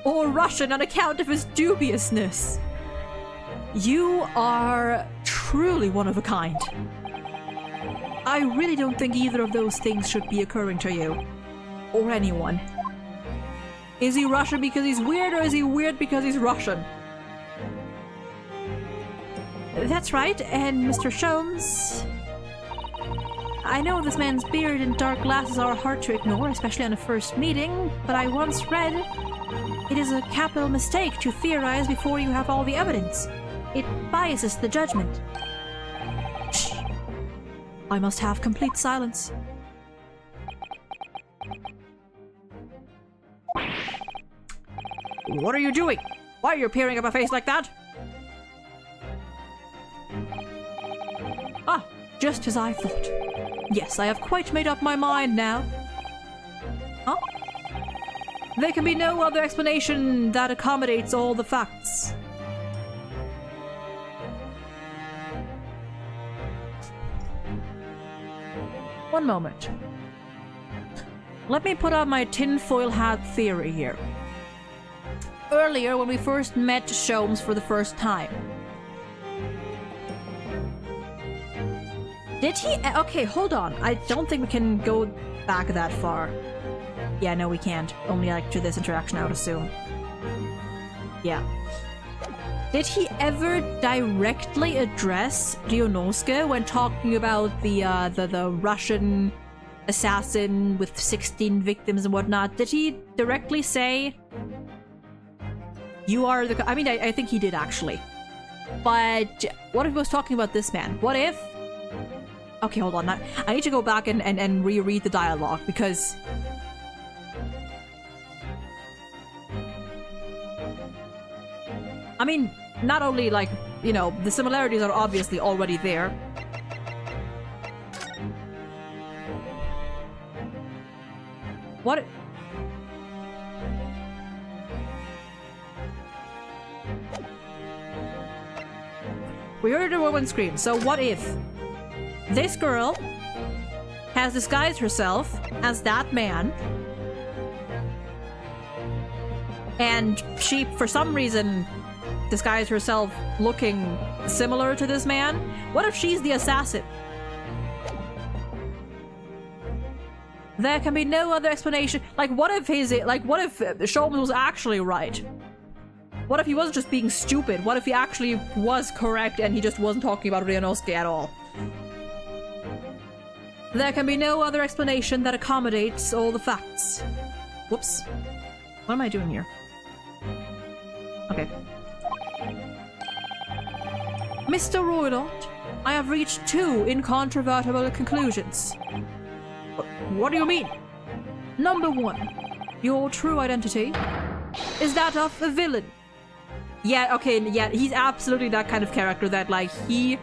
Or Russian on account of his dubiousness? You are truly one of a kind. I really don't think either of those things should be occurring to you. Or anyone. Is he Russian because he's weird, or is he weird because he's Russian? That's right, and Mr. Sholmes... I know this man's beard and dark glasses are hard to ignore, especially on a first meeting, but I once read it is a capital mistake to theorize before you have all the evidence. It biases the judgment. Shh. I must have complete silence. What are you doing? Why are you peering up a face like that? Ah, just as I thought. Yes, I have quite made up my mind now. Huh? There can be no other explanation that accommodates all the facts. One moment. Let me put on my tinfoil hat theory here. Earlier, when we first met Sholmes for the first time, did he? Okay, hold on. I don't think we can go back that far. Yeah, no, we can't. Only like to this interaction, I would assume. Yeah. Did he ever directly address Rionosuke when talking about the Russian assassin with 16 victims and whatnot? Did he directly say, "You are the"? I mean, I think he did actually. But what if he was talking about this man? What if? Okay, hold on. I need to go back and reread the dialogue because... I mean, not only, like, you know, the similarities are obviously already there. What? We heard a woman scream, so what if this girl has disguised herself as that man, and she, for some reason, disguised herself looking similar to this man? What if she's the assassin? There can be no other explanation. Like, what if Sholmes was actually right? What if he wasn't just being stupid? What if he actually was correct and he just wasn't talking about Ryunosuke at all? There can be no other explanation that accommodates all the facts. Whoops. What am I doing here? Okay. Mr. Roylott, I have reached two incontrovertible conclusions. What do you mean? Number one, your true identity is that of a villain. Yeah, okay, yeah, he's absolutely that kind of character that, like, he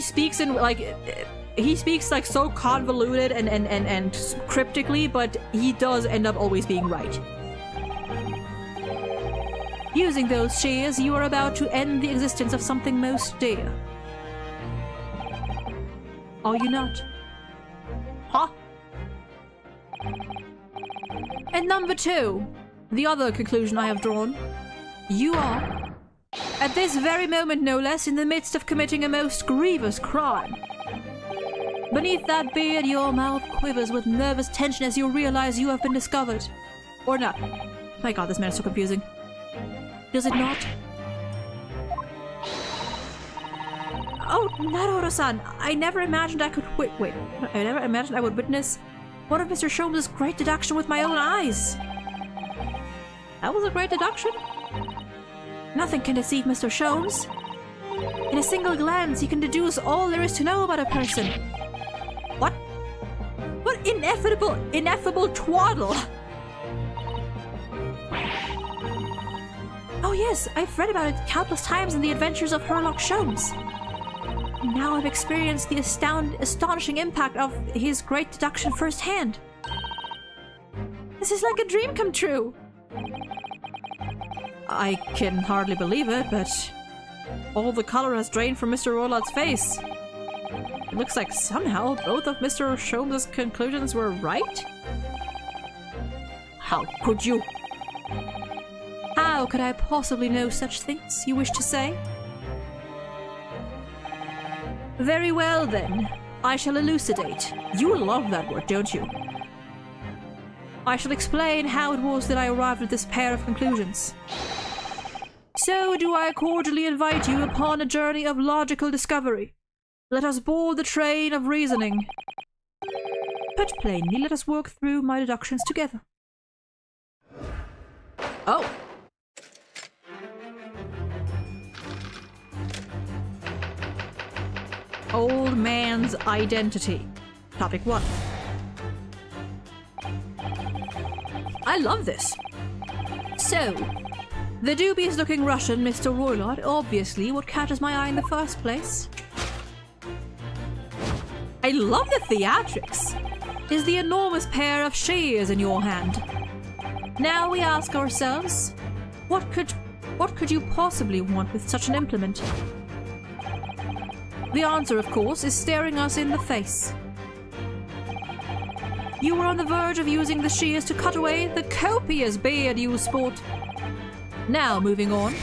speaks in, like, he speaks, like, so convoluted and cryptically, but he does end up always being right. Using those shears, you are about to end the existence of something most dear. Are you not? Huh? And number two, the other conclusion I have drawn. You are, at this very moment no less, in the midst of committing a most grievous crime. Beneath that beard, your mouth quivers with nervous tension as you realize you have been discovered. Or not. My god, this man is so confusing. Does it not? Oh, Naroro-san, I never imagined I could I never imagined I would witness one of Mr. Sholmes' great deduction with my own eyes. That was a great deduction. Nothing can deceive Mr. Sholmes. In a single glance, he can deduce all there is to know about a person. What? What ineffable twaddle! Oh yes, I've read about it countless times in the adventures of Herlock Sholmes. Now I've experienced the astonishing impact of his great deduction firsthand. This is like a dream come true. I can hardly believe it, but all the color has drained from Mr. Roylott's face. It looks like somehow both of Mr. Sholmes' conclusions were right? How could you? How could I possibly know such things, you wish to say? Very well then, I shall elucidate. You love that word, don't you? I shall explain how it was that I arrived at this pair of conclusions. So do I cordially invite you upon a journey of logical discovery. Let us board the train of reasoning. Put plainly, let us work through my deductions together. Oh. Old man's identity. Topic 1. I love this. So, the dubious-looking Russian, Mr. Roylott, obviously what catches my eye in the first place. I love the theatrics. Is the enormous pair of shears in your hand. Now we ask ourselves, what could you possibly want with such an implement? The answer, of course, is staring us in the face. You were on the verge of using the shears to cut away the copious beard you sport. Now, moving on.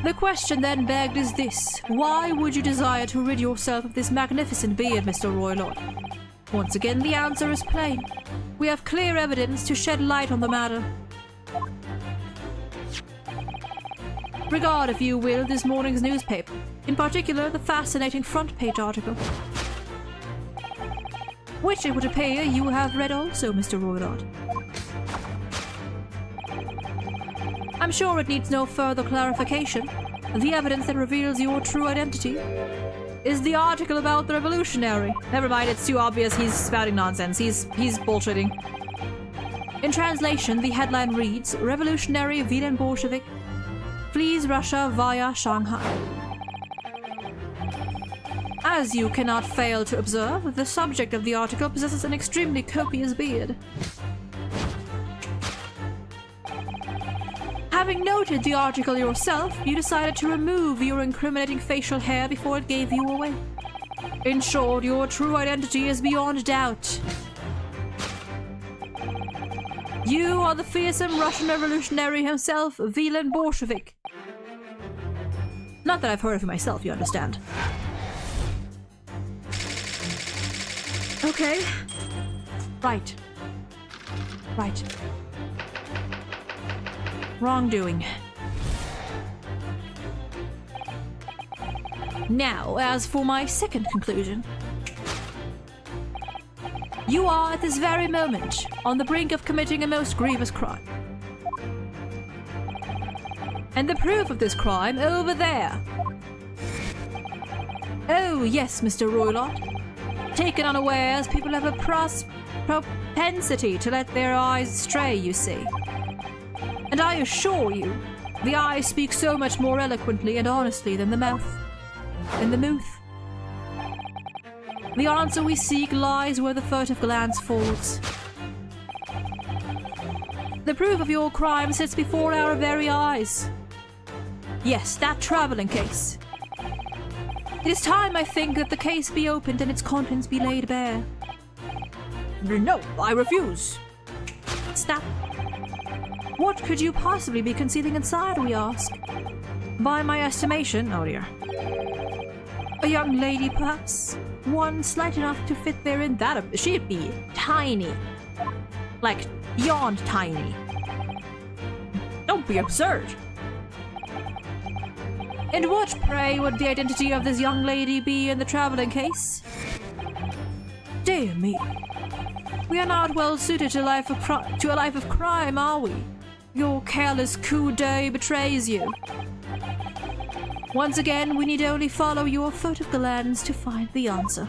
The question then begged is this. Why would you desire to rid yourself of this magnificent beard, Mr. Roylott? Once again, the answer is plain. We have clear evidence to shed light on the matter. Regard, if you will, this morning's newspaper. In particular, the fascinating front-page article. Which, it would appear, you have read also, Mr. Roylott. I'm sure it needs no further clarification. The evidence that reveals your true identity is the article about the revolutionary. Never mind, it's too obvious he's spouting nonsense. He's bullshitting. In translation, the headline reads, Revolutionary Villain Bolshevik flees Russia via Shanghai. As you cannot fail to observe, the subject of the article possesses an extremely copious beard. Having noted the article yourself, you decided to remove your incriminating facial hair before it gave you away. In short, your true identity is beyond doubt. You are the fearsome Russian revolutionary himself, Villain Bolshevik. Not that I've heard of him myself, you understand. Okay. Right. Wrongdoing. Now, as for my second conclusion. You are at this very moment on the brink of committing a most grievous crime. And the proof of this crime over there. Oh, yes, Mr. Roylott. Taken unawares, people have a propensity to let their eyes stray, you see. And I assure you, the eyes speak so much more eloquently and honestly than the mouth. The answer we seek lies where the furtive glance falls. The proof of your crime sits before our very eyes. Yes, that traveling case. It is time, I think, that the case be opened and its contents be laid bare. No, I refuse. Snap. What could you possibly be concealing inside, we ask? By my estimation, oh dear. A young lady, perhaps? One slight enough to fit therein. That she'd be tiny. Like, beyond tiny. Don't be absurd. And what, pray, would the identity of this young lady be in the traveling case? Dear me. We are not well suited to a life of crime, are we? Your careless coup d'oeil betrays you. Once again, we need only follow your furtive glance to find the answer.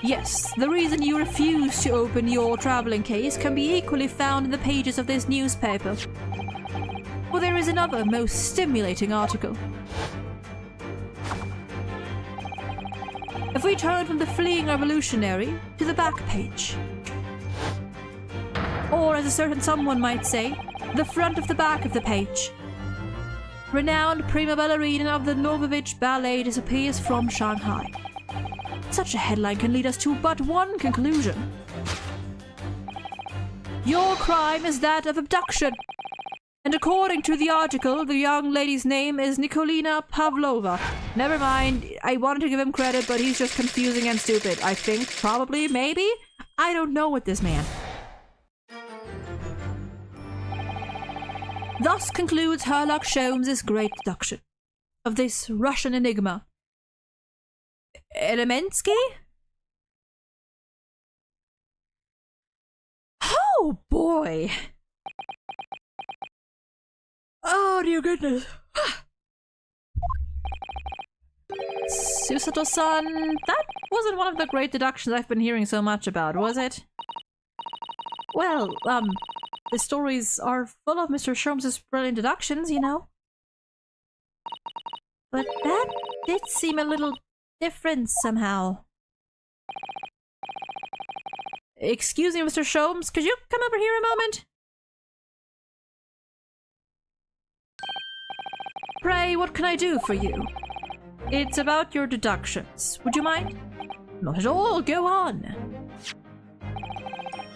Yes, the reason you refuse to open your traveling case can be equally found in the pages of this newspaper. For there is another most stimulating article. If we turn from the fleeing revolutionary to the back page, or as a certain someone might say, the front of the back of the page. Renowned prima ballerina of the Novovich Ballet disappears from Shanghai. Such a headline can lead us to but one conclusion. Your crime is that of abduction. And according to the article, the young lady's name is Nikolina Pavlova. Never mind, I wanted to give him credit, but he's just confusing and stupid. I think, probably, maybe? I don't know with this man. Thus concludes Sherlock Holmes' great deduction of this Russian enigma. Elemensky? Oh boy! Oh dear goodness. Susato-san, that wasn't one of the great deductions I've been hearing so much about, was it? Well, the stories are full of Mr. Sholmes' brilliant deductions, you know. But that did seem a little different somehow. Excuse me, Mr. Sholmes, could you come over here a moment? Pray, what can I do for you? It's about your deductions. Would you mind? Not at all, go on.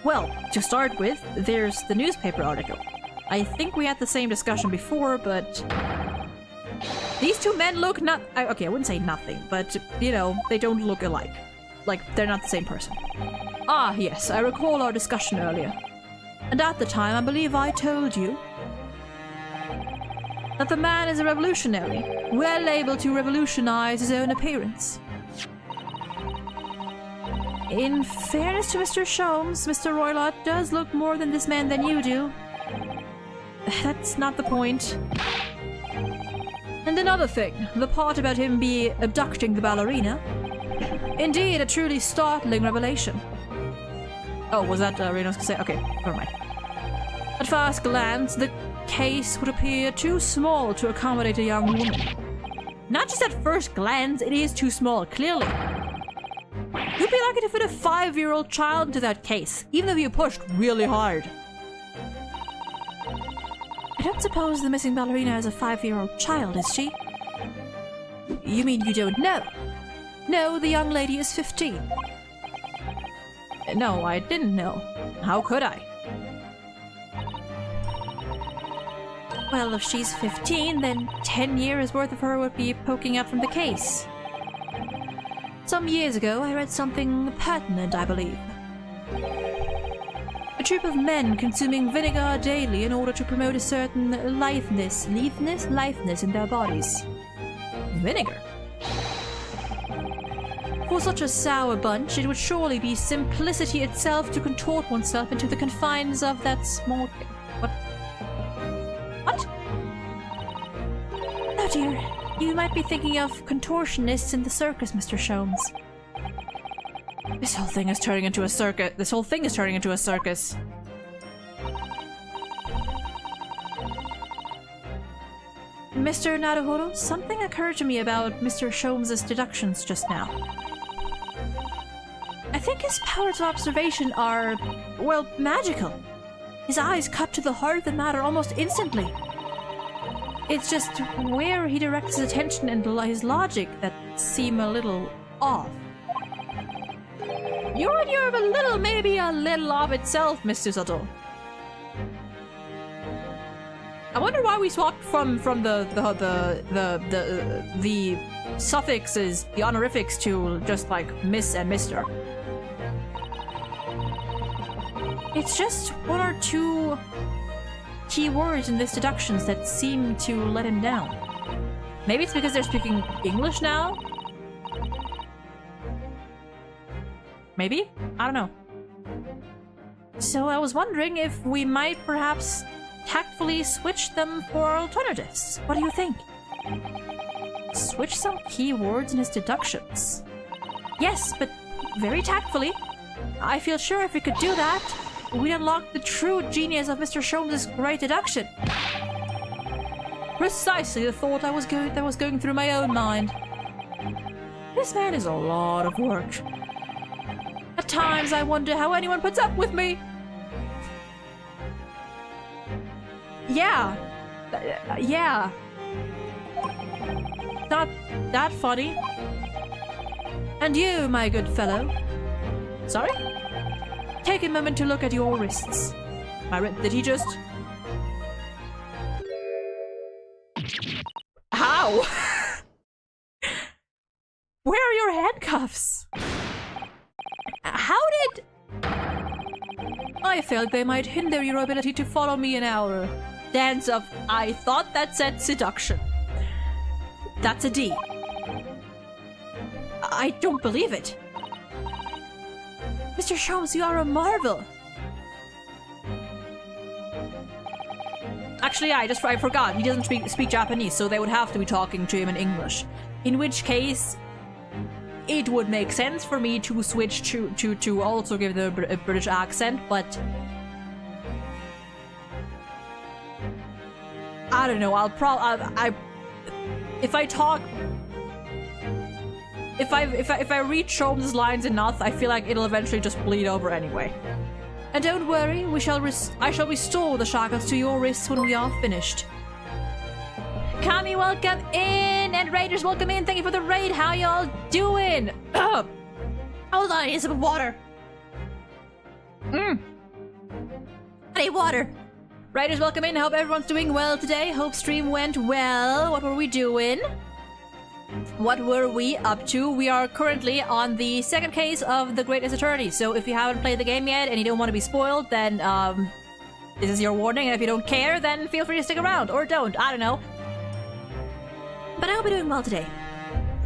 Well, to start with, there's the newspaper article. I think we had the same discussion before, but... These two men look okay, I wouldn't say nothing, but, you know, they don't look alike. Like, they're not the same person. Ah, yes, I recall our discussion earlier. And at the time, I believe I told you that the man is a revolutionary, well able to revolutionize his own appearance. In fairness to Mr. Sholmes, Mr. Roylott does look more than this man than you do. That's not the point. And another thing, the part about him abducting the ballerina. Indeed, a truly startling revelation. Oh, was that Reno's gonna say? Okay, never mind. At first glance, the case would appear too small to accommodate a young woman. Not just at first glance, it is too small, clearly. You'd be lucky to fit a 5-year-old child into that case, even if you pushed really hard. I don't suppose the missing ballerina is a 5-year-old child, is she? You mean you don't know? No, the young lady is 15. No, I didn't know. How could I? Well, if she's 15, then 10 years worth of her would be poking out from the case. Some years ago, I read something pertinent, I believe. A troop of men consuming vinegar daily in order to promote a certain litheness in their bodies. Vinegar? For such a sour bunch, it would surely be simplicity itself to contort oneself into the confines of that small... What? Oh dear, you might be thinking of contortionists in the circus, Mr. Sholmes. This whole thing is turning into a circus. Mr. Naruhodo, something occurred to me about Mr. Sholmes' deductions just now. I think his powers of observation are, well, magical. His eyes cut to the heart of the matter almost instantly. It's just where he directs his attention and his logic that seem a little off. You're maybe a little off itself, Mr. Sato. I wonder why we swapped from the suffixes, the honorifics, to just like Miss and Mister. It's just one or two key words in these deductions that seem to let him down. Maybe it's because they're speaking English now? Maybe? I don't know. So I was wondering if we might perhaps tactfully switch them for alternatives. What do you think? Switch some key words in his deductions. Yes, but very tactfully. I feel sure if we could do that, we'd unlock the true genius of Mr. Sholmes' great deduction. Precisely the thought that was going through my own mind. This man is a lot of work. At times I wonder how anyone puts up with me. Yeah. Yeah. Not that funny. And you, my good fellow. Sorry? Take a moment to look at your wrists. Did he just... How? Where are your handcuffs? How did... I felt they might hinder your ability to follow me in our dance of... I thought that said seduction. That's a D. I don't believe it. Mr. Sholmes, you are a marvel. Actually, I forgot. He doesn't speak Japanese, so they would have to be talking to him in English. In which case, it would make sense for me to switch to also give the a British accent, but I don't know. If I read Sholmes' lines enough, I feel like it'll eventually just bleed over anyway. And don't worry, I shall restore the shackles to your wrists when we are finished. Kami, welcome in! And Raiders, welcome in! Thank you for the raid! How y'all doing? Hold on, I need some water. I need water. Raiders, welcome in. I hope everyone's doing well today. Hope stream went well. What were we doing? What were we up to? We are currently on the second case of the Greatest Attorney. So if you haven't played the game yet and you don't want to be spoiled, then this is your warning. And if you don't care, then feel free to stick around. Or don't. I don't know. But I hope you're doing well today.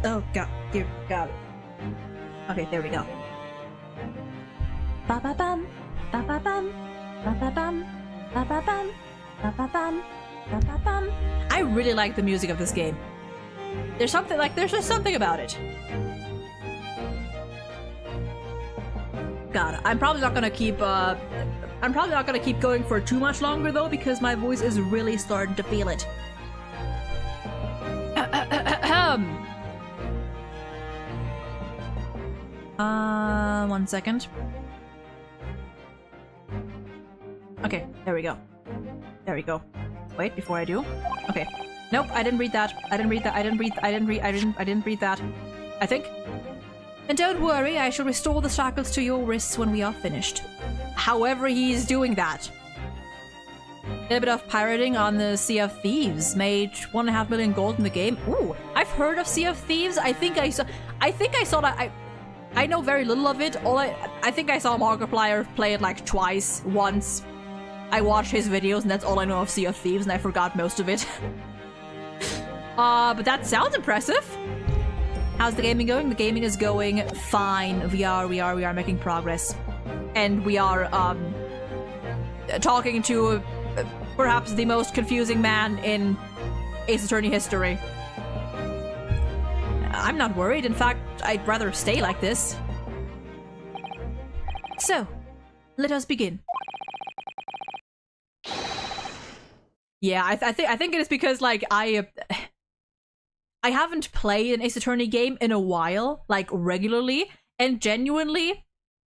Oh, God. Dear God. Okay, there we go. Ba-ba-bum. Ba-ba-bum. Ba-ba-bum. Ba-ba-bum. Ba-ba-bum. Ba-ba-bum. I really like the music of this game. There's just something about it. God, I'm probably not gonna keep going for too much longer though, because my voice is really starting to feel it. One second. Okay, there we go. There we go. Wait, before I do. Okay. Nope, I didn't read that. I didn't read that. I think. And don't worry, I shall restore the shackles to your wrists when we are finished. However he's doing that. little bit of pirating on the Sea of Thieves. Made 1.5 million gold in the game. Ooh, I've heard of Sea of Thieves. I think I saw that. I know very little of it. I think I saw Markiplier play it like twice. Once I watched his videos, and that's all I know of Sea of Thieves, and I forgot most of it. But that sounds impressive. How's the gaming going? The gaming is going fine. We are making progress, and we are talking to perhaps the most confusing man in Ace Attorney history. I'm not worried. In fact, I'd rather stay like this. So, let us begin. Yeah, I think it is because like I haven't played an Ace Attorney game in a while, like regularly, and genuinely,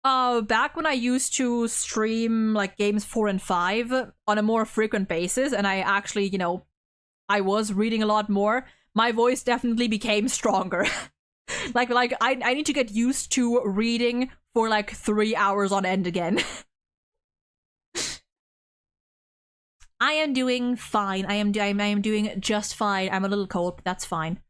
back when I used to stream like games 4 and 5 on a more frequent basis, and I actually, you know, I was reading a lot more, my voice definitely became stronger. like I need to get used to reading for like 3 hours on end again. I am doing fine. I am doing just fine. I'm a little cold, but that's fine.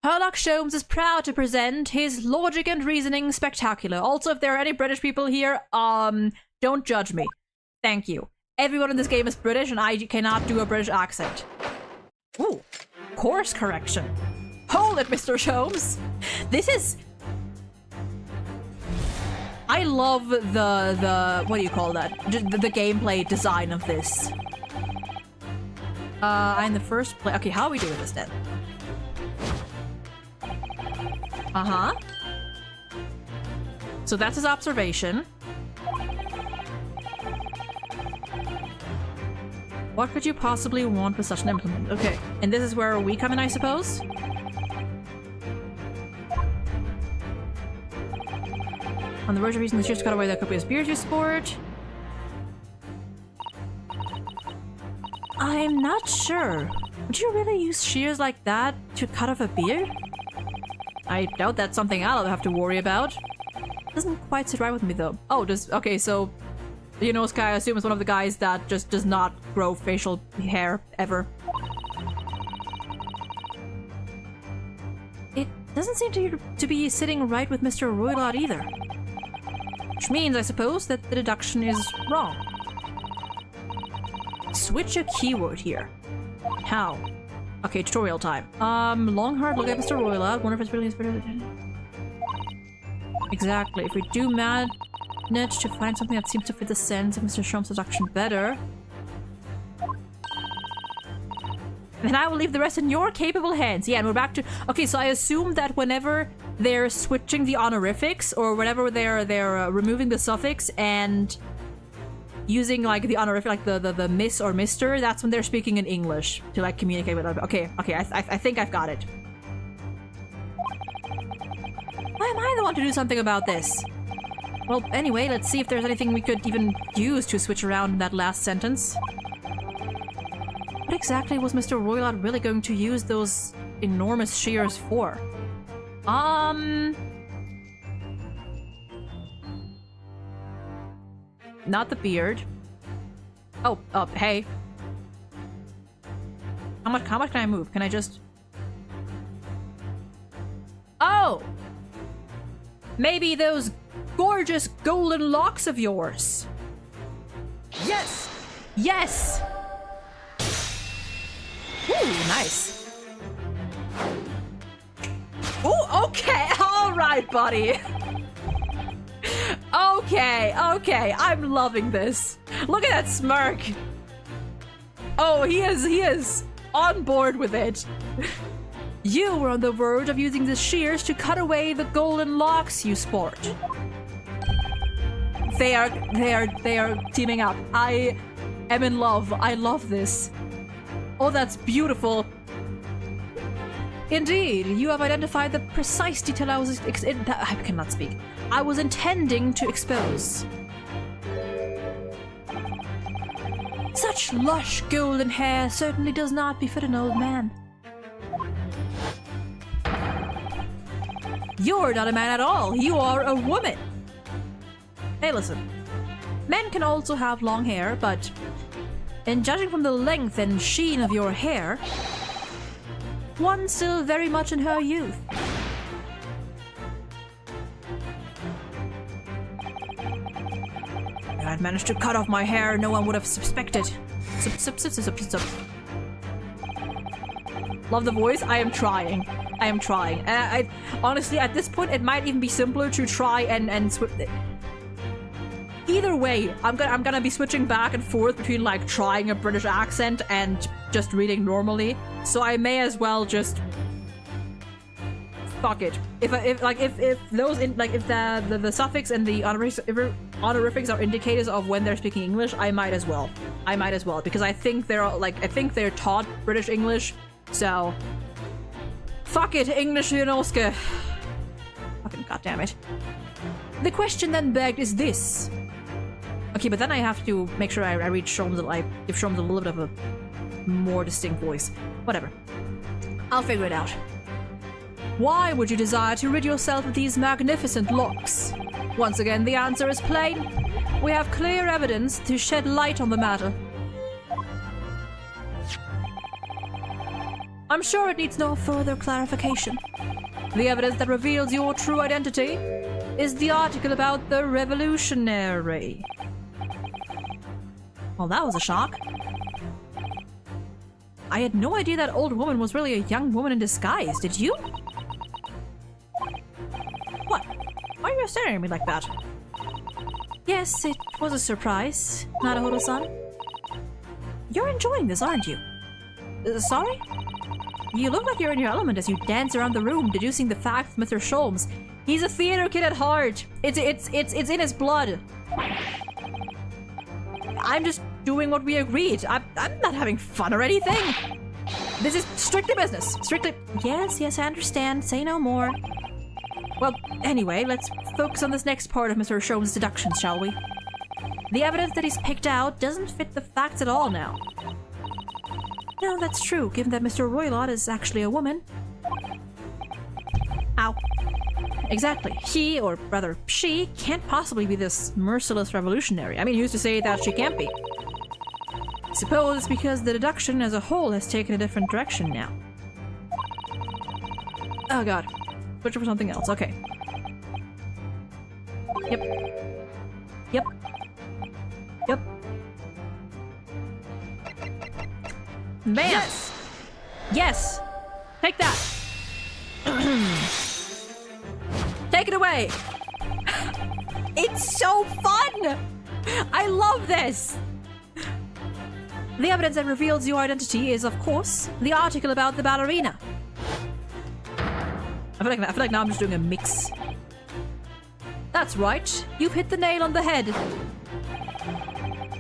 Herlock Sholmes is proud to present his Logic and Reasoning Spectacular. Also, if there are any British people here, don't judge me. Thank you. Everyone in this game is British, and I cannot do a British accent. Ooh, course correction. Hold it, Mr. Sholmes. This is... I love the what do you call that? The gameplay design of this. I'm the first play. Okay, how are we doing this then? Uh-huh. So that's his observation. What could you possibly want with such an implement? Okay, and this is where we come in, I suppose? On the verge of using the shears to cut away that could be a spear you sport. I'm not sure. Would you really use shears like that to cut off a beard? I doubt that's something I'll have to worry about. Doesn't quite sit right with me though. Oh, okay, so you know, Sky, I assume is one of the guys that just does not grow facial hair ever. It doesn't seem to be sitting right with Mr. Roylott either. Which means, I suppose, that the deduction is wrong. Switch a keyword here. How? Okay, tutorial time. Long hard look at Mr. Roylott. Wonder if it's really exactly. If we do manage to find something that seems to fit the sense of Mr. Sholmes' deduction better, then I will leave the rest in your capable hands. Yeah, and we're back to... Okay, so I assume that whenever they're switching the honorifics, or whenever they're removing the suffix and using like the honorific, like the miss or mister, that's when they're speaking in English to like communicate with other. Okay, I think I've got it. Why am I the one to do something about this? Well, anyway, let's see if there's anything we could even use to switch around in that last sentence. What exactly was Mr. Roylott really going to use those enormous shears for? Not the beard. Oh, hey. How much can I move? Can I just... Oh! Maybe those gorgeous golden locks of yours. Yes! Yes! Ooh, nice. Ooh, okay. All right, buddy. Okay, I'm loving this. Look at that smirk. Oh, he is on board with it. You were on the verge of using the shears to cut away the golden locks you sport. They are teaming up. I am in love. I love this. Oh, that's beautiful. Indeed, you have identified the precise detail I was I cannot speak. I was intending to expose. Such lush golden hair certainly does not befit an old man. You're not a man at all. You are a woman. Hey, listen. Men can also have long hair, but in judging from the length and sheen of your hair, one's still very much in her youth. If I'd managed to cut off my hair, no one would have suspected. Love the voice. I am trying. I am trying. I honestly, at this point, it might even be simpler to try and switch. Either way, I'm gonna be switching back and forth between like trying a British accent and just reading normally. So I may as well just fuck it. If those if the suffix and the honorifics are indicators of when they're speaking English, I might as well. Because I think they're taught British English. So fuck it, English Janoska. Fucking goddammit. The question then begged is this. Okay, but then I have to make sure I read Sholmes, give Sholmes a little bit of a more distinct voice. Whatever. I'll figure it out. Why would you desire to rid yourself of these magnificent locks? Once again, the answer is plain. We have clear evidence to shed light on the matter. I'm sure it needs no further clarification. The evidence that reveals your true identity is the article about the revolutionary. Well, that was a shock. I had no idea that old woman was really a young woman in disguise, did you? What? Why are you staring at me like that? Yes, it was a surprise, Naruhodo-san. You're enjoying this, aren't you? Sorry? You look like you're in your element as you dance around the room, deducing the facts from Mr. Sholmes. He's a theater kid at heart. It's in his blood. I'm just doing what we agreed. I'm not having fun or anything. This is strictly business. Strictly. Yes, I understand. Say no more. Well, anyway, let's focus on this next part of Mr. Sholmes' deductions, shall we? The evidence that he's picked out doesn't fit the facts at all now. No, that's true, given that Mr. Roylott is actually a woman. Ow. Exactly. He, or rather, she, can't possibly be this merciless revolutionary. I mean, who's to say that she can't be? Suppose it's because the deduction as a whole has taken a different direction now. Oh god. Switch for something else. Okay. Yep. Yep. Yep. Bam! Yes! Yes! Take that! Take it away! It's so fun! I love this! The evidence that reveals your identity is, of course, the article about the ballerina. I feel like now I'm just doing a mix. That's right. You've hit the nail on the head.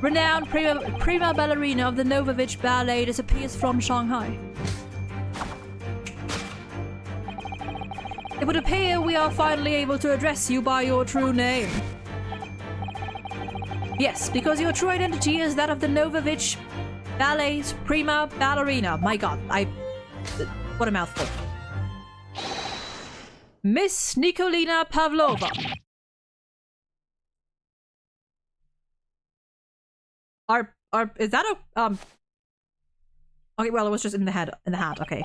Renowned prima ballerina of the Novovich Ballet disappears from Shanghai. It would appear we are finally able to address you by your true name. Yes, because your true identity is that of the Novovich Ballet's prima ballerina. My god, what a mouthful. Miss Nikolina Pavlova. Is that a, okay, well, it was just in the hat, okay.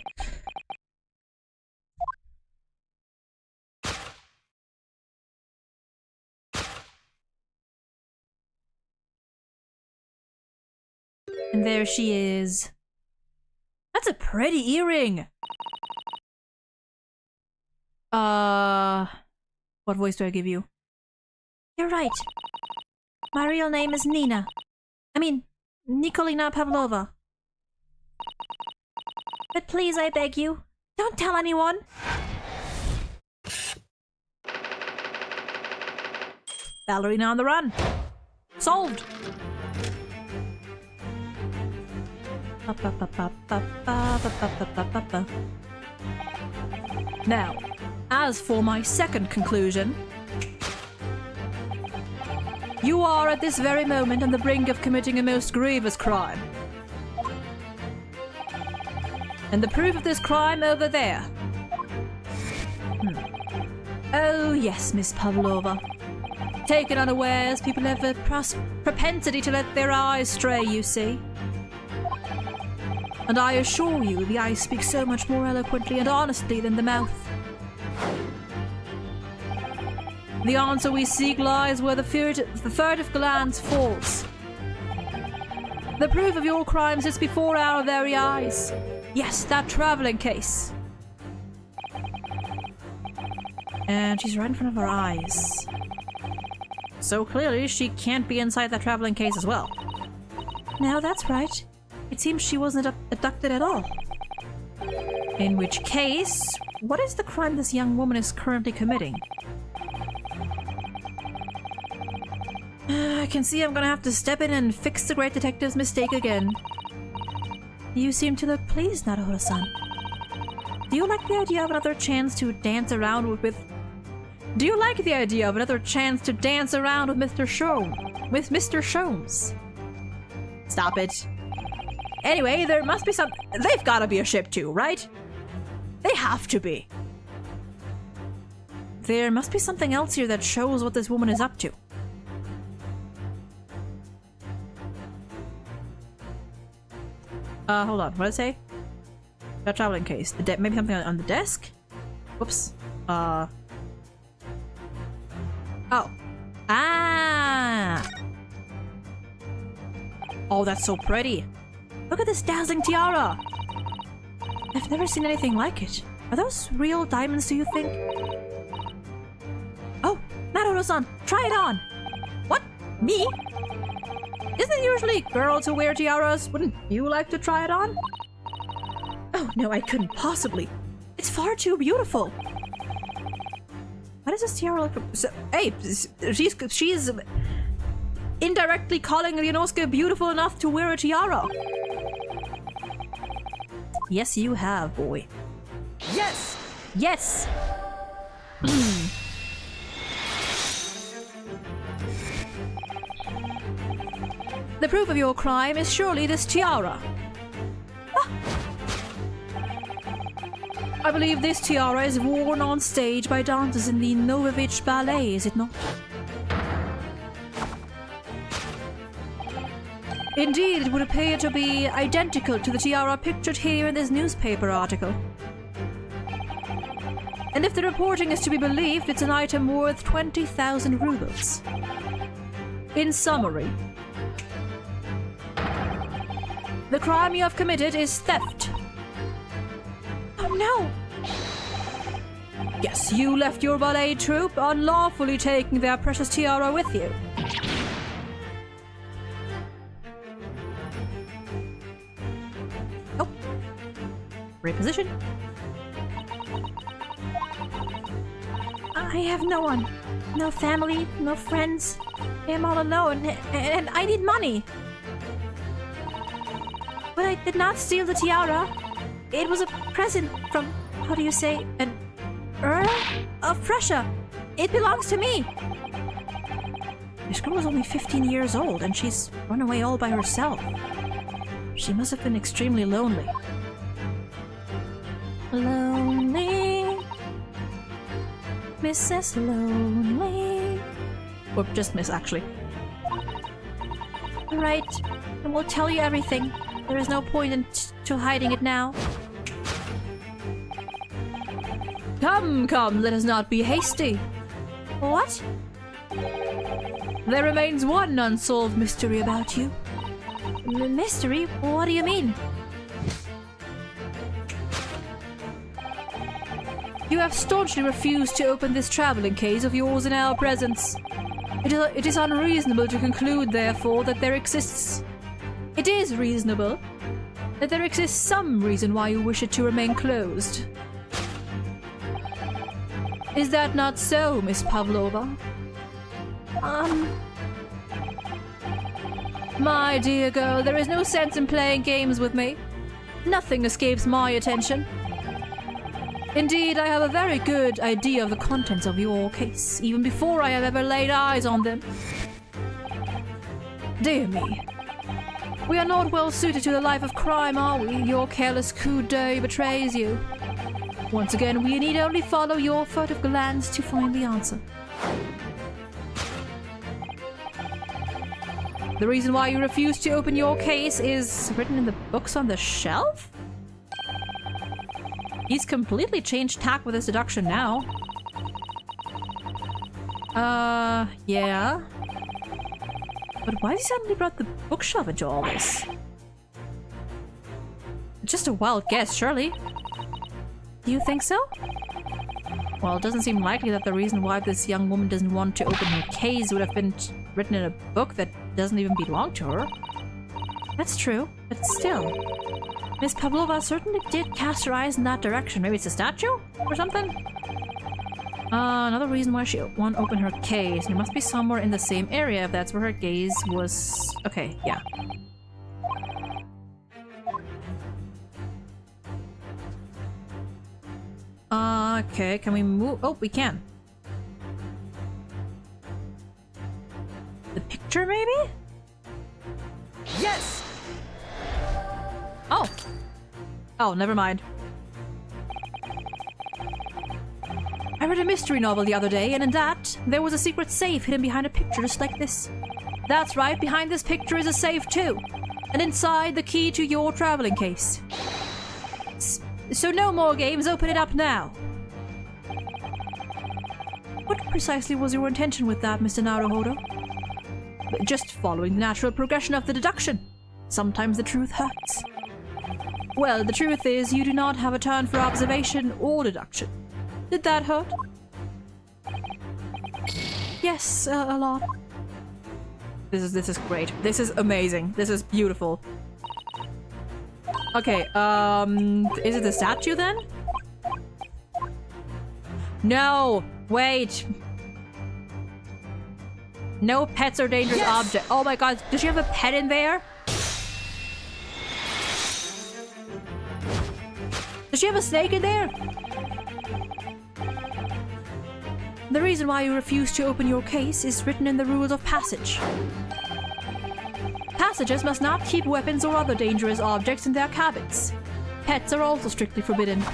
And there she is. That's a pretty earring! What voice do I give you? You're right. My real name is Nina. I mean, Nikolina Pavlova. But please, I beg you, don't tell anyone. Ballerina on the run. Solved. Now, as for my second conclusion, you are at this very moment on the brink of committing a most grievous crime. And the proof of this crime over there. Oh yes, Miss Pavlova. Taken unawares, people have a propensity to let their eyes stray, you see. And I assure you, the eyes speak so much more eloquently and honestly than the mouth. The answer we seek lies where the furtive glance falls. The proof of your crime sits before our very eyes. Yes, that traveling case. And she's right in front of our eyes. So clearly she can't be inside that traveling case as well. No, that's right. It seems she wasn't abducted at all. In which case, what is the crime this young woman is currently committing? I can see I'm gonna have to step in and fix the great detective's mistake again. You seem to look pleased, Naruto-san. Do you like the idea of another chance to dance around with Do you like the idea of another chance to dance around with Mr. Sholmes? Stop it. Anyway, there must be some... They've gotta be a ship too, right? They have to be. There must be something else here that shows what this woman is up to. Hold on. What did I say? That traveling case. Maybe something on the desk? Whoops. Oh. Ah! Oh, that's so pretty. Look at this dazzling tiara. I've never seen anything like it. Are those real diamonds, do you think? Oh, Maruo-san, try it on. What? Me? Isn't it usually girls who wear tiaras? Wouldn't you like to try it on? Oh, no, I couldn't possibly. It's far too beautiful. Why does this tiara look... So, hey, she's indirectly calling Ryunosuke beautiful enough to wear a tiara. Yes, you have, boy. Yes! Yes! The proof of your crime is surely this tiara. Ah. I believe this tiara is worn on stage by dancers in the Novovich Ballet, is it not? Indeed, it would appear to be identical to the tiara pictured here in this newspaper article. And if the reporting is to be believed, it's an item worth 20,000 rubles. In summary, the crime you have committed is theft. Oh no! Yes, you left your ballet troupe, unlawfully taking their precious tiara with you. Oh. Reposition. I have no one. No family, no friends. I am all alone, and I need money. But I did not steal the tiara. It was a present from, how do you say, an Earl of Prussia. It belongs to me. This girl is only 15 years old, and she's run away all by herself. She must have been extremely lonely. Lonely. Mrs. Lonely. Or just Miss, actually. Right, and we'll tell you everything. There is no point to hiding it now. Come, come, let us not be hasty. What? There remains one unsolved mystery about you. Mystery? What do you mean? You have staunchly refused to open this traveling case of yours in our presence. It is unreasonable to conclude, therefore, that there exists... It is reasonable that there exists some reason why you wish it to remain closed. Is that not so, Miss Pavlova? My dear girl, there is no sense in playing games with me. Nothing escapes my attention. Indeed, I have a very good idea of the contents of your case, even before I have ever laid eyes on them. Dear me. We are not well suited to the life of crime, are we? Your careless coup d'oeil betrays you. Once again, we need only follow your furtive glance to find the answer. The reason why you refuse to open your case is written in the books on the shelf? He's completely changed tack with his deduction now. Yeah. But why has he suddenly brought the bookshelf into all this? Just a wild guess, surely. Do you think so? Well, it doesn't seem likely that the reason why this young woman doesn't want to open her case would have been written in a book that doesn't even belong to her. That's true, but still. Miss Pavlova certainly did cast her eyes in that direction. Maybe it's a statue? Or something? Another reason why she won't open her case. It must be somewhere in the same area if that's where her gaze was... Okay, yeah. Okay, can we move? Oh, we can. The picture, maybe? Yes! Oh. Oh, never mind. I read a mystery novel the other day, and in that, there was a secret safe hidden behind a picture just like this. That's right, behind this picture is a safe too. And inside, the key to your traveling case. So no more games, open it up now. What precisely was your intention with that, Mr. Naruhodo? Just following the natural progression of the deduction. Sometimes the truth hurts. Well, the truth is, you do not have a turn for observation or deduction. Did that hurt? Yes, a lot. This is great. This is amazing. This is beautiful. Okay, is it the statue then? No! Wait! No pets or dangerous objects. Oh my god, does she have a pet in there? Does she have a snake in there? The reason why you refuse to open your case is written in the rules of passage. Passengers must not keep weapons or other dangerous objects in their cabins. Pets are also strictly forbidden.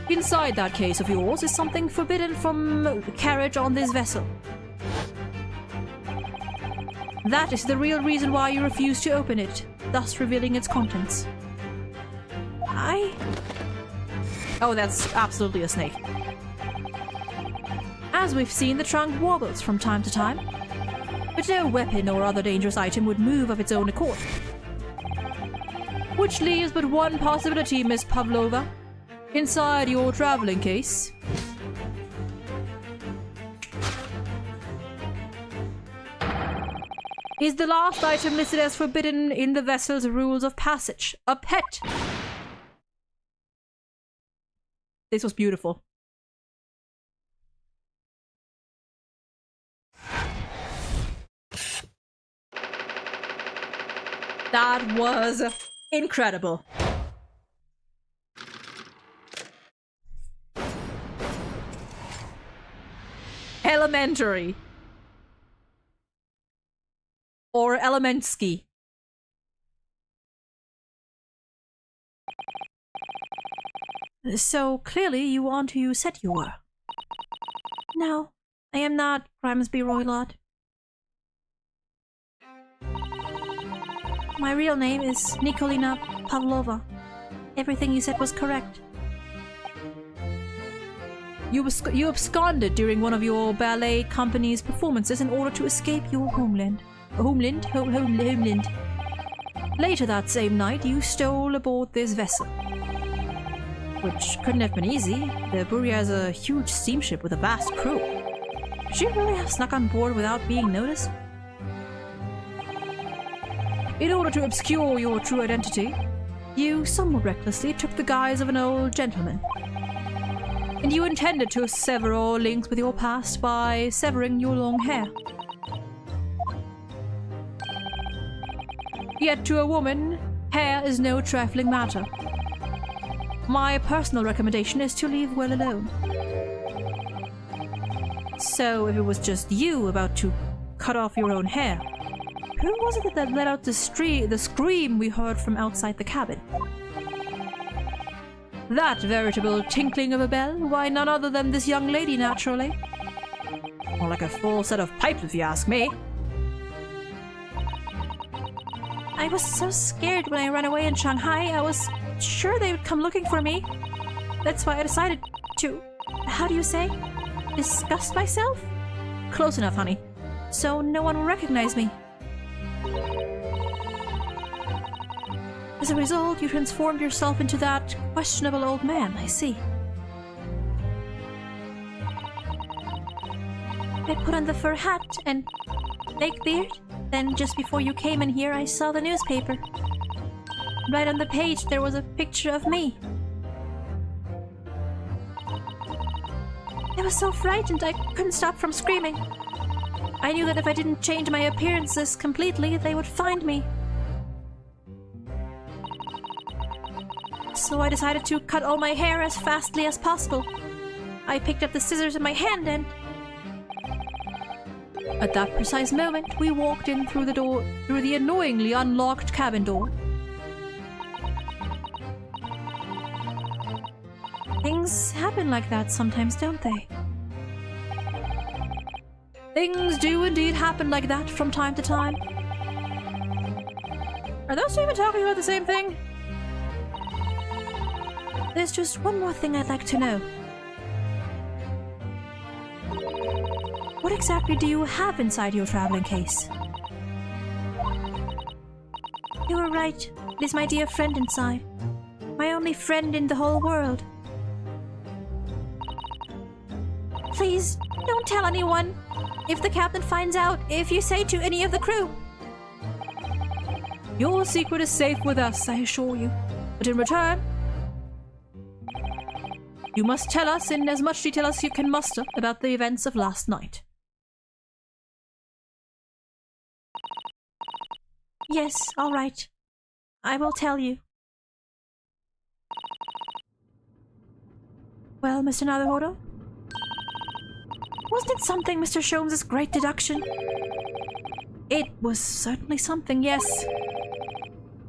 Inside that case of yours is something forbidden from carriage on this vessel. That is the real reason why you refuse to open it, thus revealing its contents. Oh, that's absolutely a snake. As we've seen, the trunk wobbles from time to time, but no weapon or other dangerous item would move of its own accord. Which leaves but one possibility, Miss Pavlova. Inside your traveling case is the last item listed as forbidden in the vessel's rules of passage. A pet! This was beautiful. That was incredible. Elementary. Or Elementsky. So clearly you want who you said you were. No, I am not Grimsby Roylott. My real name is Nikolina Pavlova. Everything you said was correct. You absconded during one of your ballet company's performances in order to escape your homeland. Homeland. Later that same night, you stole aboard this vessel. Which couldn't have been easy. The Buria is a huge steamship with a vast crew. Could you really have snuck on board without being noticed? In order to obscure your true identity, you somewhat recklessly took the guise of an old gentleman. And you intended to sever all links with your past by severing your long hair. Yet to a woman, hair is no trifling matter. My personal recommendation is to leave well alone. So, if it was just you about to cut off your own hair, who was it that let out the scream we heard from outside the cabin? That veritable tinkling of a bell? Why, none other than this young lady, naturally. More like a full set of pipes, if you ask me. I was so scared when I ran away in Shanghai. I was sure they would come looking for me. That's why I decided to, how do you say, disgust myself? Close enough, honey. So no one will recognize me. As a result, you transformed yourself into that questionable old man, I see. I put on the fur hat and fake beard. Then just before you came in here, I saw the newspaper. Right on the page, there was a picture of me. I was so frightened I couldn't stop from screaming. I knew that if I didn't change my appearances completely, they would find me. So I decided to cut all my hair as fastly as possible. I picked up the scissors in my hand and... At that precise moment, we walked in through the annoyingly unlocked cabin door. Things happen like that sometimes, don't they? Things do indeed happen like that from time to time. Are those two even talking about the same thing? There's just one more thing I'd like to know. What exactly do you have inside your traveling case? You were right. It is my dear friend inside. My only friend in the whole world. Please, don't tell anyone. If the captain finds out, if you say to any of the crew. Your secret is safe with us, I assure you. But in return, you must tell us in as much detail as you can muster about the events of last night. Yes, all right. I will tell you. Well, Mr. Naruhodo? Wasn't it something, Mr. Sholmes' great deduction? It was certainly something, yes.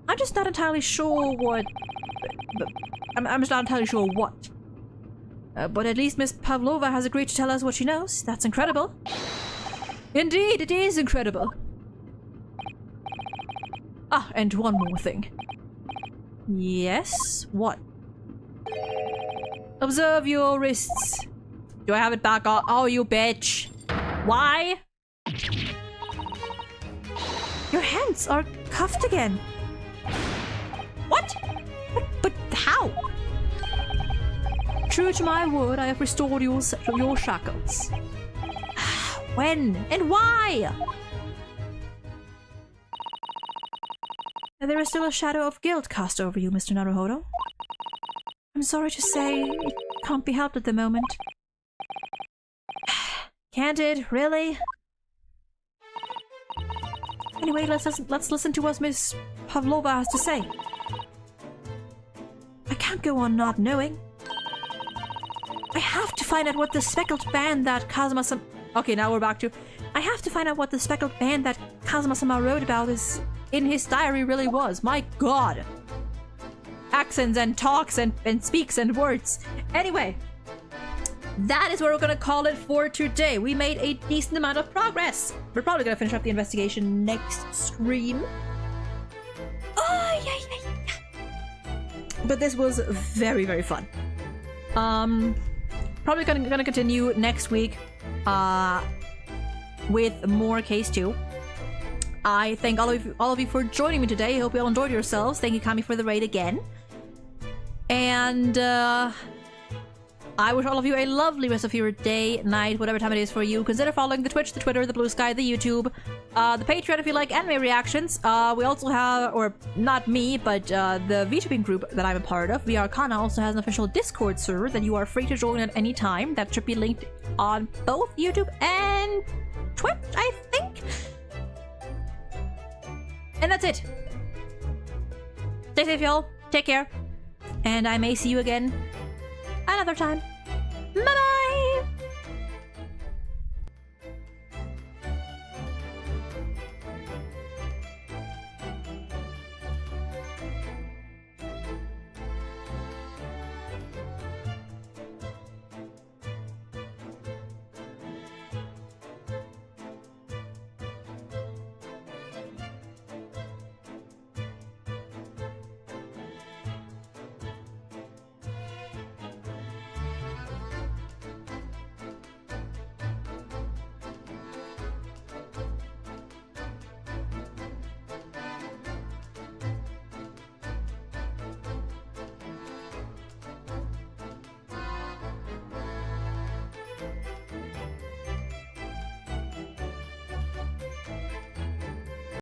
I'm just not entirely sure what... I'm just not entirely sure what. But at least Miss Pavlova has agreed to tell us what she knows. That's incredible. Indeed, it is incredible. Ah, and one more thing. Yes? What? Observe your wrists. Do I have it back on? Oh, you bitch. Why? Your hands are cuffed again. What? But how? True to my word, I have restored your shackles. When? And why? There is still a shadow of guilt cast over you, Mr. Naruhodo. I'm sorry to say, it can't be helped at the moment. Can't it? Really? Anyway, let's listen to what Miss Pavlova has to say. I can't go on not knowing. I have to find out what the speckled band that Kazuma-sama... Okay, now we're back to... I have to find out what the speckled band that Kazuma-sama wrote about is in his diary really was. My god! Accents and talks and speaks and words. Anyway, that is where we're gonna call it for today. We made a decent amount of progress. We're probably gonna finish up the investigation next stream. Oh, yeah. But this was very, very fun. Probably gonna continue next week with more Case 2. I thank all of you for joining me today. I hope you all enjoyed yourselves. Thank you, Kami, for the raid again. And I wish all of you a lovely rest of your day, night, whatever time it is for you. Consider following the Twitch, the Twitter, the Blue Sky, the YouTube, the Patreon if you like anime reactions. We also have, or not me, but the VTubing group that I'm a part of, VRCana, also has an official Discord server that you are free to join at any time. That should be linked on both YouTube and Twitch, I think. And that's it. Stay safe, y'all. Take care. And I may see you again another time. Bye-bye!